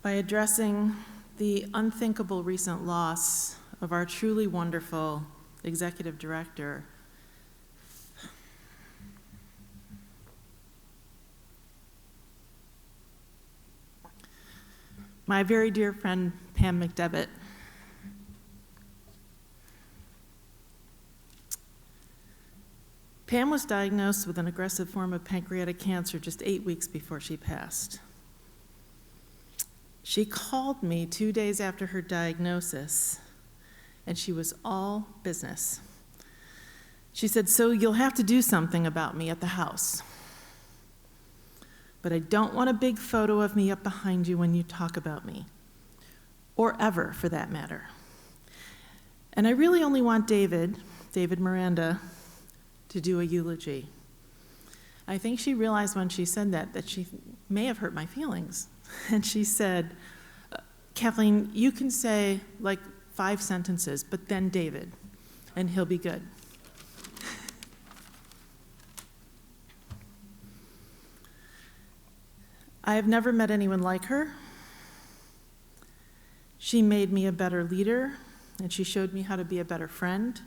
by addressing the unthinkable recent loss of our truly wonderful executive director. My very dear friend, Pam McDevitt. Pam was diagnosed with an aggressive form of pancreatic cancer just 8 weeks before she passed. She called me 2 days after her diagnosis, and she was all business. She said, "So you'll have to do something about me at the house. But I don't want a big photo of me up behind you when you talk about me, or ever, for that matter. And I really only want David Miranda, to do a eulogy." I think she realized when she said that she may have hurt my feelings. And she said, "Kathleen, you can say like 5 sentences, but then David, and he'll be good." I have never met anyone like her. She made me a better leader, and she showed me how to be a better friend.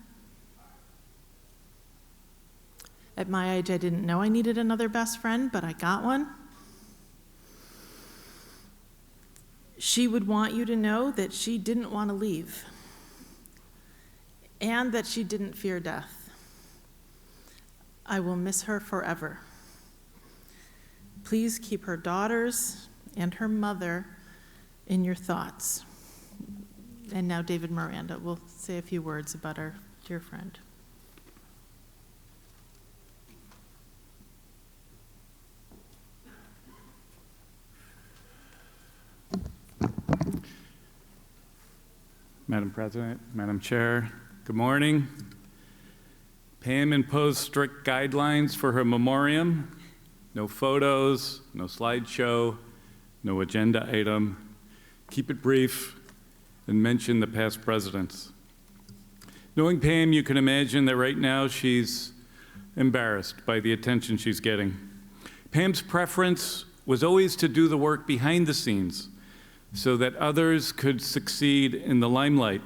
At my age, I didn't know I needed another best friend, but I got one. She would want you to know that she didn't want to leave, and that she didn't fear death. I will miss her forever. Please keep her daughters and her mother in your thoughts. And now David Miranda will say a few words about our dear friend. Madam President, Madam Chair, good morning. Pam imposed strict guidelines for her memoriam. No photos, no slideshow, no agenda item. Keep it brief and mention the past presidents. Knowing Pam, you can imagine that right now she's embarrassed by the attention she's getting. Pam's preference was always to do the work behind the scenes so that others could succeed in the limelight.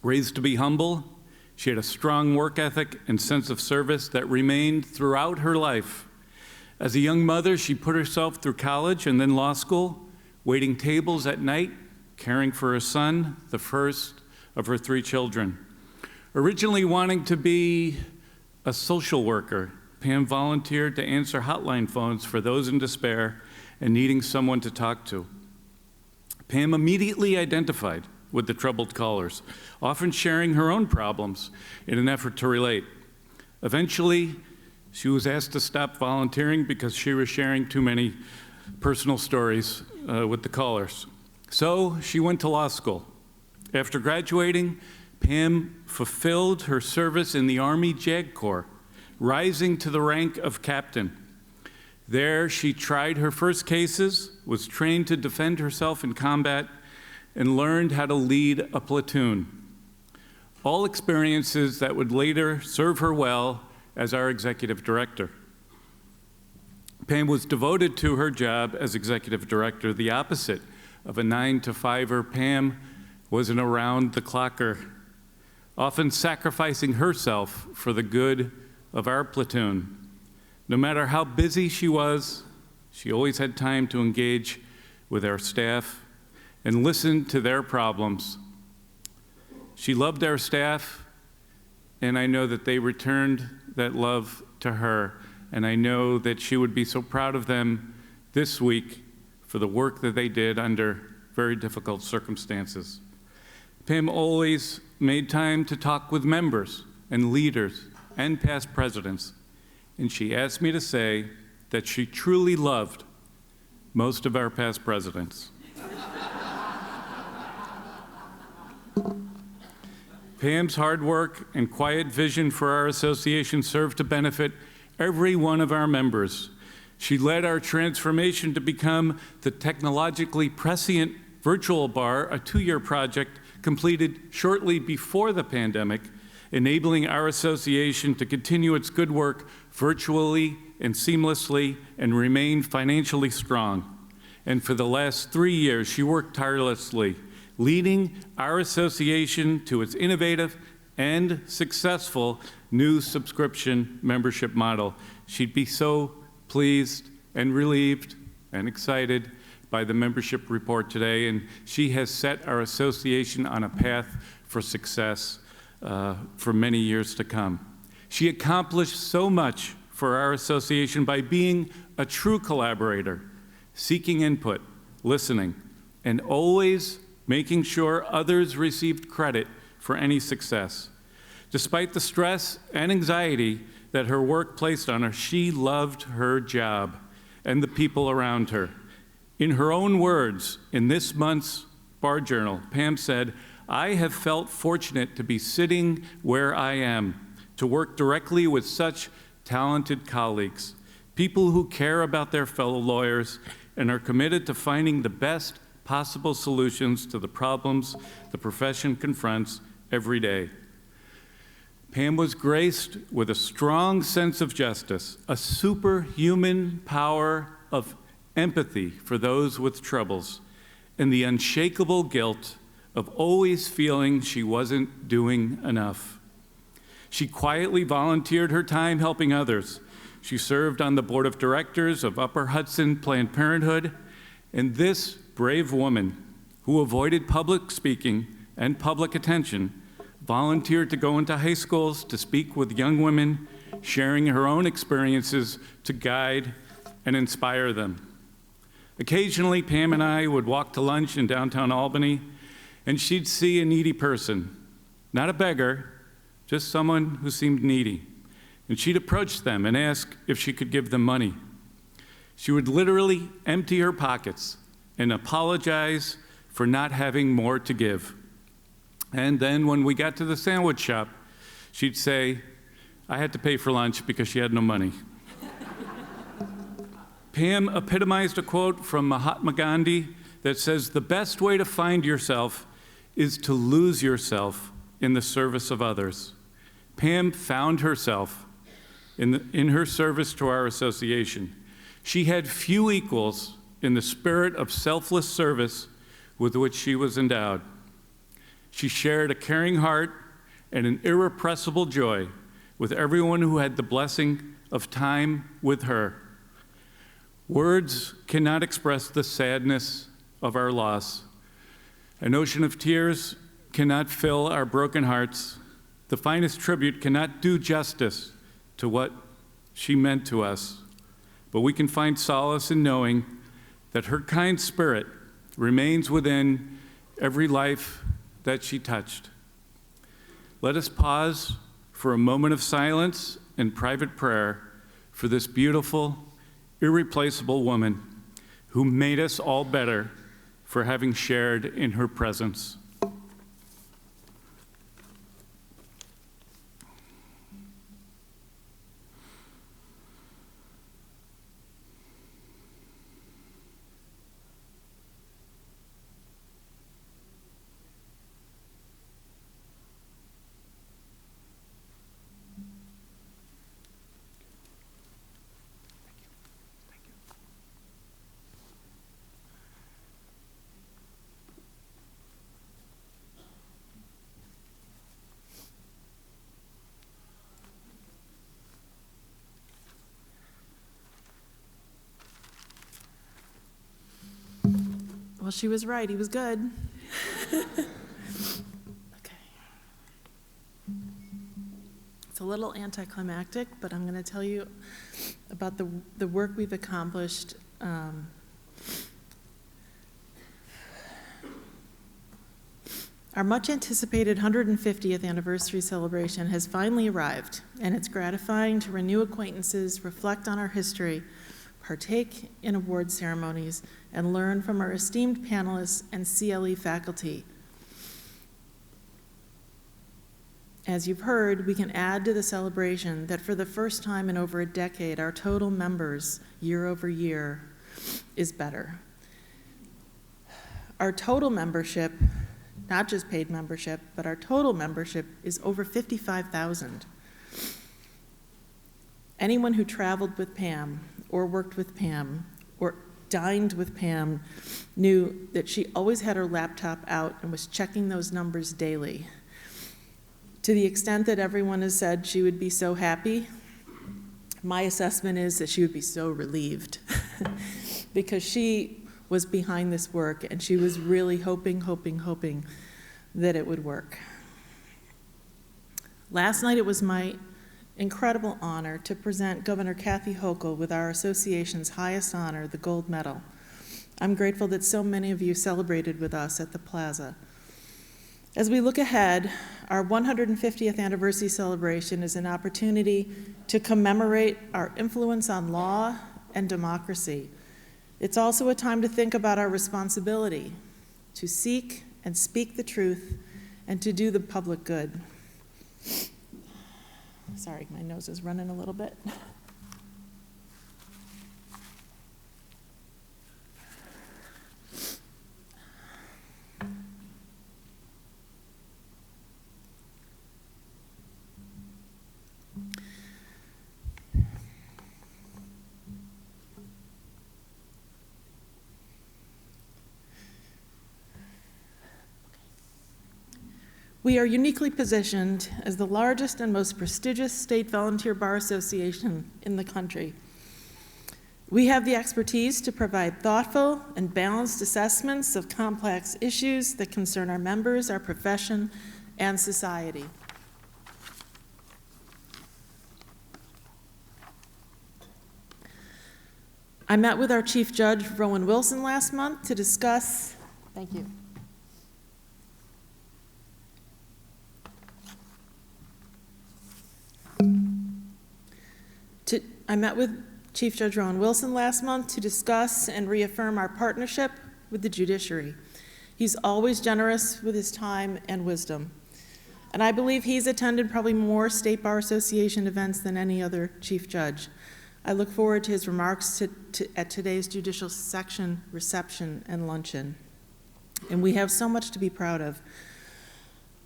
Raised to be humble, she had a strong work ethic and sense of service that remained throughout her life. As a young mother, she put herself through college and then law school, waiting tables at night, caring for her son, the first of her 3 children. Originally wanting to be a social worker, Pam volunteered to answer hotline phones for those in despair and needing someone to talk to. Pam immediately identified with the troubled callers, often sharing her own problems in an effort to relate. Eventually, she was asked to stop volunteering because she was sharing too many personal stories with the callers. So she went to law school. After graduating, Pam fulfilled her service in the Army JAG Corps, rising to the rank of captain. There, she tried her first cases, was trained to defend herself in combat, and learned how to lead a platoon. All experiences that would later serve her well as our executive director. Pam was devoted to her job as executive director, the opposite of a 9-to-5-er. Pam was an around-the-clocker, often sacrificing herself for the good of our platoon. No matter how busy she was, she always had time to engage with our staff and listen to their problems. She loved our staff, and I know that they returned that love to her, and I know that she would be so proud of them this week for the work that they did under very difficult circumstances. Pam always made time to talk with members and leaders and past presidents, and she asked me to say that she truly loved most of our past presidents. Pam's hard work and quiet vision for our association served to benefit every one of our members. She led our transformation to become the technologically prescient virtual bar, a 2-year project completed shortly before the pandemic, enabling our association to continue its good work virtually and seamlessly and remain financially strong. And for the last 3 years, she worked tirelessly, leading our association to its innovative and successful new subscription membership model. She'd be so pleased and relieved and excited by the membership report today, and she has set our association on a path for success for many years to come. She accomplished so much for our association by being a true collaborator, seeking input, listening, and always making sure others received credit for any success. Despite the stress and anxiety that her work placed on her, she loved her job and the people around her. In her own words, in this month's Bar Journal, Pam said, "I have felt fortunate to be sitting where I am, to work directly with such talented colleagues, people who care about their fellow lawyers and are committed to finding the best possible solutions to the problems the profession confronts every day." Pam was graced with a strong sense of justice, a superhuman power of empathy for those with troubles, and the unshakable guilt of always feeling she wasn't doing enough. She quietly volunteered her time helping others. She served on the board of directors of Upper Hudson Planned Parenthood, and this brave woman, who avoided public speaking and public attention, volunteered to go into high schools to speak with young women, sharing her own experiences to guide and inspire them. Occasionally, Pam and I would walk to lunch in downtown Albany, and she'd see a needy person, not a beggar, just someone who seemed needy. And she'd approach them and ask if she could give them money. She would literally empty her pockets and apologize for not having more to give. And then when we got to the sandwich shop, she'd say, "I had to pay for lunch because she had no money." Pam epitomized a quote from Mahatma Gandhi that says, "The best way to find yourself is to lose yourself in the service of others." Pam found herself in her service to our association. She had few equals in the spirit of selfless service with which she was endowed. She shared a caring heart and an irrepressible joy with everyone who had the blessing of time with her. Words cannot express the sadness of our loss. An ocean of tears cannot fill our broken hearts. The finest tribute cannot do justice to what she meant to us. But we can find solace in knowing that her kind spirit remains within every life that she touched. Let us pause for a moment of silence and private prayer for this beautiful, irreplaceable woman who made us all better for having shared in her presence. Well, she was right. He was good. Okay. It's a little anticlimactic, but I'm going to tell you about the work we've accomplished. Our much anticipated 150th anniversary celebration has finally arrived, and it's gratifying to renew acquaintances, reflect on our history, partake in award ceremonies, and learn from our esteemed panelists and CLE faculty. As you've heard, we can add to the celebration that for the first time in over a decade, our total members year over year is better. Our total membership not just paid membership, but our total membership is over 55,000. Anyone who traveled with Pam or worked with Pam or dined with Pam knew that she always had her laptop out and was checking those numbers daily. To the extent that everyone has said she would be so happy, my assessment is that she would be so relieved because she was behind this work and she was really hoping that it would work. Last night it was my incredible honor to present Governor Kathy Hochul with our association's highest honor, the Gold Medal. I'm grateful that so many of you celebrated with us at the Plaza. As we look ahead, our 150th anniversary celebration is an opportunity to commemorate our influence on law and democracy. It's also a time to think about our responsibility to seek and speak the truth and to do the public good. Sorry, my nose is running a little bit. We are uniquely positioned as the largest and most prestigious state volunteer bar association in the country. We have the expertise to provide thoughtful and balanced assessments of complex issues that concern our members, our profession, and society. I met with our Chief Judge, Rowan Wilson, last month to discuss, thank you. I met with Chief Judge Rowan Wilson last month to discuss and reaffirm our partnership with the judiciary. He's always generous with his time and wisdom. And I believe he's attended probably more State Bar Association events than any other chief judge. I look forward to his remarks at today's judicial section reception and luncheon. And we have so much to be proud of.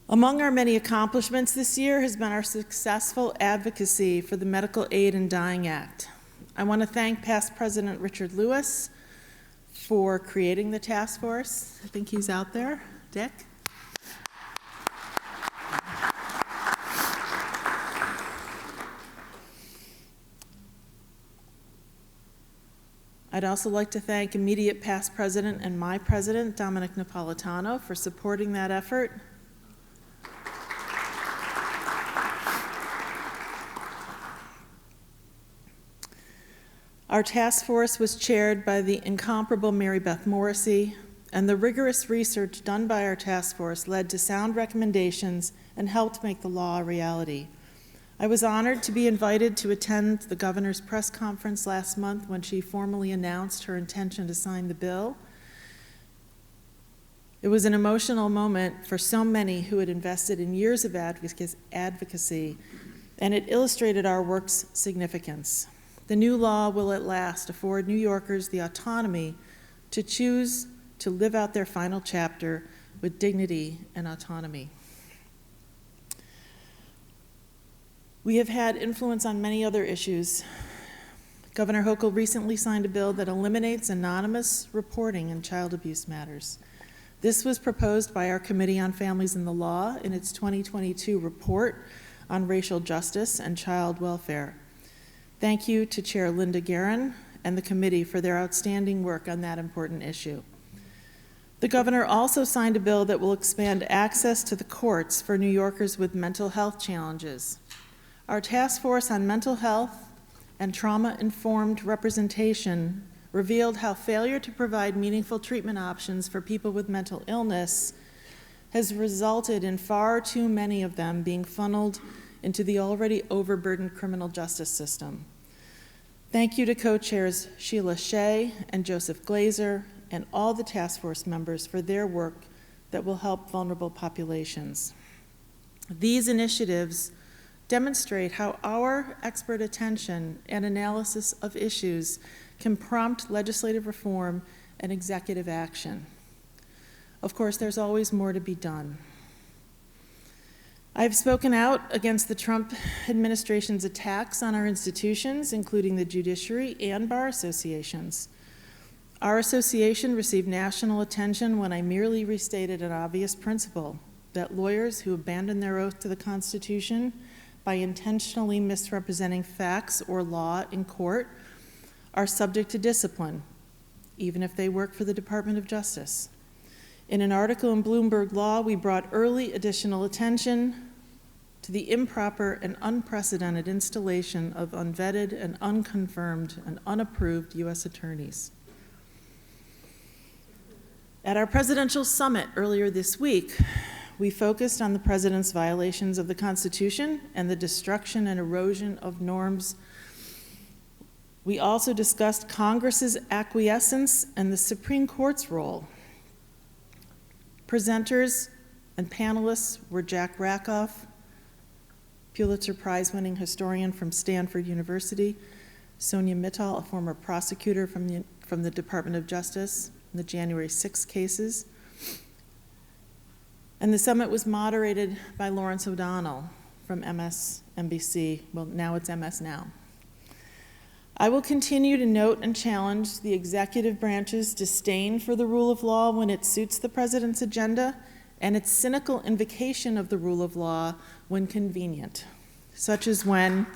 Among our many accomplishments this year has been our successful advocacy for the Medical Aid in Dying Act. I want to thank past President Richard Lewis for creating the task force. I think he's out there. Dick? I'd also like to thank immediate past president and my president, Dominic Napolitano, for supporting that effort. Our task force was chaired by the incomparable Mary Beth Morrissey, and the rigorous research done by our task force led to sound recommendations and helped make the law a reality. I was honored to be invited to attend the governor's press conference last month when she formally announced her intention to sign the bill. It was an emotional moment for so many who had invested in years of advocacy, and it illustrated our work's significance. The new law will at last afford New Yorkers the autonomy to choose to live out their final chapter with dignity and autonomy. We have had influence on many other issues. Governor Hochul recently signed a bill that eliminates anonymous reporting in child abuse matters. This was proposed by our Committee on Families and the Law in its 2022 report on racial justice and child welfare. Thank you to Chair Linda Guerin and the committee for their outstanding work on that important issue. The governor also signed a bill that will expand access to the courts for New Yorkers with mental health challenges. Our task force on mental health and trauma-informed representation revealed how failure to provide meaningful treatment options for people with mental illness has resulted in far too many of them being funneled into the already overburdened criminal justice system. Thank you to co-chairs Sheila Shea and Joseph Glazer and all the task force members for their work that will help vulnerable populations. These initiatives demonstrate how our expert attention and analysis of issues can prompt legislative reform and executive action. Of course, there's always more to be done. I've spoken out against the Trump administration's attacks on our institutions, including the judiciary and bar associations. Our association received national attention when I merely restated an obvious principle, that lawyers who abandon their oath to the Constitution by intentionally misrepresenting facts or law in court are subject to discipline, even if they work for the Department of Justice. In an article in Bloomberg Law, we brought early additional attention to the improper and unprecedented installation of unvetted and unconfirmed and unapproved U.S. attorneys. At our presidential summit earlier this week, we focused on the president's violations of the Constitution and the destruction and erosion of norms. We also discussed Congress's acquiescence and the Supreme Court's role. Presenters and panelists were Jack Rakoff, Pulitzer Prize-winning historian from Stanford University, Sonia Mittal, a former prosecutor from the Department of Justice in the January 6 cases. And the summit was moderated by Lawrence O'Donnell from MSNBC. Well, now it's MS Now. I will continue to note and challenge the executive branch's disdain for the rule of law when it suits the president's agenda and its cynical invocation of the rule of law when convenient, such as when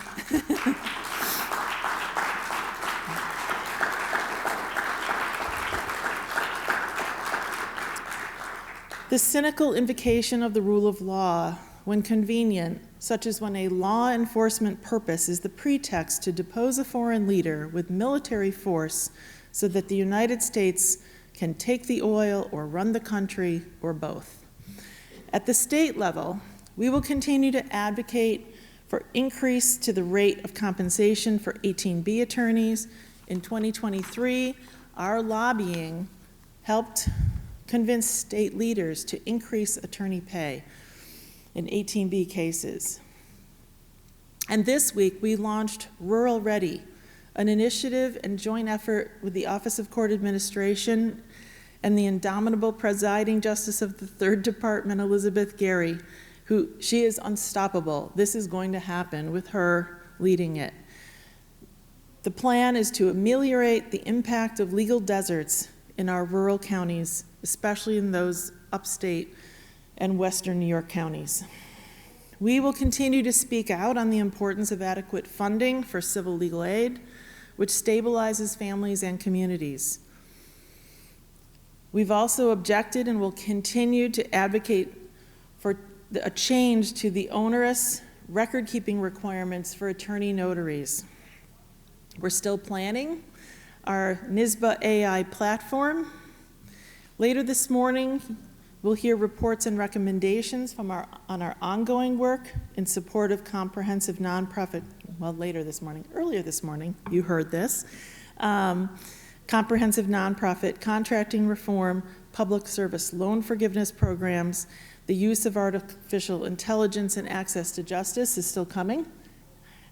the cynical invocation of the rule of law when convenient, such as when a law enforcement purpose is the pretext to depose a foreign leader with military force so that the United States can take the oil or run the country or both. At the state level, we will continue to advocate for increase to the rate of compensation for 18B attorneys. In 2023, our lobbying helped convince state leaders to increase attorney pay in 18B cases. And this week, we launched Rural Ready, an initiative and joint effort with the Office of Court Administration and the indomitable presiding justice of the Third Department, Elizabeth Gary, she is unstoppable. This is going to happen with her leading it. The plan is to ameliorate the impact of legal deserts in our rural counties, especially in those upstate and western New York counties. We will continue to speak out on the importance of adequate funding for civil legal aid, which stabilizes families and communities. We've also objected and will continue to advocate for a change to the onerous record-keeping requirements for attorney notaries. We're still planning our NYSBA AI platform. Later this morning, we'll hear reports and recommendations on our ongoing work in support of comprehensive nonprofit, well, earlier this morning, you heard this, comprehensive nonprofit contracting reform, public service loan forgiveness programs, the use of artificial intelligence and access to justice is still coming,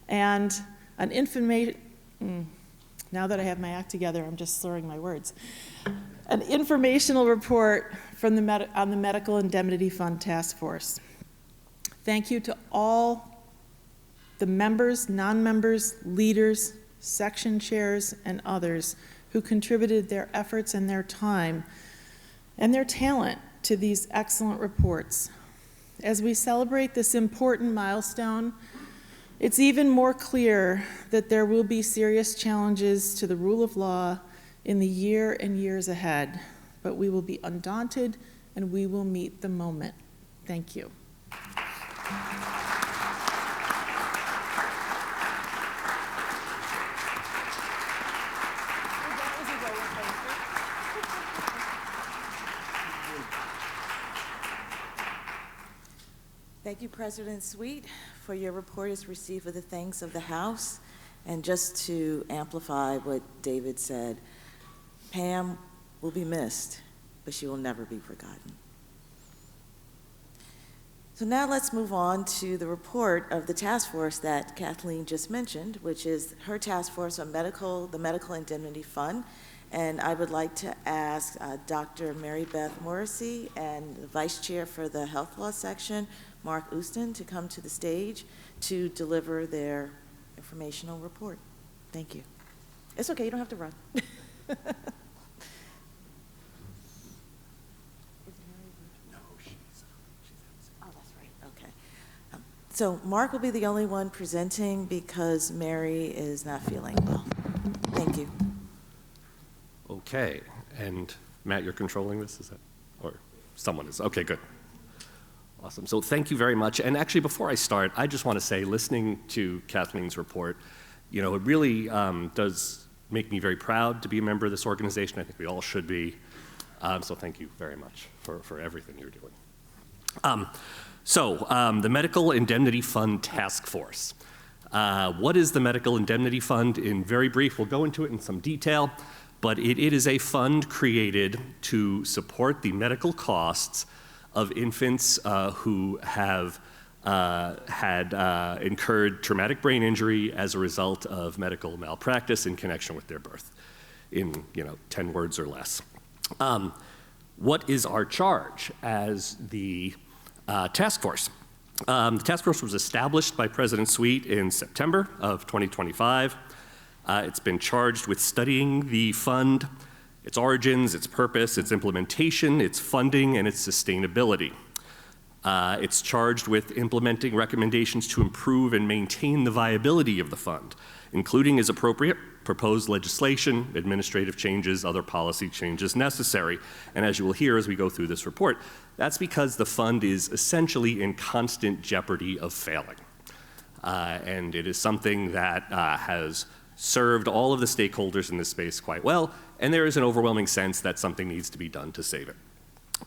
and now that I have my act together, I'm just slurring my words. An informational report from on the Medical Indemnity Fund Task Force. Thank you to all the members, non-members, leaders, section chairs, and others who contributed their efforts and their time and their talent to these excellent reports. As we celebrate this important milestone, it's even more clear that there will be serious challenges to the rule of law in the year and years ahead, but we will be undaunted and we will meet the moment. Thank you. Thank you, President Sweet, for your report is received with the thanks of the House. And just to amplify what David said, Pam will be missed, but she will never be forgotten. So now let's move on to the report of the task force that Kathleen just mentioned, which is her task force on the Medical Indemnity Fund And I would like to ask Dr. Mary Beth Morrissey and the Vice Chair for the Health Law Section, Mark Ouston, to come to the stage to deliver their informational report. Thank you. It's okay, you don't have to run. So Mark will be the only one presenting because Mary is not feeling well. Thank you. Okay, and Matt, you're controlling this, is that? Or someone is, okay, good. Awesome, so thank you very much. And actually, before I start, I just want to say, listening to Kathleen's report, you know, it really does make me very proud to be a member of this organization. I think we all should be. So thank you very much for everything you're doing. The Medical Indemnity Fund Task Force. What is the Medical Indemnity Fund? In very brief, we'll go into it in some detail, but it is a fund created to support the medical costs of infants who have had incurred traumatic brain injury as a result of medical malpractice in connection with their birth, in 10 words or less. What is our charge as the task force? The task force was established by President Sweet in September of 2025. It's been charged with studying the fund, its origins, its purpose, its implementation, its funding, and its sustainability. It's charged with implementing recommendations to improve and maintain the viability of the fund, including, as appropriate, proposed legislation, administrative changes, other policy changes necessary. And as you will hear as we go through this report, that's because the fund is essentially in constant jeopardy of failing. And it is something that has served all of the stakeholders in this space quite well, and there is an overwhelming sense that something needs to be done to save it.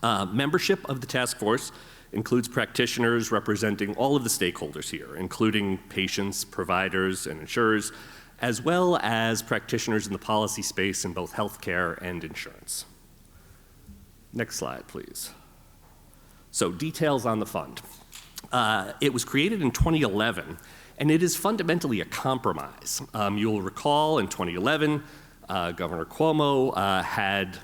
Membership of the task force includes practitioners representing all of the stakeholders here, including patients, providers, and insurers, as well as practitioners in the policy space in both healthcare and insurance. Next slide, please. So details on the fund. It was created in 2011, and it is fundamentally a compromise. You'll recall in 2011, Governor Cuomo had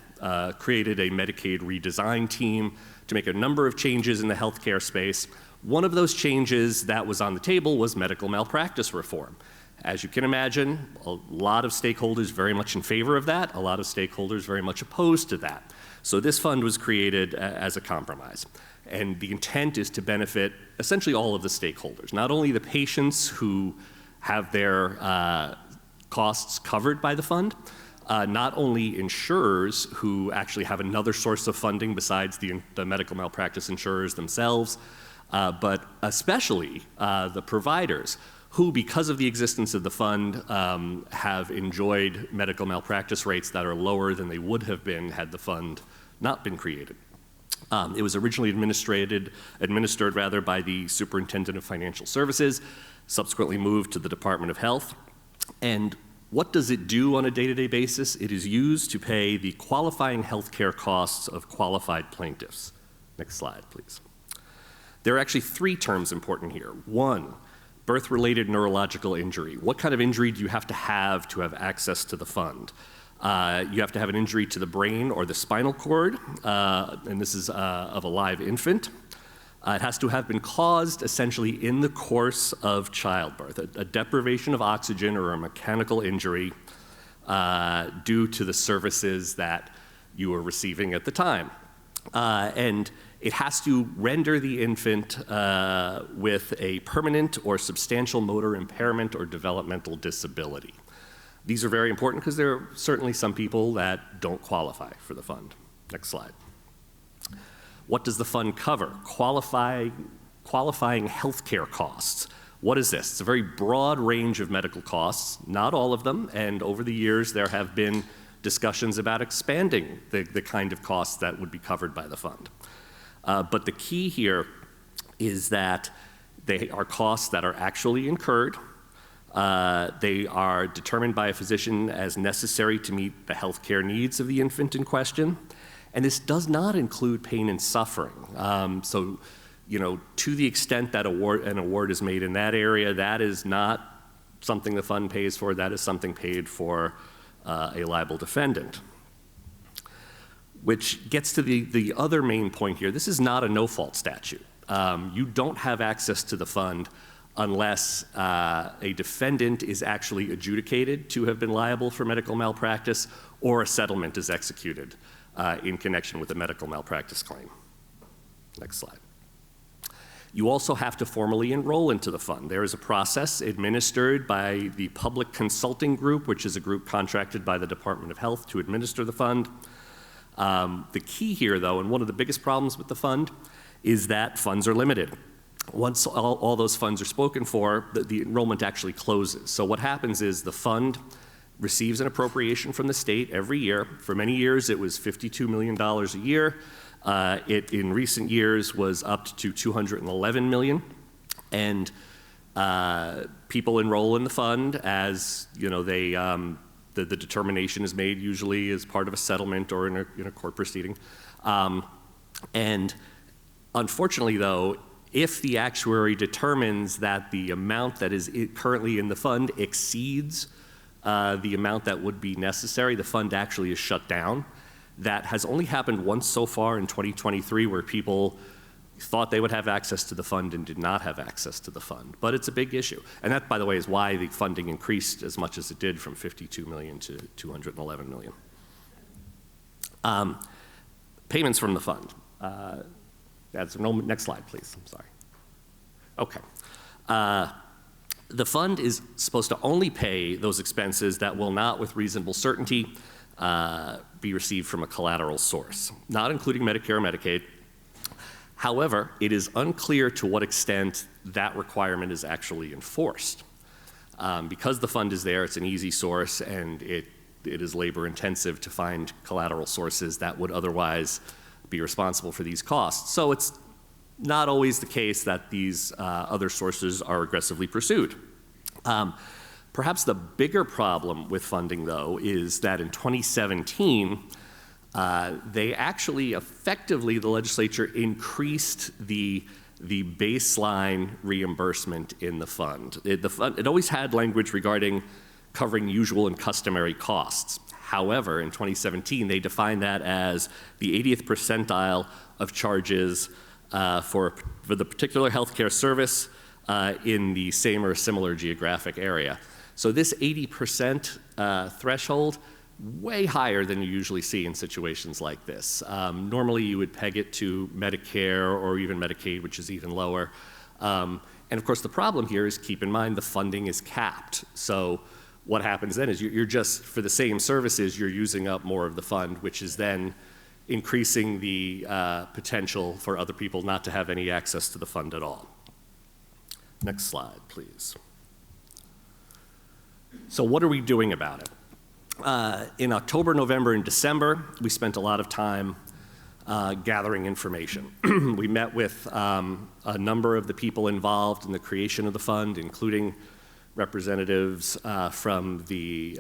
created a Medicaid redesign team to make a number of changes in the healthcare space. One of those changes that was on the table was medical malpractice reform. As you can imagine, a lot of stakeholders very much in favor of that, a lot of stakeholders very much opposed to that. So this fund was created as a compromise. And the intent is to benefit essentially all of the stakeholders, not only the patients who have their costs covered by the fund, not only insurers who actually have another source of funding besides the medical malpractice insurers themselves, but especially the providers who, because of the existence of the fund, have enjoyed medical malpractice rates that are lower than they would have been had the fund not been created. It was originally administered by the Superintendent of Financial Services, subsequently moved to the Department of Health. And what does it do on a day-to-day basis? It is used to pay the qualifying healthcare costs of qualified plaintiffs. Next slide, please. There are actually three terms important here. One, birth-related neurological injury. What kind of injury do you have to have access to the fund? You have to have an injury to the brain or the spinal cord, and this is of a live infant. It has to have been caused essentially in the course of childbirth, a deprivation of oxygen or a mechanical injury due to the services that you were receiving at the time. And it has to render the infant with a permanent or substantial motor impairment or developmental disability. These are very important because there are certainly some people that don't qualify for the fund. Next slide. What does the fund cover? Qualifying healthcare costs. What is this? It's a very broad range of medical costs, not all of them, and over the years there have been discussions about expanding the kind of costs that would be covered by the fund. But the key here is that they are costs that are actually incurred. They are determined by a physician as necessary to meet the healthcare needs of the infant in question. And this does not include pain and suffering. So, to the extent that an award is made in that area, that is not something the fund pays for. That is something paid for a liable defendant. Which gets to the other main point here. This is not a no-fault statute. You don't have access to the fund unless a defendant is actually adjudicated to have been liable for medical malpractice or a settlement is executed in connection with a medical malpractice claim. Next slide. You also have to formally enroll into the fund. There is a process administered by the Public Consulting Group, which is a group contracted by the Department of Health to administer the fund. The key here, though, and one of the biggest problems with the fund, is that funds are limited. Once all those funds are spoken for, the enrollment actually closes. So what happens is the fund receives an appropriation from the state every year. For many years, it was $52 million a year. It, in recent years, was up to $211 million. And people enroll in the fund as, you know, they, the determination is made usually as part of a settlement or in a court proceeding. And unfortunately, though, if the actuary determines that the amount that is currently in the fund exceeds the amount that would be necessary, the fund actually is shut down. That has only happened once so far in 2023, where people thought they would have access to the fund and did not have access to the fund. But it's a big issue. And that, by the way, is why the funding increased as much as it did from 52 million to 211 million. Payments from the fund. Next slide, please. I'm sorry. Okay. The fund is supposed to only pay those expenses that will not, with reasonable certainty, be received from a collateral source, not including Medicare or Medicaid. However, it is unclear to what extent that requirement is actually enforced. Because the fund is there, it's an easy source, and it is labor intensive to find collateral sources that would otherwise be responsible for these costs. So it's not always the case that these other sources are aggressively pursued. Perhaps the bigger problem with funding, though, is that in 2017, they actually effectively, the legislature increased the baseline reimbursement in the fund. It always had language regarding covering usual and customary costs. However, in 2017, they defined that as the 80th percentile of charges for the particular healthcare service in the same or similar geographic area. So this 80% threshold, way higher than you usually see in situations like this. Normally you would peg it to Medicare or even Medicaid, which is even lower. And of course the problem here is, keep in mind, the funding is capped. So what happens then is you're just, for the same services, you're using up more of the fund, which is then increasing the potential for other people not to have any access to the fund at all. Next slide, please. So what are we doing about it? In October, November, and December, we spent a lot of time gathering information. We met with a number of the people involved in the creation of the fund, including representatives from the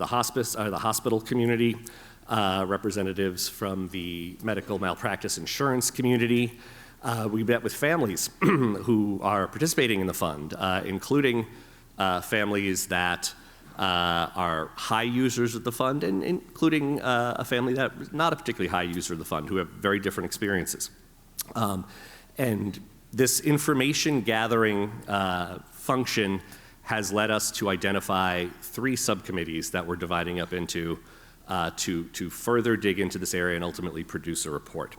hospital community, representatives from the medical malpractice insurance community. We met with families who are participating in the fund, including families that are high users of the fund, and including a family that is not a particularly high user of the fund, who have very different experiences. And this information gathering function has led us to identify 3 subcommittees that we're dividing up into to further dig into this area and ultimately produce a report.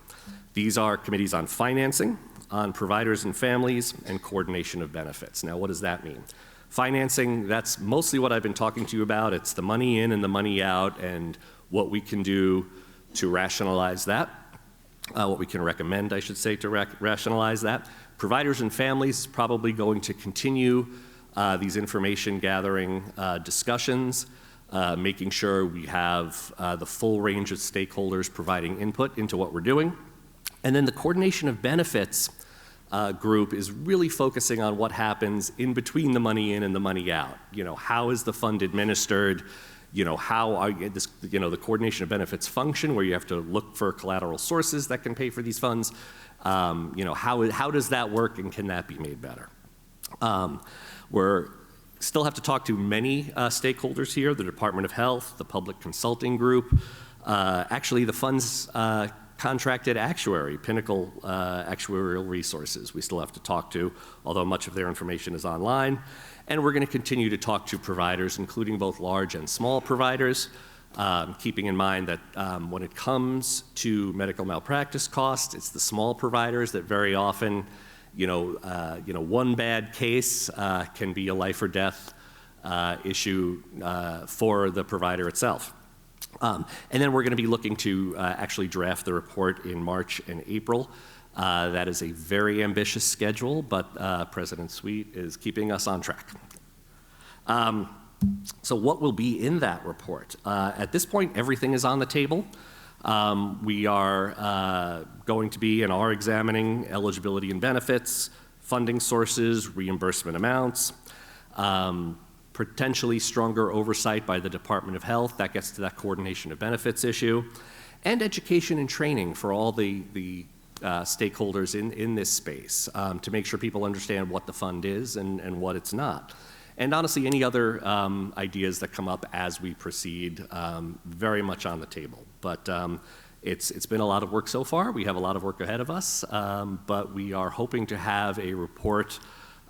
These are committees on financing, on providers and families, and coordination of benefits. Now, what does that mean? Financing, that's mostly what I've been talking to you about. It's the money in and the money out, and what we can do to rationalize that, what we can recommend, I should say, to rationalize that. Providers and families is probably going to continue these information gathering discussions, making sure we have the full range of stakeholders providing input into what we're doing. And then the coordination of benefits group is really focusing on what happens in between the money in and the money out. You know, how is the fund administered? You know, how are the coordination of benefits function, where you have to look for collateral sources that can pay for these funds. You know, how does that work, and can that be made better? We're Still have to talk to many stakeholders here, the Department of Health, the Public Consulting Group, actually the fund's contracted actuary, Pinnacle Actuarial Resources, we still have to talk to, although much of their information is online. And we're going to continue to talk to providers, including both large and small providers, keeping in mind that when it comes to medical malpractice costs, it's the small providers that very often, one bad case can be a life or death issue for the provider itself. And then we're going to be looking to actually draft the report in March and April. That is a very ambitious schedule, but President Sweet is keeping us on track. So what will be in that report? At this point, everything is on the table. We are going to be and are examining eligibility and benefits, funding sources, reimbursement amounts, potentially stronger oversight by the Department of Health. That gets to that coordination of benefits issue, and education and training for all the stakeholders in this space to make sure people understand what the fund is and what it's not. And honestly, any other ideas that come up as we proceed, very much on the table. But it's been a lot of work so far. We have a lot of work ahead of us, but we are hoping to have a report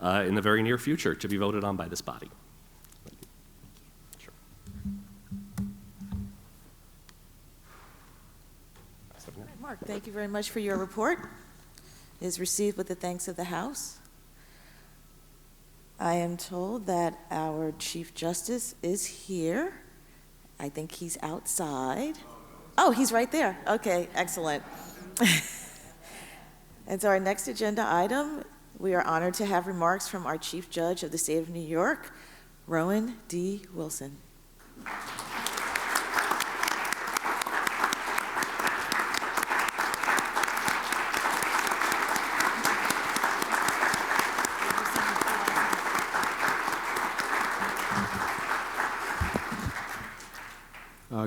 in the very near future to be voted on by this body. Sure. Mark, thank you very much for your report. It is received with the thanks of the House. I am told that our Chief Justice is here. I think he's outside. Oh, he's right there. Okay, excellent. And so our next agenda item, we are honored to have remarks from our Chief Judge of the State of New York, Rowan D. Wilson.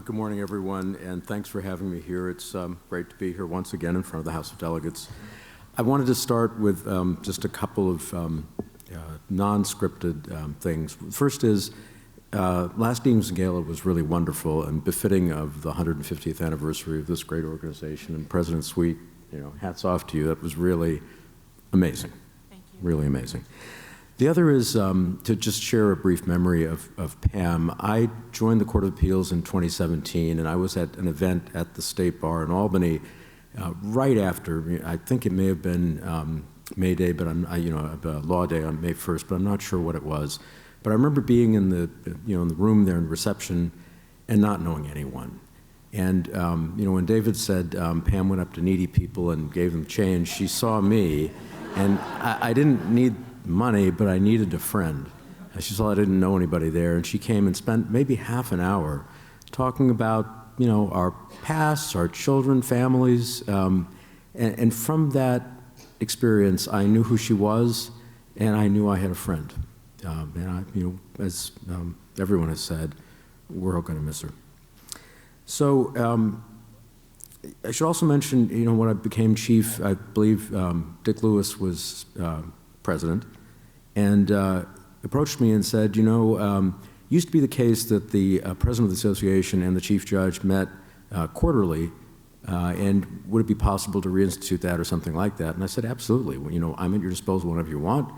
Good morning, everyone, and thanks for having me here. It's great to be here once again in front of the House of Delegates. I wanted to start with just a couple of non-scripted things. First is, last evening's gala was really wonderful and befitting of the 150th anniversary of this great organization. And President Sweet, hats off to you. That was really amazing. Thank you. Really amazing. The other is to just share a brief memory of Pam. I joined the Court of Appeals in 2017, and I was at an event at the State Bar in Albany right after, I think it may have been May Day, but Law Day on May 1st, but I'm not sure what it was. But I remember being in the room there in reception and not knowing anyone. And when David said Pam went up to needy people and gave them change, she saw me, and I didn't need money, but I needed a friend. She saw I didn't know anybody there, and she came and spent maybe half an hour talking about, our pasts, our children, families, and from that experience, I knew who she was, and I knew I had a friend. And as everyone has said, we're all going to miss her. So I should also mention, when I became chief, I believe Dick Lewis was president, and approached me and said, used to be the case that the president of the association and the chief judge met quarterly, and would it be possible to reinstitute that or something like that? And I said, absolutely. I'm at your disposal whenever you want,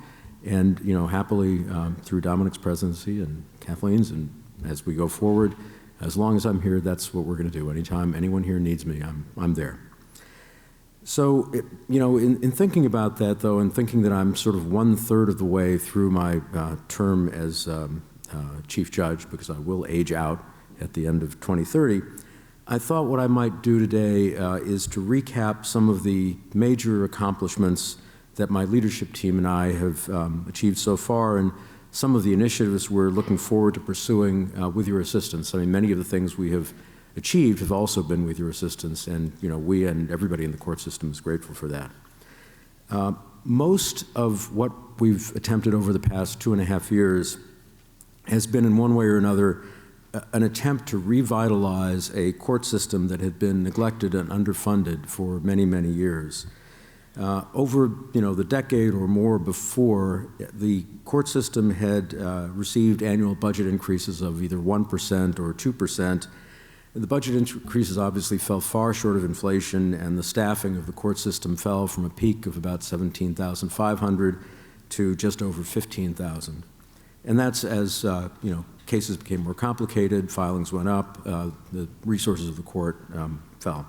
and happily through Dominic's presidency and Kathleen's, and as we go forward, as long as I'm here, that's what we're going to do. Anytime anyone here needs me, I'm there. So, in thinking about that, though, and thinking that I'm sort of 1/3 of the way through my term as chief judge, because I will age out at the end of 2030, I thought what I might do today is to recap some of the major accomplishments that my leadership team and I have achieved so far, and some of the initiatives we're looking forward to pursuing with your assistance. I mean, many of the things we have achieved have also been with your assistance, and we and everybody in the court system is grateful for that. Most of what we've attempted over the past 2.5 years has been, in one way or another, an attempt to revitalize a court system that had been neglected and underfunded for many, many years. Over the decade or more before, the court system had received annual budget increases of either 1% or 2%. The budget increases obviously fell far short of inflation, and the staffing of the court system fell from a peak of about 17,500 to just over 15,000. And that's as cases became more complicated, filings went up, the resources of the court fell.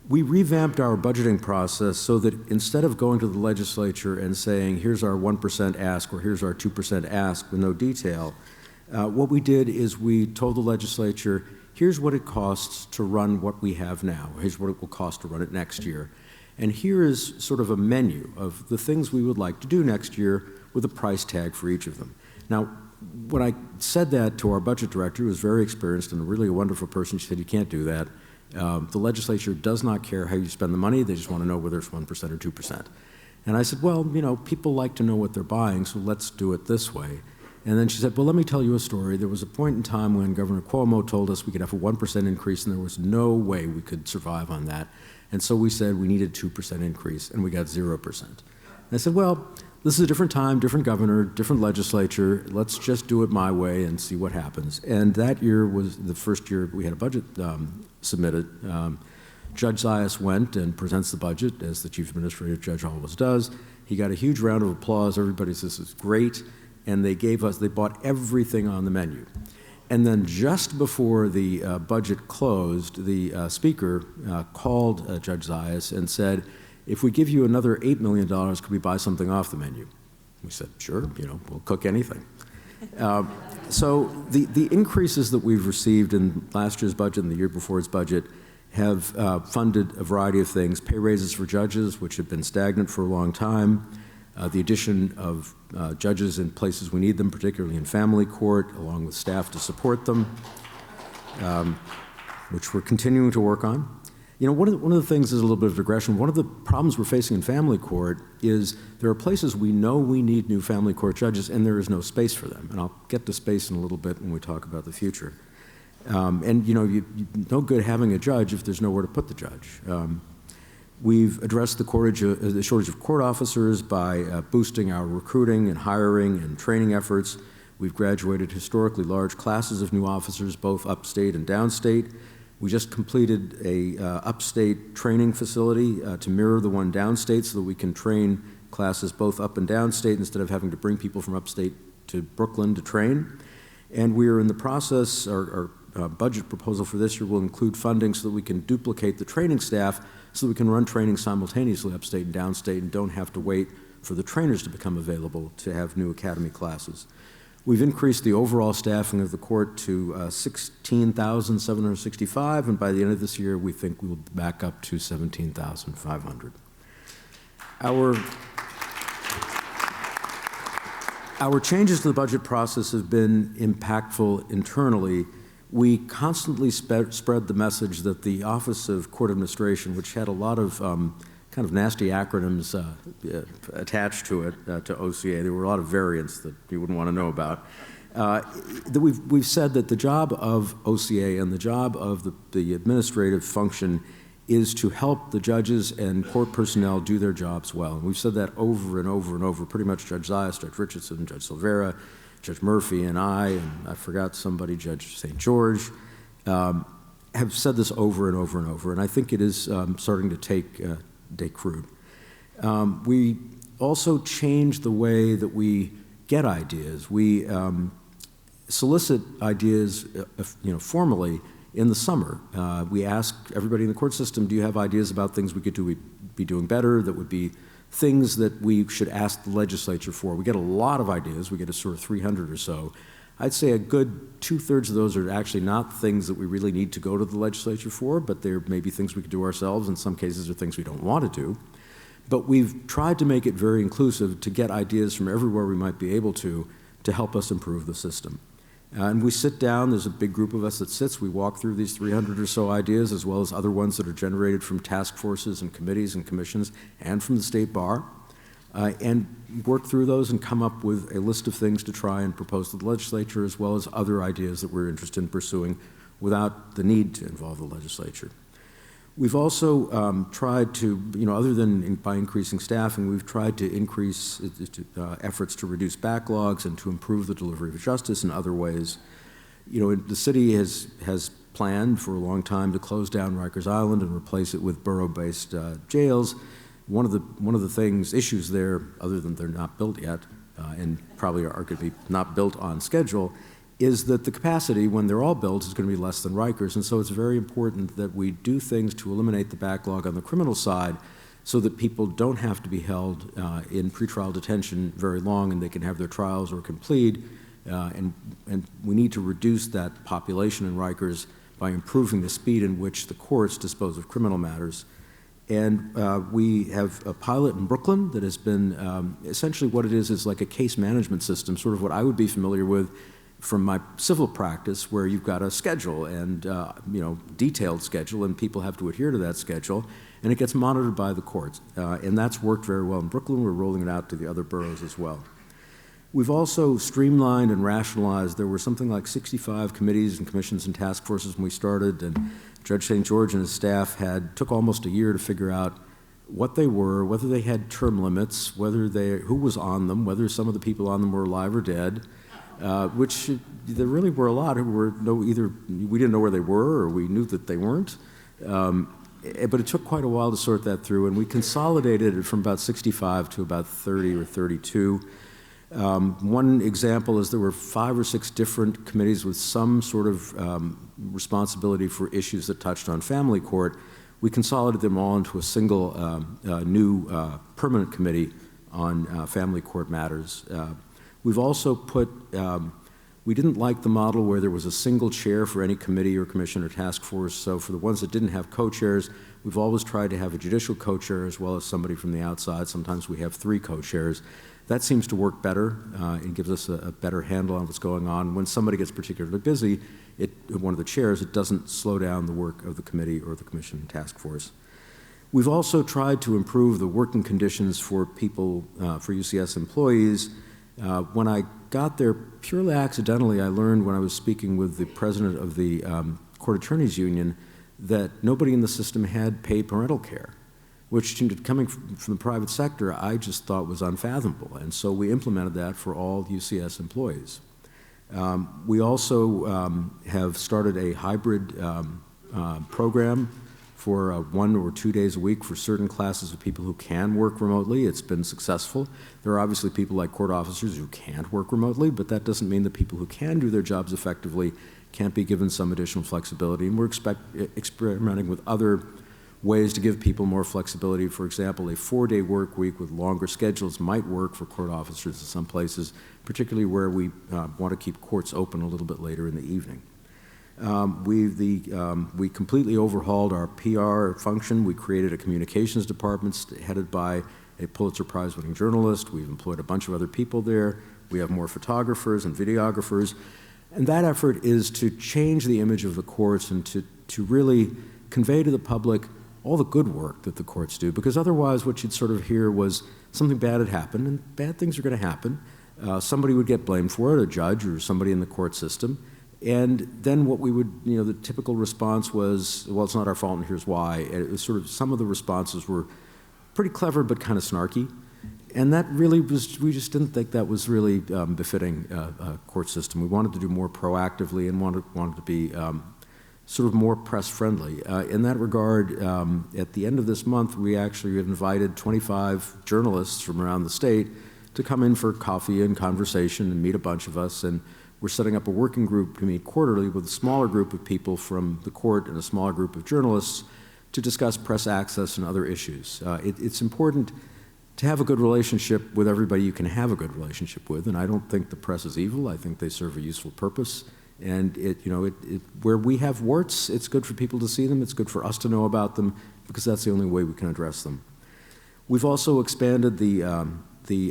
We revamped our budgeting process so that instead of going to the legislature and saying, here's our 1% ask or here's our 2% ask with no detail, what we did is we told the legislature, here's what it costs to run what we have now. Here's what it will cost to run it next year. And here is sort of a menu of the things we would like to do next year with a price tag for each of them. Now, when I said that to our budget director, who was very experienced and really a wonderful person, she said, you can't do that. The legislature does not care how you spend the money. They just want to know whether it's 1% or 2%. And I said, well, people like to know what they're buying, so let's do it this way. And then she said, well, let me tell you a story. There was a point in time when Governor Cuomo told us we could have a 1% increase, and there was no way we could survive on that. And so we said we needed 2% increase, and we got 0%. And I said, well, this is a different time, different governor, different legislature. Let's just do it my way and see what happens. And that year was the first year we had a budget submitted. Judge Zayas went and presents the budget, as the chief administrative judge always does. He got a huge round of applause. Everybody says this is great. And they bought everything on the menu. And then just before the budget closed, the speaker called Judge Zayas and said, if we give you another $8 million, could we buy something off the menu? We said, sure, we'll cook anything. So the increases that we've received in last year's budget and the year before's budget have funded a variety of things. Pay raises for judges, which have been stagnant for a long time. The addition of judges in places we need them, particularly in family court, along with staff to support them, which we're continuing to work on. One of the things is a little bit of digression. One of the problems we're facing in family court is there are places we know we need new family court judges, and there is no space for them. And I'll get to space in a little bit when we talk about the future. No good having a judge if there's nowhere to put the judge. We've addressed the shortage of court officers by boosting our recruiting and hiring and training efforts. We've graduated historically large classes of new officers, both upstate and downstate. We just completed a upstate training facility to mirror the one downstate so that we can train classes both up and downstate instead of having to bring people from upstate to Brooklyn to train. And we are in the process, our budget proposal for this year will include funding so that we can duplicate the training staff so that we can run training simultaneously upstate and downstate and don't have to wait for the trainers to become available to have new academy classes. We've increased the overall staffing of the court to 16,765, and by the end of this year, we think we will be back up to 17,500. Our changes to the budget process have been impactful internally. We constantly spread the message that the Office of Court Administration, which had a lot of kind of nasty acronyms attached to it, to OCA. There were a lot of variants that you wouldn't want to know about. That we've said that the job of OCA and the job of the administrative function is to help the judges and court personnel do their jobs well. And we've said that over and over and over. Pretty much Judge Zayas, Judge Richardson, Judge Silvera, Judge Murphy, and I forgot somebody, Judge St. George, have said this over and over and over. And I think it is starting to take root. We also changed the way that we get ideas. We solicit ideas, formally in the summer. We ask everybody in the court system, do you have ideas about things we could be doing better, that would be things that we should ask the legislature for? We get a lot of ideas. We get a sort of 300 or so. I'd say a good 2/3 of those are actually not things that we really need to go to the legislature for, but there may be things we could do ourselves. In some cases, are things we don't want to do. But we've tried to make it very inclusive to get ideas from everywhere we might be able to help us improve the system. And we sit down, there's a big group of us that sits, we walk through these 300 or so ideas, as well as other ones that are generated from task forces and committees and commissions and from the state bar, and work through those and come up with a list of things to try and propose to the legislature, as well as other ideas that we're interested in pursuing without the need to involve the legislature. We've also tried to, other than by increasing staffing, we've tried to increase efforts to reduce backlogs and to improve the delivery of justice in other ways. The city has planned for a long time to close down Rikers Island and replace it with borough-based jails. One of the issues there, other than they're not built yet, and probably are going to be not built on schedule, is that the capacity, when they're all built, is going to be less than Rikers. And so it's very important that we do things to eliminate the backlog on the criminal side so that people don't have to be held in pretrial detention very long and they can have their trials or can plead. And we need to reduce that population in Rikers by improving the speed in which the courts dispose of criminal matters. And we have a pilot in Brooklyn that has been essentially what it is like a case management system, sort of what I would be familiar with from my civil practice, where you've got a schedule and detailed schedule, and people have to adhere to that schedule, and it gets monitored by the courts. And that's worked very well in Brooklyn. We're rolling it out to the other boroughs as well. We've also streamlined and rationalized. There were something like 65 committees and commissions and task forces when we started, and Judge St. George and his staff took almost a year to figure out what they were, whether they had term limits, who was on them, whether some of the people on them were alive or dead, which there really were a lot who were either we didn't know where they were or we knew that they weren't. But it took quite a while to sort that through, and we consolidated it from about 65 to about 30 or 32. One example is there were 5 or 6 different committees with some sort of responsibility for issues that touched on family court. We consolidated them all into a single new permanent committee on family court matters. We've also we didn't like the model where there was a single chair for any committee or commission or task force, so for the ones that didn't have co-chairs, we've always tried to have a judicial co-chair as well as somebody from the outside. Sometimes we have 3 co-chairs. That seems to work better and gives us a better handle on what's going on. When somebody gets particularly busy, one of the chairs, it doesn't slow down the work of the committee or the commission and task force. We've also tried to improve the working conditions for people, for UCS employees. When I got there purely accidentally, I learned when I was speaking with the president of the Court Attorneys Union that nobody in the system had paid parental care, which, coming from the private sector, I just thought was unfathomable. And so we implemented that for all UCS employees. We also have started a hybrid program for 1 or 2 days a week for certain classes of people who can work remotely. It's been successful. There are obviously people like court officers who can't work remotely, but that doesn't mean that people who can do their jobs effectively can't be given some additional flexibility. And we're experimenting with other ways to give people more flexibility. For example, a 4-day work week with longer schedules might work for court officers in some places, particularly where we want to keep courts open a little bit later in the evening. We completely overhauled our PR function. We created a communications department headed by a Pulitzer Prize-winning journalist. We've employed a bunch of other people there. We have more photographers and videographers. And that effort is to change the image of the courts and to really convey to the public all the good work that the courts do, because otherwise what you'd sort of hear was something bad had happened, and bad things are going to happen. Somebody would get blamed for it, a judge or somebody in the court system. And then what we would, the typical response was, well, it's not our fault and here's why. And it was sort of, some of the responses were pretty clever but kind of snarky. And that really was, we just didn't think that was really befitting a court system. We wanted to do more proactively and wanted to be sort of more press-friendly. In that regard, at the end of this month, we actually invited 25 journalists from around the state to come in for coffee and conversation and meet a bunch of us. And we're setting up a working group to meet quarterly with a smaller group of people from the court and a smaller group of journalists to discuss press access and other issues. It's important to have a good relationship with everybody you can have a good relationship with, and I don't think the press is evil. I think they serve a useful purpose. And where we have warts, it's good for people to see them. It's good for us to know about them, because that's the only way we can address them. We've also expanded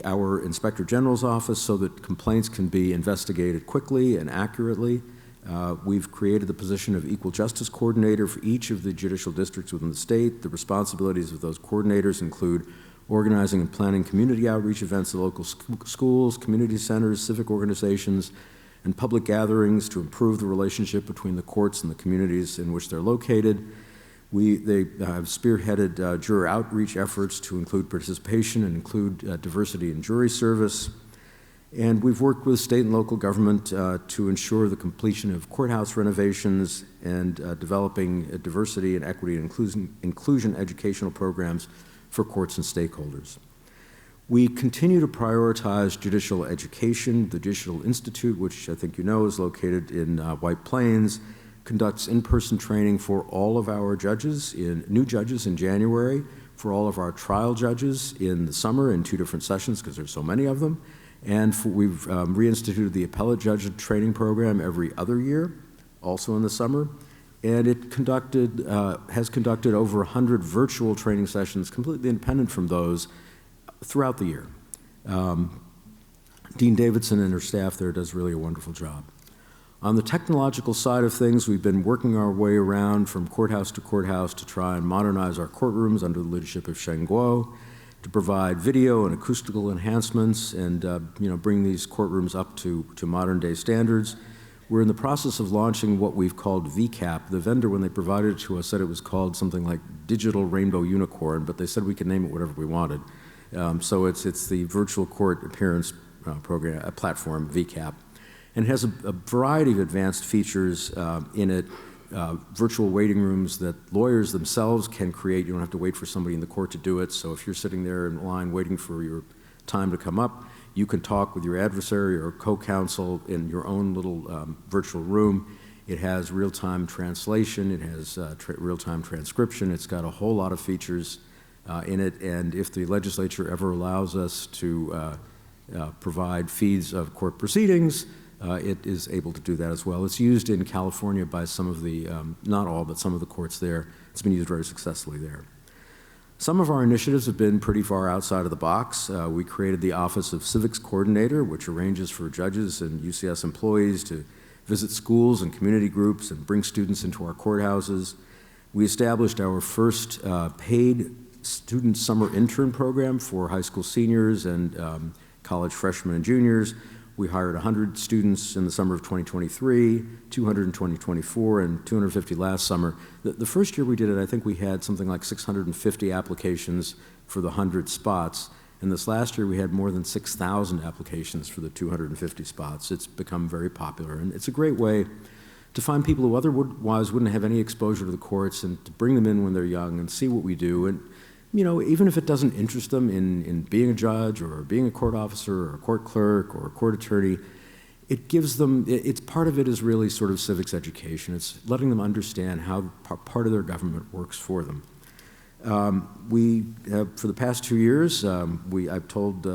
our Inspector General's office so that complaints can be investigated quickly and accurately. We've created the position of Equal Justice Coordinator for each of the judicial districts within the state. The responsibilities of those coordinators include organizing and planning community outreach events at local schools, community centers, civic organizations, and public gatherings to improve the relationship between the courts and the communities in which they're located. They have spearheaded juror outreach efforts to include participation and include diversity in jury service. And we've worked with state and local government to ensure the completion of courthouse renovations and developing diversity and equity and inclusion educational programs for courts and stakeholders. We continue to prioritize judicial education. The Judicial Institute, which I think you know is located in White Plains, conducts in-person training for all of our judges, new judges in January, for all of our trial judges in the summer in 2 different sessions because there's so many of them. And we've reinstituted the appellate judge training program every other year, also in the summer. And it has conducted over 100 virtual training sessions, completely independent from those, throughout the year. Dean Davidson and her staff there does really a wonderful job. On the technological side of things, we've been working our way around from courthouse to try and modernize our courtrooms under the leadership of Sheng Guo, to provide video and acoustical enhancements and bring these courtrooms up to modern day standards. We're in the process of launching what we've called VCAP. The vendor, when they provided it to us, said it was called something like Digital Rainbow Unicorn, but they said we could name it whatever we wanted. So it's the Virtual Court Appearance program, platform, VCAP. And it has a variety of advanced features in it, virtual waiting rooms that lawyers themselves can create. You don't have to wait for somebody in the court to do it. So if you're sitting there in line waiting for your time to come up, you can talk with your adversary or co-counsel in your own little virtual room. It has real-time translation. It has real-time transcription. It's got a whole lot of features in it. And if the legislature ever allows us to provide feeds of court proceedings, it is able to do that as well. It's used in California by some of the, not all, but some of the courts there. It's been used very successfully there. Some of our initiatives have been pretty far outside of the box. We created the Office of Civics Coordinator, which arranges for judges and UCS employees to visit schools and community groups and bring students into our courthouses. We established our first paid student summer intern program for high school seniors and college freshmen and juniors. We hired 100 students in the summer of 2023, 200 in 2024, and 250 last summer. The first year we did it, I think we had something like 650 applications for the 100 spots. And this last year we had more than 6,000 applications for the 250 spots. It's become very popular, and it's a great way to find people who otherwise wouldn't have any exposure to the courts and to bring them in when they're young and see what we do. And even if it doesn't interest them in being a judge or being a court officer or a court clerk or a court attorney, it gives them, it's part of it is really sort of civics education. It's letting them understand how part of their government works for them. We have, for the past 2 years, I've told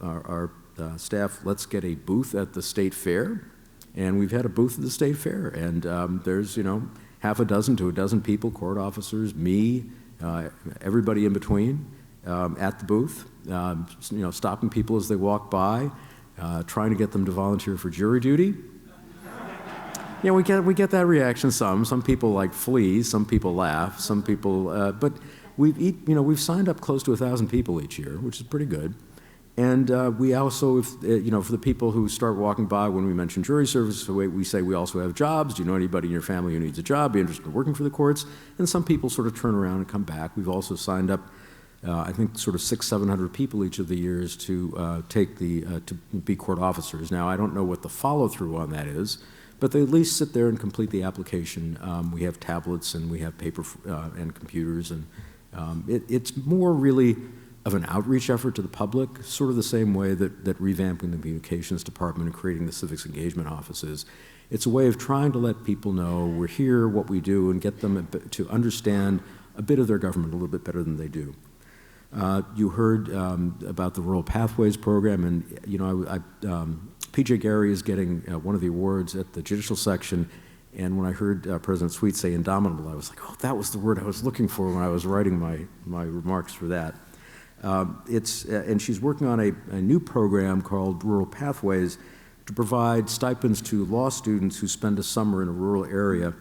our staff, let's get a booth at the state fair. And we've had a booth at the state fair. And there's, half a dozen to a dozen people, court officers, me, everybody in between at the booth, stopping people as they walk by, trying to get them to volunteer for jury duty. We get that reaction. Some people like flee, some people laugh, some people. But we've signed up close to 1,000 people each year, which is pretty good. And we also, for the people who start walking by when we mention jury service, we say we also have jobs. Do you know anybody in your family who needs a job, be interested in working for the courts? And some people sort of turn around and come back. We've also signed up, I think, sort of 600-700 people each of the years to to be court officers. Now, I don't know what the follow-through on that is, but they at least sit there and complete the application. We have tablets and we have paper and computers, and it's more really of an outreach effort to the public, sort of the same way that revamping the communications department and creating the civics engagement offices. It's a way of trying to let people know we're here, what we do, and get them to understand a bit of their government a little bit better than they do. You heard about the Rural Pathways program, and PJ Gary is getting one of the awards at the judicial section. And when I heard President Sweet say indomitable, I was like, oh, that was the word I was looking for when I was writing my remarks for that. And she's working on a new program called Rural Pathways to provide stipends to law students who spend a summer in a rural area,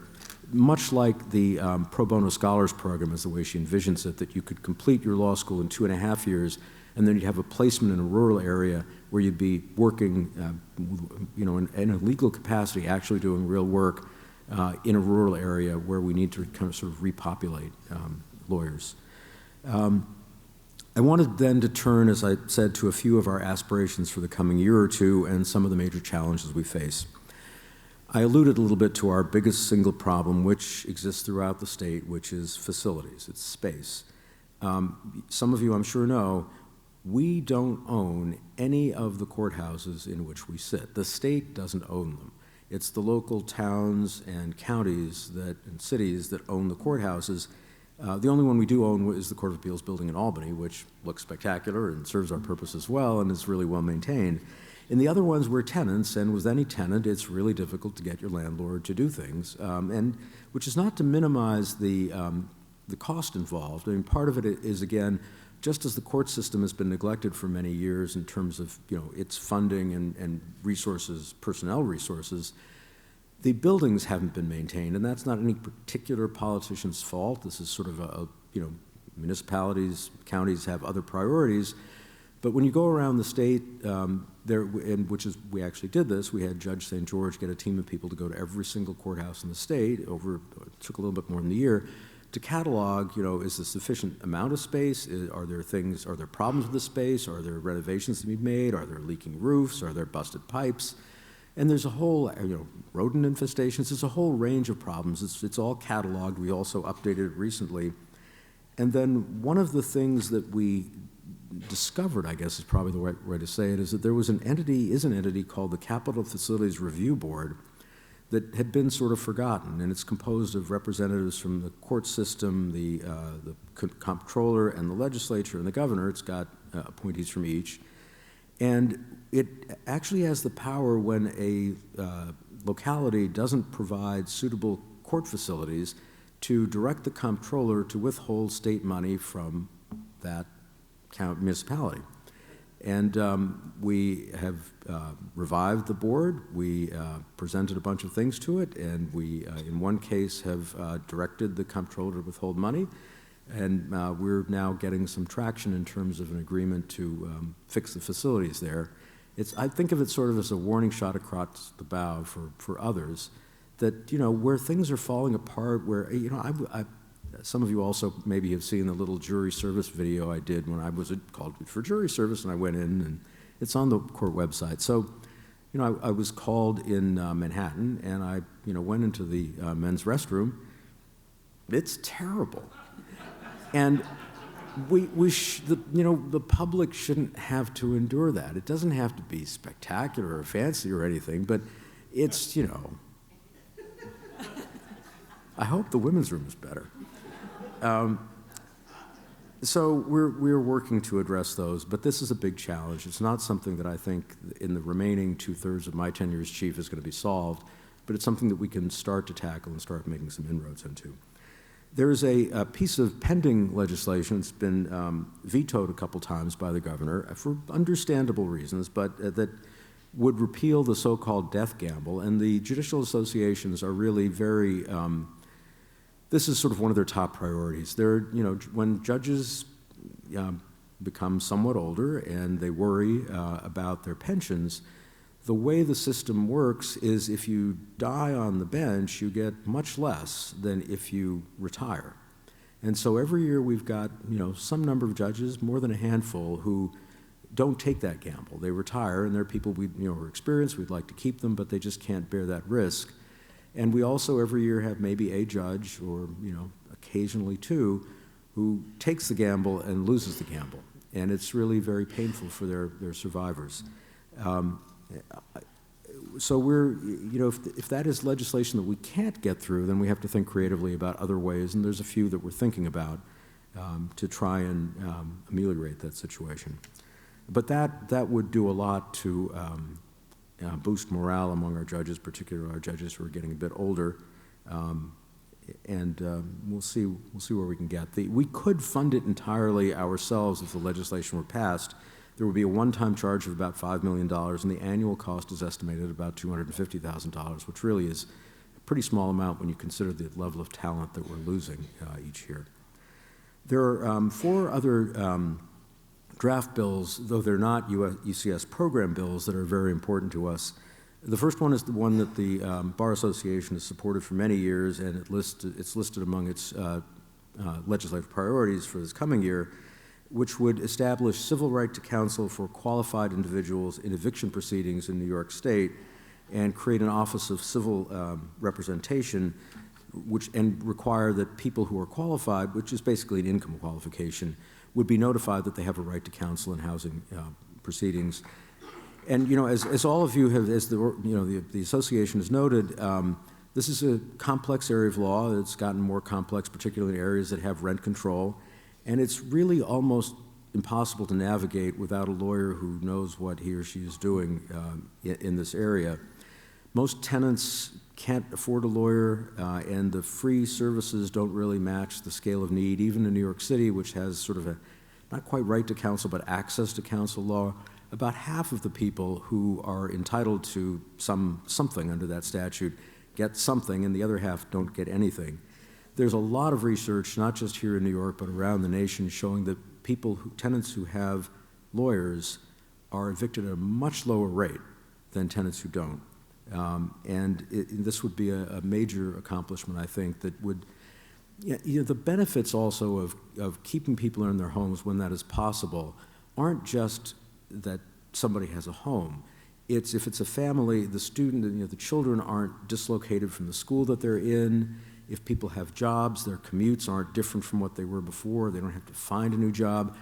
much like the Pro Bono Scholars Program is the way she envisions it, that you could complete your law school in 2.5 years, and then you'd have a placement in a rural area where you'd be working in a legal capacity, actually doing real work in a rural area where we need to kind of sort of repopulate lawyers. I wanted then to turn, as I said, to a few of our aspirations for the coming year or two and some of the major challenges we face. I alluded a little bit to our biggest single problem, which exists throughout the state, which is facilities, it's space. Some of you, I'm sure, know we don't own any of the courthouses in which we sit. The state doesn't own them. It's the local towns and counties and cities that own the courthouses. The only one we do own is the Court of Appeals building in Albany, which looks spectacular and serves our purpose as well and is really well maintained. In the other ones, we're tenants, and with any tenant, it's really difficult to get your landlord to do things, and which is not to minimize the cost involved. I mean, part of it is, again, just as the court system has been neglected for many years in terms of its funding and resources, personnel resources, the buildings haven't been maintained, and that's not any particular politician's fault. This is sort of municipalities, counties have other priorities. But when you go around the state, we actually did this, we had Judge St. George get a team of people to go to every single courthouse in the state it took a little bit more than a year, to catalog, is there sufficient amount of space? Are there problems with the space? Are there renovations to be made? Are there leaking roofs? Are there busted pipes? And there's a whole, rodent infestations, there's a whole range of problems. It's all cataloged. We also updated it recently. And then one of the things that we discovered, I guess is probably the right way to say it, is that there was an entity called the Capital Facilities Review Board that had been sort of forgotten, and it's composed of representatives from the court system, the comptroller, and the legislature, and the governor. It's got appointees from each. And it actually has the power when a locality doesn't provide suitable court facilities to direct the comptroller to withhold state money from that municipality. And we have revived the board. We presented a bunch of things to it, and we, in one case, have directed the comptroller to withhold money. And we're now getting some traction in terms of an agreement to fix the facilities there. I think of it sort of as a warning shot across the bow for others that, where things are falling apart, where, some of you also maybe have seen the little jury service video I did when I was called for jury service, and I went in, and it's on the court website. So, I was called in Manhattan, and I, went into the men's restroom. It's terrible. And the public shouldn't have to endure that. It doesn't have to be spectacular or fancy or anything, but it's, I hope the women's room is better. So we're working to address those, but this is a big challenge. It's not something that I think in the remaining 2/3 of my tenure as chief is going to be solved, but it's something that we can start to tackle and start making some inroads into. There's a piece of pending legislation that's been vetoed a couple times by the governor for understandable reasons, but that would repeal the so-called death gamble, and the judicial associations are really very this is sort of one of their top priorities. When judges become somewhat older and they worry about their pensions, the way the system works is if you die on the bench, you get much less than if you retire. And so every year we've got, some number of judges, more than a handful, who don't take that gamble. They retire, and they're people are experienced, we'd like to keep them, but they just can't bear that risk. And we also every year have maybe a judge, or occasionally two, who takes the gamble and loses the gamble. And it's really very painful for their survivors. So we're, if that is legislation that we can't get through, then we have to think creatively about other ways, and there's a few that we're thinking about to try and ameliorate that situation. But that would do a lot to boost morale among our judges, particularly our judges who are getting a bit older, and we'll see where we can get. We could fund it entirely ourselves if the legislation were passed. There would be a one-time charge of about $5 million, and the annual cost is estimated at about $250,000, which really is a pretty small amount when you consider the level of talent that we're losing each year. There are 4 other draft bills, though they're not UCS program bills, that are very important to us. The first one is the one that the Bar Association has supported for many years, and it's listed among its legislative priorities for this coming year, which would establish civil right to counsel for qualified individuals in eviction proceedings in New York State and create an Office of Civil Representation and require that people who are qualified, which is basically an income qualification, would be notified that they have a right to counsel in housing proceedings. And as all of you have, as the association has noted, this is a complex area of law. It's gotten more complex, particularly in areas that have rent control, and it's really almost impossible to navigate without a lawyer who knows what he or she is doing in this area. Most tenants can't afford a lawyer, and the free services don't really match the scale of need, even in New York City, which has sort of a, not quite right to counsel, but access to counsel law. About half of the people who are entitled to something under that statute get something, and the other half don't get anything. There's a lot of research, not just here in New York, but around the nation, showing that tenants who have lawyers are evicted at a much lower rate than tenants who don't. This would be a major accomplishment, I think, that would, the benefits also of keeping people in their homes when that is possible aren't just that somebody has a home. It's if it's a family, the student, the children aren't dislocated from the school that they're in. If people have jobs, their commutes aren't different from what they were before. They don't have to find a new job.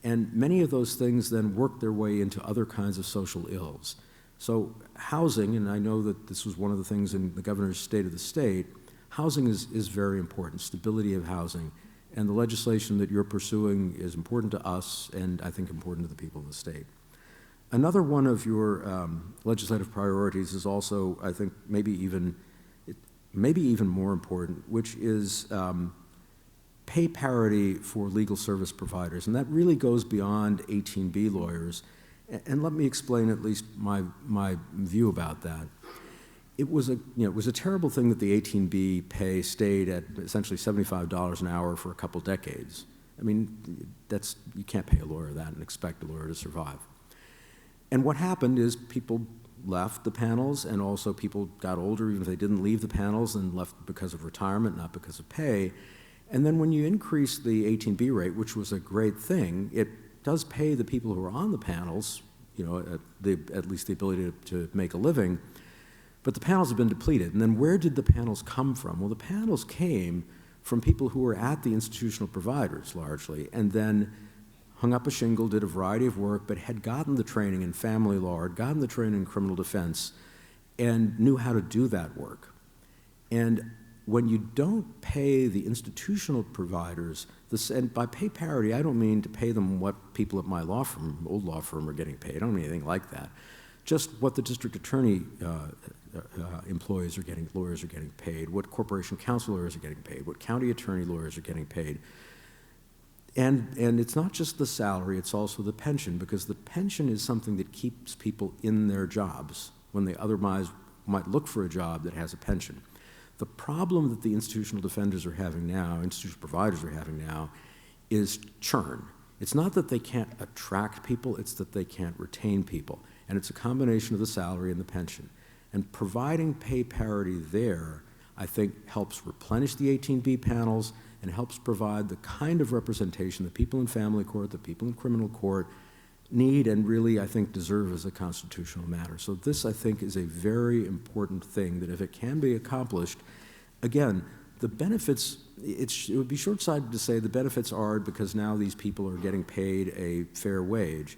And many of those things then work their way into other kinds of social ills. So housing, and I know that this was one of the things in the governor's state of the state, housing is very important, stability of housing. And the legislation that you're pursuing is important to us and I think important to the people of the state. Another one of your legislative priorities is also, I think, maybe even more important, which is pay parity for legal service providers. And that really goes beyond 18B lawyers. And let me explain at least my view about that. It was a terrible thing that the 18B pay stayed at essentially $75 an hour for a couple decades. I mean, you can't pay a lawyer that and expect a lawyer to survive. And what happened is people left the panels, and also people got older, even if they didn't leave the panels, and left because of retirement, not because of pay. And then when you increase the 18B rate, which was a great thing, it does pay the people who are on the panels, at least the ability to make a living, but the panels have been depleted. And then where did the panels come from? Well, the panels came from people who were at the institutional providers, largely, and then hung up a shingle, did a variety of work, but had gotten the training in family law, had gotten the training in criminal defense, and knew how to do that work. And when you don't pay the institutional providers, and by pay parity, I don't mean to pay them what people at my law firm, old law firm, are getting paid. I don't mean anything like that. Just what the district attorney employees are getting, lawyers are getting paid, what corporation counsel lawyers are getting paid, what county attorney lawyers are getting paid. And it's not just the salary, it's also the pension, because the pension is something that keeps people in their jobs when they otherwise might look for a job that has a pension. The problem that the institutional defenders are having now, institutional providers are having now, is churn. It's not that they can't attract people, it's that they can't retain people. And it's a combination of the salary and the pension. And providing pay parity there, I think, helps replenish the 18B panels and helps provide the kind of representation that people in family court, that people in criminal court need and really, I think, deserve as a constitutional matter. So this, I think, is a very important thing that if it can be accomplished, again, the benefits, it would be short-sighted to say the benefits are because now these people are getting paid a fair wage.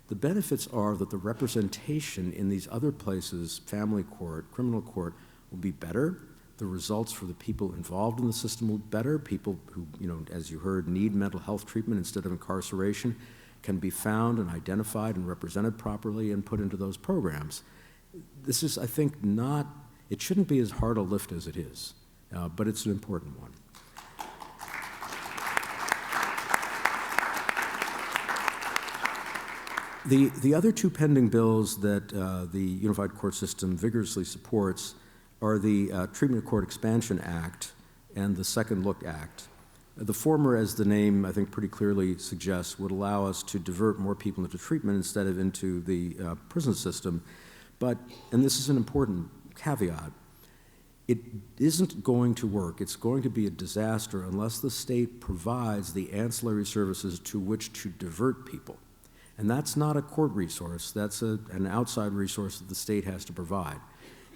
The benefits are that the representation in these other places, family court, criminal court, will be better. The results for the people involved in the system will be better. People who, as you heard, need mental health treatment instead of incarceration can be found and identified and represented properly and put into those programs. This is, I think, it shouldn't be as hard a lift as it is, but it's an important one. The other two pending bills that the Unified Court System vigorously supports are the Treatment Court Expansion Act and the Second Look Act. The former, as the name I think pretty clearly suggests, would allow us to divert more people into treatment instead of into the prison system. But, and this is an important caveat, it isn't going to work. It's going to be a disaster unless the state provides the ancillary services to which to divert people. And that's not a court resource, that's an outside resource that the state has to provide.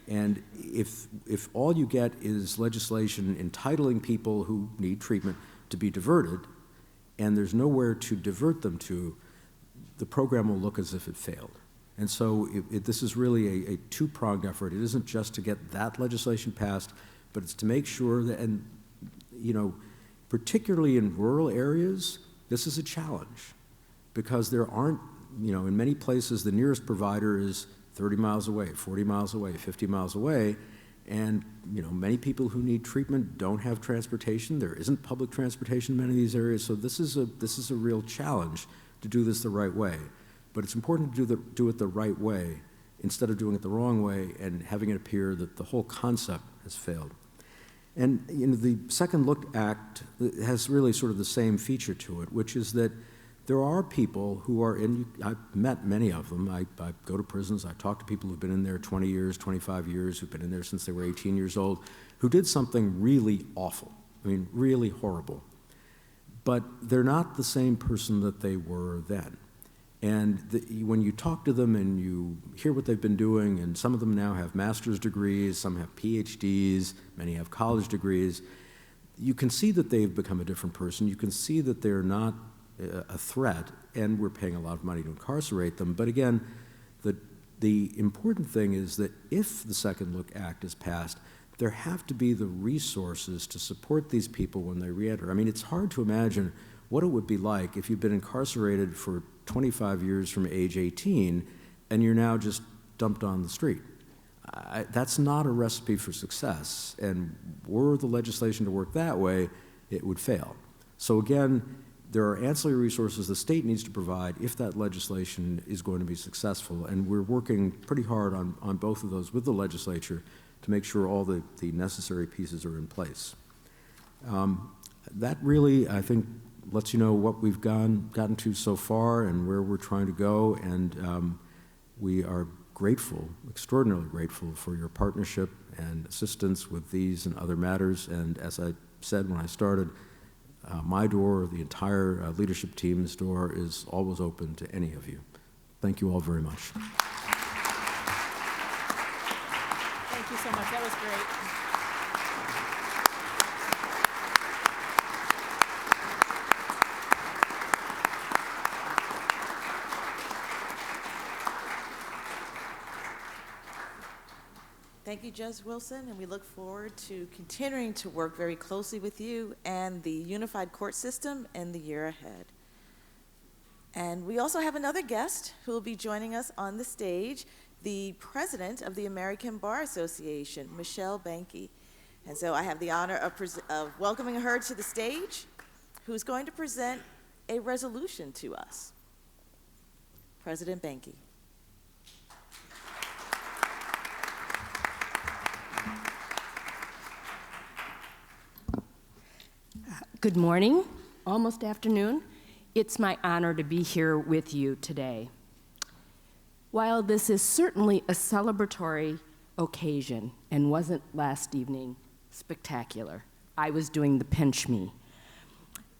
And if all you get is legislation entitling people who need treatment to be diverted, and there's nowhere to divert them to, the program will look as if it failed. And so this is really a two-pronged effort. It isn't just to get that legislation passed, but it's to make sure that, and you know, particularly in rural areas, this is a challenge because there aren't, you know, in many places the nearest provider is 30 miles away, 40 miles away, 50 miles away, and you know, many people who need treatment don't have transportation. There isn't public transportation in many of these areas, so this is a real challenge to do this the right way. But it's important to do it the right way instead of doing it the wrong way and having it appear that the whole concept has failed. And you know, the Second Look Act has really sort of the same feature to it, which is that there are people who are in, I've met many of them. I go to prisons, I talk to people who've been in there 20 years, 25 years, who've been in there since they were 18 years old, who did something really awful, I mean, really horrible. But they're not the same person that they were then. And when you talk to them and you hear what they've been doing, and some of them now have master's degrees, some have PhDs, many have college degrees, you can see that they've become a different person. You can see that they're not a threat, and we're paying a lot of money to incarcerate them. But again, the important thing is that if the Second Look Act is passed, there have to be the resources to support these people when they reenter. I mean, it's hard to imagine what it would be like if you've been incarcerated for 25 years from age 18 and you're now just dumped on the street. That's not a recipe for success, and were the legislation to work that way, it would fail. So again, there are ancillary resources the state needs to provide if that legislation is going to be successful, and we're working pretty hard on both of those with the legislature to make sure all the necessary pieces are in place. That really, I think, lets you know what we've gotten to so far and where we're trying to go, and we are grateful, extraordinarily grateful for your partnership and assistance with these and other matters. And as I said when I started, my door, the entire leadership team's door is always open to any of you. Thank you all very much. Thank you so much. That was great. Thank you, Judge Wilson, and we look forward to continuing to work very closely with you and the unified court system in the year ahead. And we also have another guest who will be joining us on the stage, the president of the American Bar Association, Michelle Banky. And so I have the honor of welcoming her to the stage, who's going to present a resolution to us. President Banky. Good morning, almost afternoon. It's my honor to be here with you today. While this is certainly a celebratory occasion and wasn't last evening spectacular, I was doing the pinch me.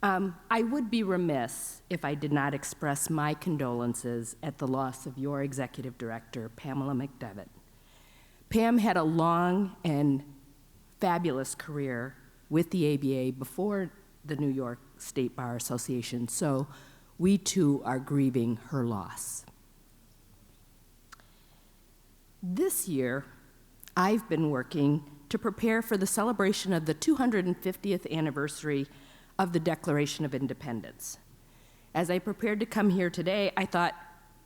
I would be remiss if I did not express my condolences at the loss of your executive director, Pamela McDevitt. Pam had a long and fabulous career with the ABA before the New York State Bar Association, so we too are grieving her loss. This year, I've been working to prepare for the celebration of the 250th anniversary of the Declaration of Independence. As I prepared to come here today, I thought,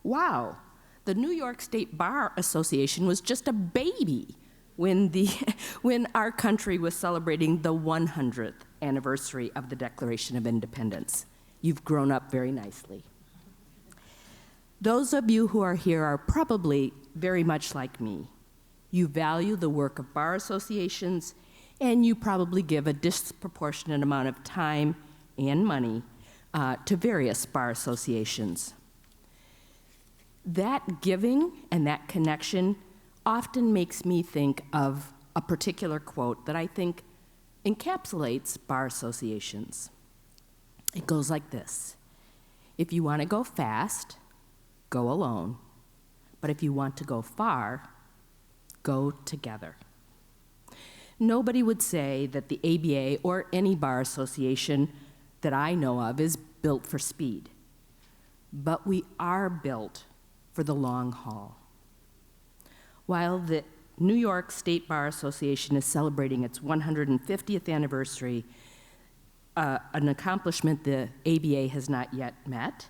wow, the New York State Bar Association was just a baby when our country was celebrating the 100th anniversary of the Declaration of Independence. You've grown up very nicely. Those of you who are here are probably very much like me. You value the work of bar associations, and you probably give a disproportionate amount of time and money to various bar associations. That giving and that connection often makes me think of a particular quote that I think encapsulates bar associations. It goes like this: if you want to go fast, go alone. But if you want to go far, go together. Nobody would say that the ABA or any bar association that I know of is built for speed. But we are built for the long haul. While the New York State Bar Association is celebrating its 150th anniversary, an accomplishment the ABA has not yet met,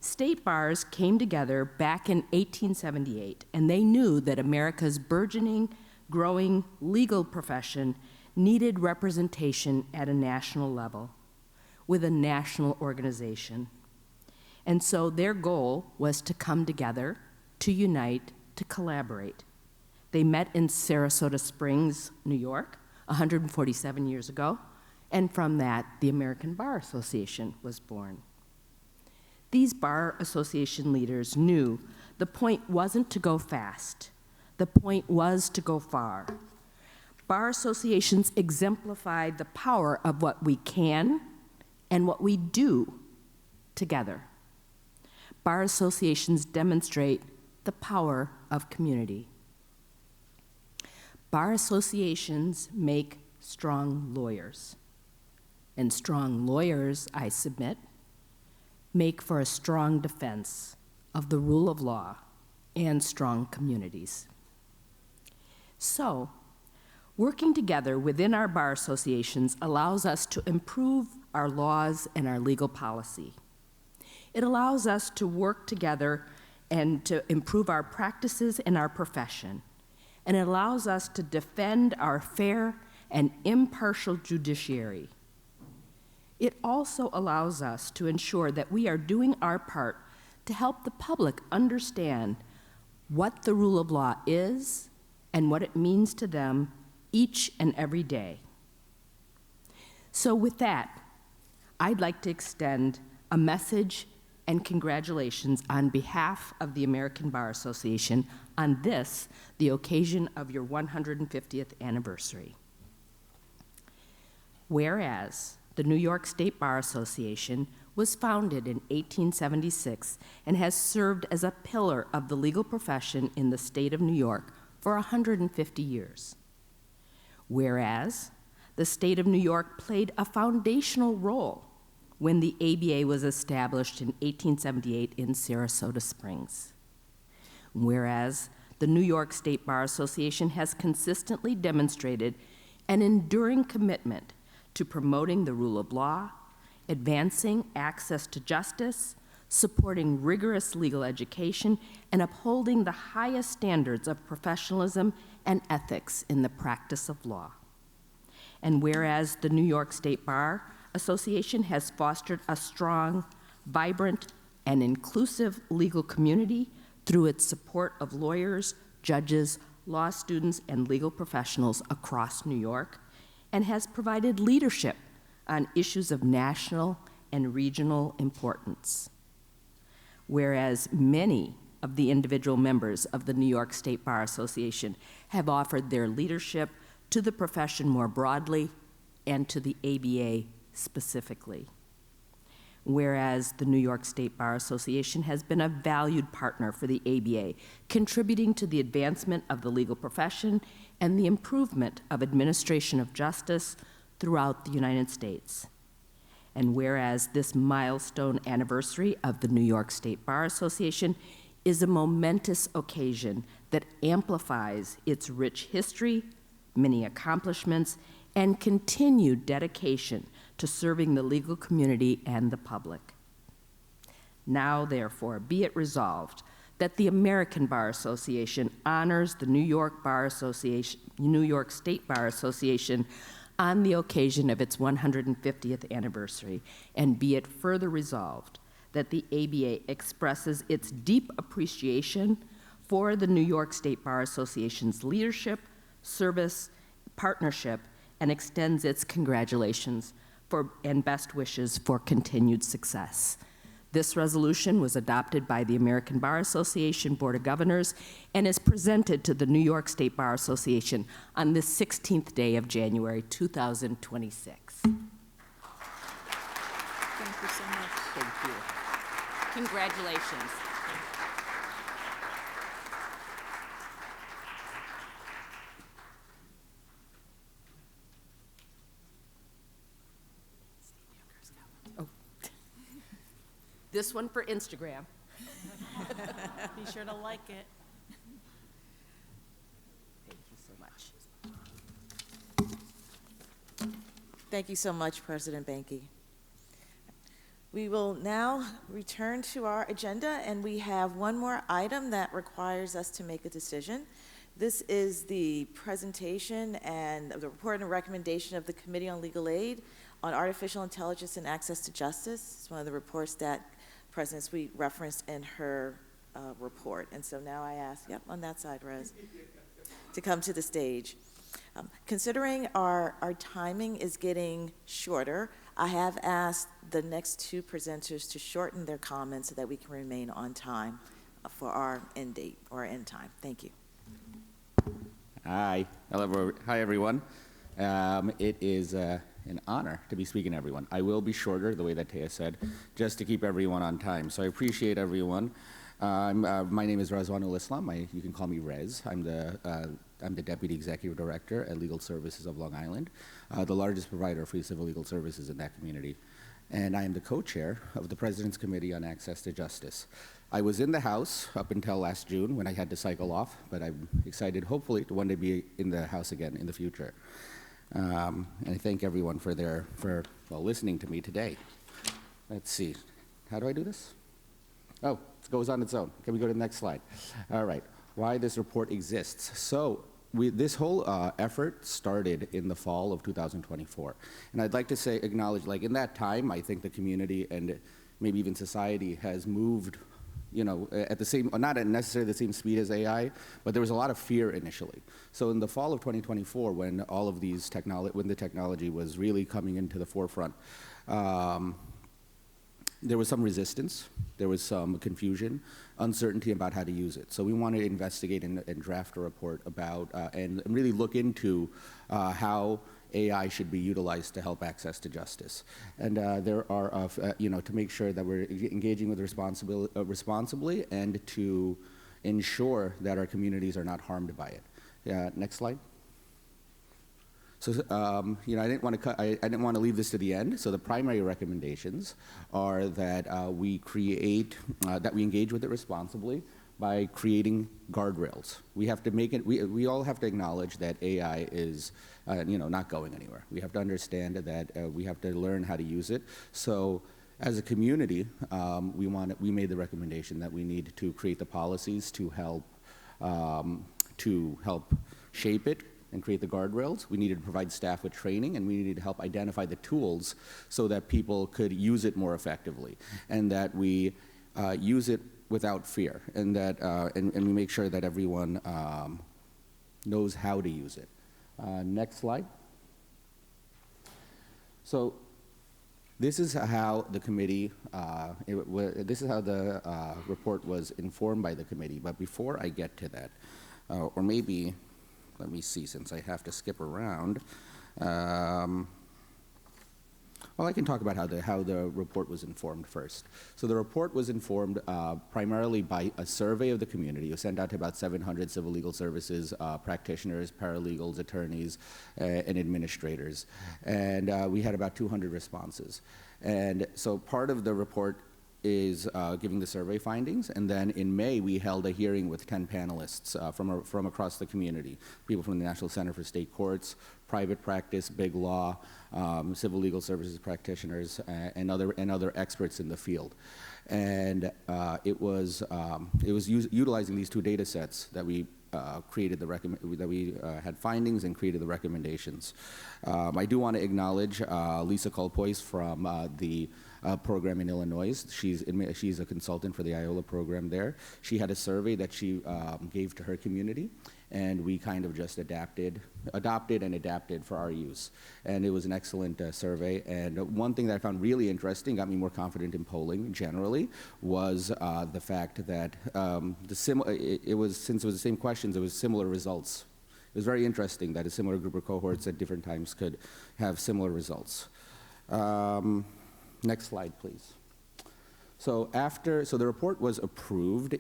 state bars came together back in 1878, and they knew that America's burgeoning, growing legal profession needed representation at a national level with a national organization. And so their goal was to come together, to unite, to collaborate. They met in Sarasota Springs, New York, 147 years ago, and from that, the American Bar Association was born. These bar association leaders knew the point wasn't to go fast. The point was to go far. Bar associations exemplified the power of what we can and what we do together. Bar associations demonstrate the power of community. Bar associations make strong lawyers. And strong lawyers, I submit, make for a strong defense of the rule of law and strong communities. So, working together within our bar associations allows us to improve our laws and our legal policy. It allows us to work together and to improve our practices and our profession. And it allows us to defend our fair and impartial judiciary. It also allows us to ensure that we are doing our part to help the public understand what the rule of law is and what it means to them each and every day. So with that, I'd like to extend a message and congratulations on behalf of the American Bar Association on this, the occasion of your 150th anniversary. Whereas the New York State Bar Association was founded in 1876 and has served as a pillar of the legal profession in the state of New York for 150 years. Whereas the state of New York played a foundational role when the ABA was established in 1878 in Sarasota Springs. Whereas the New York State Bar Association has consistently demonstrated an enduring commitment to promoting the rule of law, advancing access to justice, supporting rigorous legal education, and upholding the highest standards of professionalism and ethics in the practice of law. And whereas the New York State Bar Association has fostered a strong, vibrant, and inclusive legal community through its support of lawyers, judges, law students, and legal professionals across New York, and has provided leadership on issues of national and regional importance. Whereas many of the individual members of the New York State Bar Association have offered their leadership to the profession more broadly and to the ABA specifically. Whereas the New York State Bar Association has been a valued partner for the ABA, contributing to the advancement of the legal profession and the improvement of administration of justice throughout the United States. And whereas this milestone anniversary of the New York State Bar Association is a momentous occasion that amplifies its rich history, many accomplishments, and continued dedication to serving the legal community and the public. Now, therefore, be it resolved that the American Bar Association honors the New York State Bar Association on the occasion of its 150th anniversary, and be it further resolved that the ABA expresses its deep appreciation for the New York State Bar Association's leadership, service, partnership, and extends its congratulations and best wishes for continued success. This resolution was adopted by the American Bar Association Board of Governors and is presented to the New York State Bar Association on the 16th day of January 2026. Thank you so much. Thank you. Congratulations. This one for Instagram. Be sure to like it. Thank you so much. Thank you so much, President Banky. We will now return to our agenda, and we have one more item that requires us to make a decision. This is the presentation and the report and recommendation of the Committee on Legal Aid on Artificial Intelligence and Access to Justice. It's one of the reports that President Sweet referenced in her report. And so now I ask, yep, on that side, Rez, to come to the stage. Considering our timing is getting shorter, I have asked the next two presenters to shorten their comments so that we can remain on time for our end date or end time. Thank you. Hi. Hello, hi, everyone. It is an honor to be speaking to everyone. I will be shorter, the way that Taya said, just to keep everyone on time. So I appreciate everyone. My name is Razwanul Islam. You can call me Rez. I'm the Deputy Executive Director at Legal Services of Long Island, the largest provider of free civil legal services in that community. And I am the co-chair of the President's Committee on Access to Justice. I was in the House up until last June when I had to cycle off, but I'm excited, hopefully, to one day be in the House again in the future. And I thank everyone for listening to me today. Let's see. How do I do this? Oh, it goes on its own. Can we go to the next slide? All right. Why this report exists. So this whole effort started in the fall of 2024. And I'd like to acknowledge, in that time, I think the community and maybe even society has moved, at the same, not at necessarily the same speed as AI, but there was a lot of fear initially. So in the fall of 2024, when all of these when the technology was really coming into the forefront, there was some resistance, there was some confusion, uncertainty about how to use it. So we want to investigate and draft a report about and really look into how AI should be utilized to help access to justice. And there are, to make sure that we're engaging with responsibly and to ensure that our communities are not harmed by it. Next slide. So, I didn't want to leave this to the end. So the primary recommendations are that we engage with it responsibly by creating guardrails. We have to make it. We all have to acknowledge that AI is, not going anywhere. We have to understand that we have to learn how to use it. So, as a community, we made the recommendation that we need to create the policies to help shape it and create the guardrails. We needed to provide staff with training, and we needed to help identify the tools so that people could use it more effectively, and that we use it without fear, and that and we make sure that everyone knows how to use it. Next slide. So this is how the committee, this is how the report was informed by the committee. But before I get to that, or maybe, let me see, since I have to skip around. Well, I can talk about how the report was informed first. So the report was informed primarily by a survey of the community. It was sent out to about 700 civil legal services practitioners, paralegals, attorneys, and administrators. And we had about 200 responses. And so part of the report is giving the survey findings, and then in May we held a hearing with 10 panelists from across the community, people from the National Center for State Courts, private practice, big law, civil legal services practitioners, and other experts in the field. And it was utilizing these two data sets that we had findings and created the recommendations. I do want to acknowledge Lisa Colpois from the program in Illinois. She's a consultant for the IOLA program there. She had a survey that she gave to her community, and we kind of just adopted and adapted for our use. And it was an excellent survey. And one thing that I found really interesting, got me more confident in polling generally, was the fact that since it was the same questions, it was similar results. It was very interesting that a similar group of cohorts at different times could have similar results. Next slide, please. So the report was approved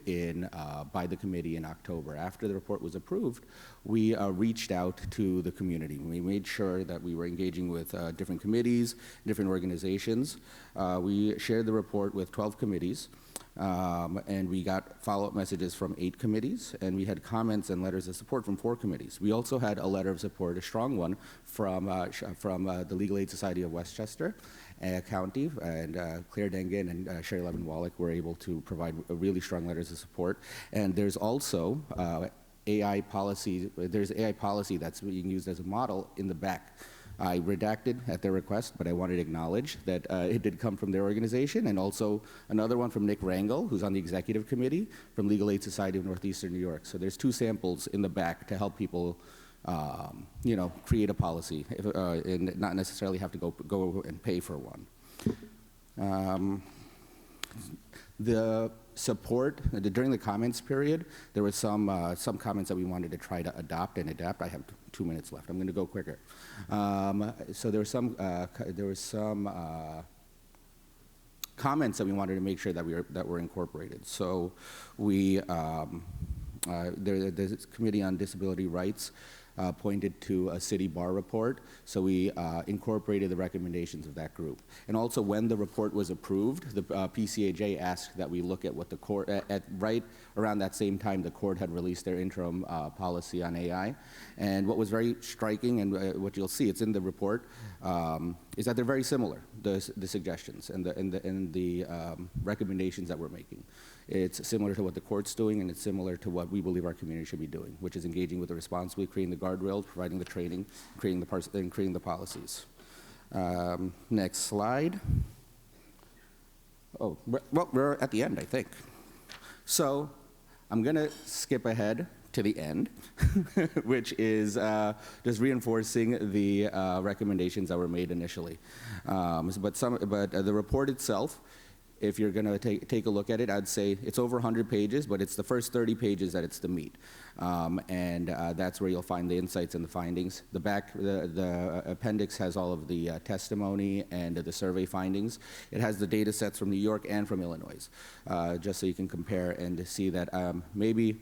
by the committee in October. After the report was approved, we reached out to the community. We made sure that we were engaging with different committees, different organizations. We shared the report with 12 committees, and we got follow-up messages from 8 committees, and we had comments and letters of support from 4 committees. We also had a letter of support, a strong one, from the Legal Aid Society of Westchester County, and Claire Dengen and Cheryl Wallach were able to provide really strong letters of support. And there's also AI policy. There's AI policy that's being used as a model in the back. I redacted at their request, but I wanted to acknowledge that it did come from their organization, and also another one from Nick Rangel, who's on the executive committee from Legal Aid Society of Northeastern New York. So there's 2 samples in the back to help people create a policy and not necessarily have to go and pay for one. The support, during the comments period, there was some comments that we wanted to try to adopt and adapt. I have 2 minutes left. I'm going to go quicker. So there were some comments that we wanted to make sure that were incorporated. So the Committee on Disability Rights pointed to a city bar report, so we incorporated the recommendations of that group. And also, when the report was approved, the PCAJ asked that we look at what the court, right around that same time, the court had released their interim policy on AI. And what was very striking, and what you'll see, it's in the report, is that they're very similar, the suggestions and the recommendations that we're making. It's similar to what the court's doing, and it's similar to what we believe our community should be doing, which is engaging with it responsibly, creating the guardrails, providing the training, creating the policies. Next slide. Oh, well, we're at the end, I think. So I'm going to skip ahead to the end, which is just reinforcing the recommendations that were made initially. But the report itself, if you're going to take a look at it, I'd say it's over 100 pages, but it's the first 30 pages that it's the meat. And that's where you'll find the insights and the findings. The back, the appendix has all of the testimony and the survey findings. It has the data sets from New York and from Illinois, just so you can compare and see that maybe,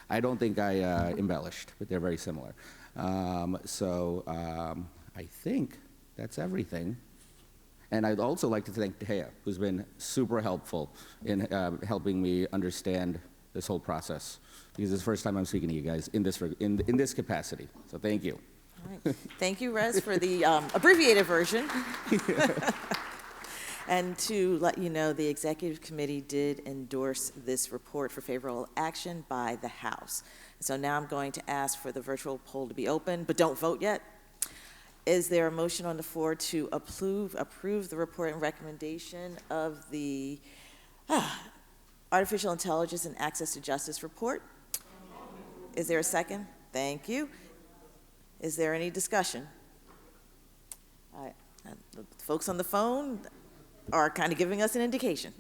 I don't think I embellished, but they're very similar. I think that's everything. And I'd also like to thank Taya, who's been super helpful in helping me understand this whole process, because it's the first time I'm speaking to you guys in this capacity. So thank you. All right. Thank you, Rez, for the abbreviated version. And to let you know, the executive committee did endorse this report for favorable action by the House. So now I'm going to ask for the virtual poll to be open, but don't vote yet. Is there a motion on the floor to approve the report and recommendation of the Artificial Intelligence and Access to Justice report? Is there a second? Thank you. Is there any discussion? The folks on the phone are kind of giving us an indication.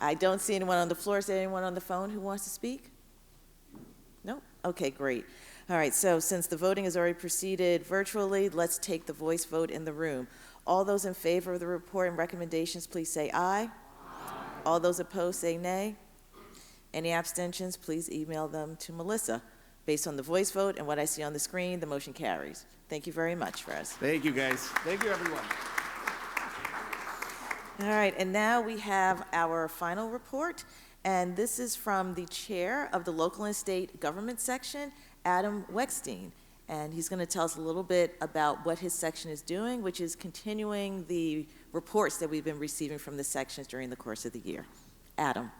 I don't see anyone on the floor. Is there anyone on the phone who wants to speak? No? Okay, great. All right, so since the voting has already proceeded virtually, let's take the voice vote in the room. All those in favor of the report and recommendations, please say aye. Aye. All those opposed, say nay. Any abstentions, please email them to Melissa. Based on the voice vote and what I see on the screen, the motion carries. Thank you very much, Rez. Thank you, guys. Thank you, everyone. All right, and now we have our final report, and this is from the chair of the Local and State Government section, Adam Weckstein, and he's going to tell us a little bit about what his section is doing, which is continuing the reports that we've been receiving from the sections during the course of the year. Adam.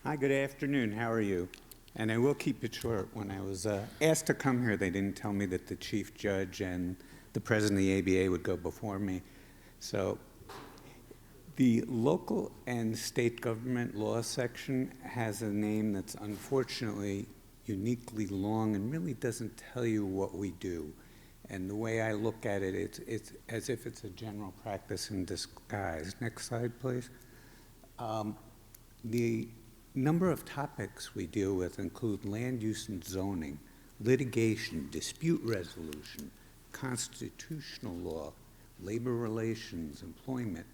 Hi, good afternoon. How are you? And I will keep it short. When I was asked to come here, they didn't tell me that the chief judge and the president of the ABA would go before me. So The local and state government law section has a name that's unfortunately uniquely long and really doesn't tell you what we do. And the way I look at it, it's as if it's a general practice in disguise. Next slide, please. The number of topics we deal with include land use and zoning, litigation, dispute resolution, constitutional law, labor relations, employment,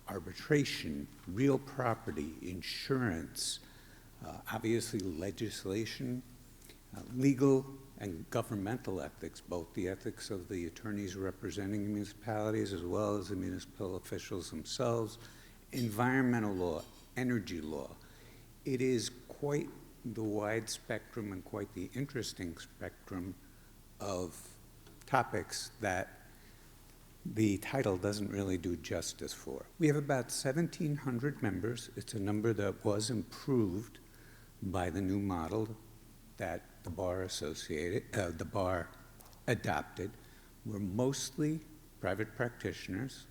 arbitration, real property, insurance, obviously legislation, legal and governmental ethics, both the ethics of the attorneys representing municipalities as well as the municipal officials themselves, environmental law, energy law. It is quite the wide spectrum and quite the interesting spectrum of topics that the title doesn't really do justice for. We have about 1,700 members. It's a number that was improved by the new model that the bar adopted. We're mostly private practitioners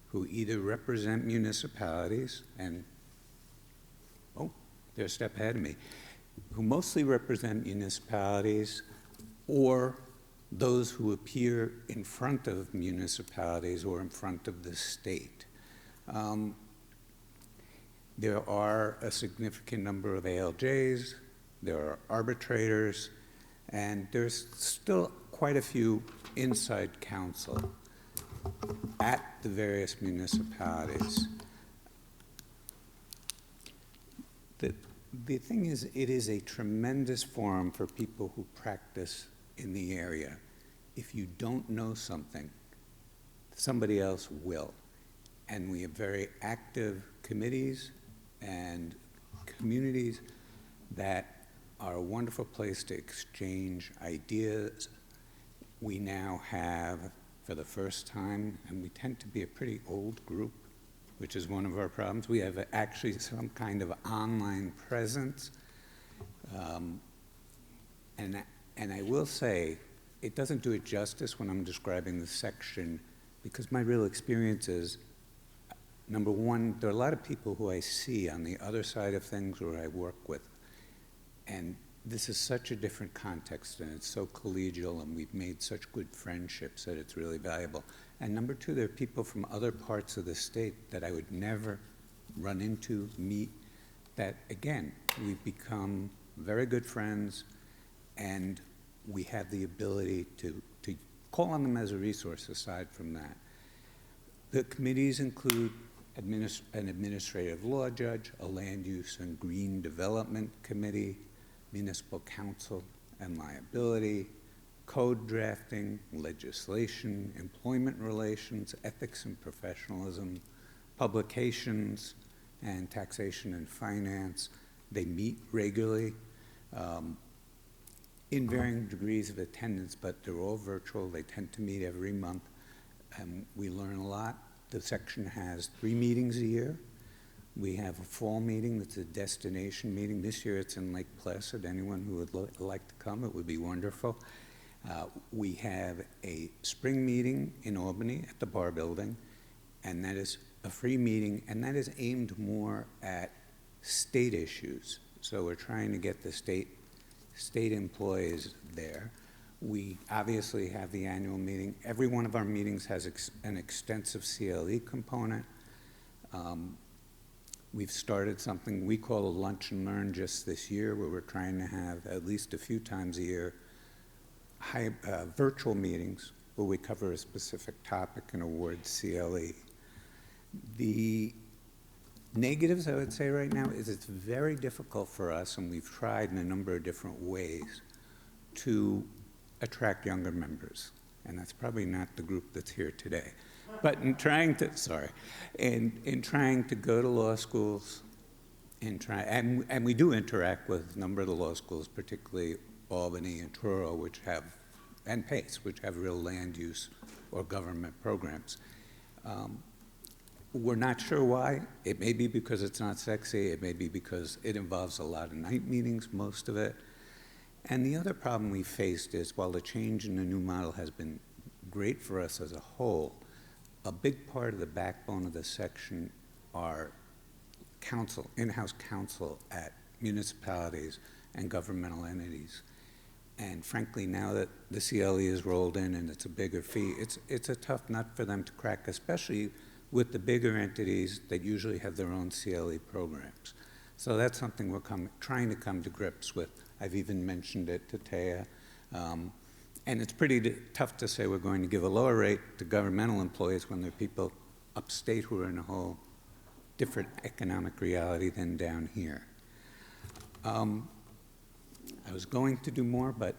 who either represent municipalities and, oh, they're a step ahead of me, who mostly represent municipalities or those who appear in front of municipalities or in front of the state. There are a significant number of ALJs, there are arbitrators, and there's still quite a few inside counsel at the various municipalities. The thing is, it is a tremendous forum for people who practice in the area. If you don't know something, somebody else will. And we have very active committees and communities that are a wonderful place to exchange ideas. We now have, for the first time, and we tend to be a pretty old group, which is one of our problems, we have actually some kind of online presence. And I will say, it doesn't do it justice when I'm describing the section, because my real experience is, number one, there are a lot of people who I see on the other side of things or I work with, and this is such a different context, and it's so collegial, and we've made such good friendships that it's really valuable. And number two, there are people from other parts of the state that I would never run into, meet, that, again, we've become very good friends, and we have the ability to call on them as a resource aside from that. The committees include an administrative law judge, a land use and green development committee, municipal counsel and liability, code drafting, legislation, employment relations, ethics and professionalism, publications, and taxation and finance. They meet regularly in varying degrees of attendance, but they're all virtual. They tend to meet every month, and we learn a lot. The section has 3 meetings a year. We have a fall meeting that's a destination meeting. This year it's in Lake Placid. Anyone who would like to come, it would be wonderful. We have a spring meeting in Albany at the Bar Building, and that is a free meeting, and that is aimed more at state issues. So we're trying to get the state employees there. We obviously have the annual meeting. Every one of our meetings has an extensive CLE component. We've started something we call a lunch and learn just this year, where we're trying to have at least a few times a year virtual meetings where we cover a specific topic and award CLE. The negatives, I would say right now, is it's very difficult for us, and we've tried in a number of different ways, to attract younger members. And that's probably not the group that's here today. But in trying to, in trying to go to law schools, and we do interact with a number of the law schools, particularly Albany and Truro, and Pace, which have real land use or government programs. We're not sure why. It may be because it's not sexy. It may be because it involves a lot of night meetings, most of it. And the other problem we faced is, while the change in the new model has been great for us as a whole, a big part of the backbone of the section are in-house counsel at municipalities and governmental entities. And frankly, now that the CLE is rolled in and it's a bigger fee, it's a tough nut for them to crack, especially with the bigger entities that usually have their own CLE programs. So that's something we're trying to come to grips with. I've even mentioned it to Taya. And it's pretty tough to say we're going to give a lower rate to governmental employees when there are people upstate who are in a whole different economic reality than down here. I was going to do more, but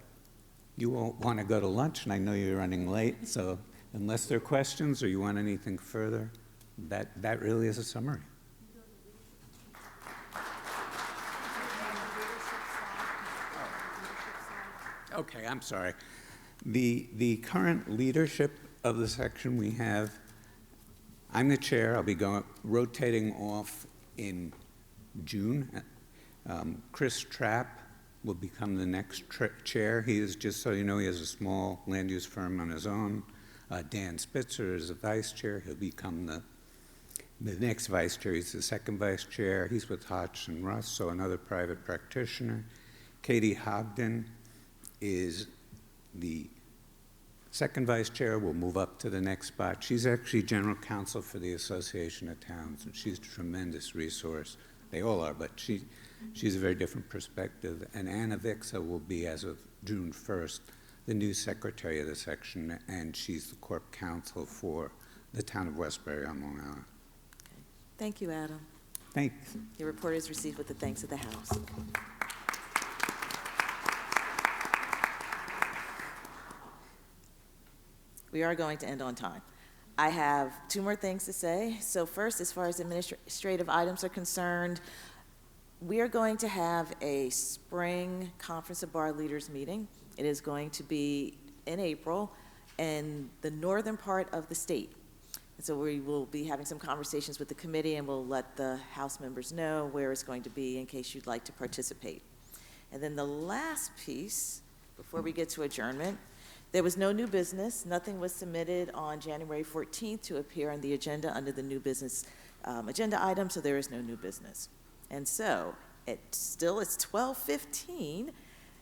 you all want to go to lunch, and I know you're running late, so unless there are questions or you want anything further, that really is a summary. Okay, I'm sorry. The current leadership of the section we have, I'm the chair. I'll be rotating off in June. Chris Trapp will become the next chair. He is, just so you know, he has a small land use firm on his own. Dan Spitzer is the vice chair. He'll become the next vice chair. He's the second vice chair. He's with Hodgson Russ, so another private practitioner. Katie Hogden is the second vice chair, will move up to the next spot. She's actually general counsel for the Association of Towns, and she's a tremendous resource. They all are, but she's a very different perspective. And Anna Vixa will be, as of June 1st, the new secretary of the section, and she's the corp counsel for the town of Westbury on Long Island. Okay. Thank you, Adam. Thanks. Your report is received with the thanks of the House. We are going to end on time. I have 2 more things to say. So first, as far as administrative items are concerned, we are going to have a spring Conference of Bar Leaders meeting. It is going to be in April in the northern part of the state. And so we will be having some conversations with the committee, and we'll let the House members know where it's going to be in case you'd like to participate. And then the last piece, before we get to adjournment, there was no new business. Nothing was submitted on January 14th to appear on the agenda under the new business agenda item, so there is no new business. And so it's 12:15.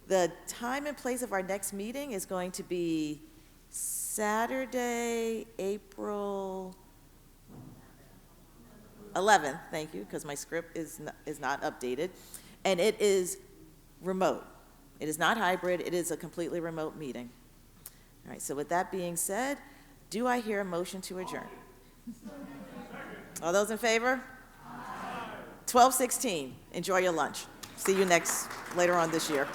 The time and place of our next meeting is going to be Saturday, April 11th. Thank you, because my script is not updated. And it is remote. It is not hybrid. It is a completely remote meeting. All right, so with that being said, do I hear a motion to adjourn? All those in favor? 12:16. Enjoy your lunch. See you later on this year.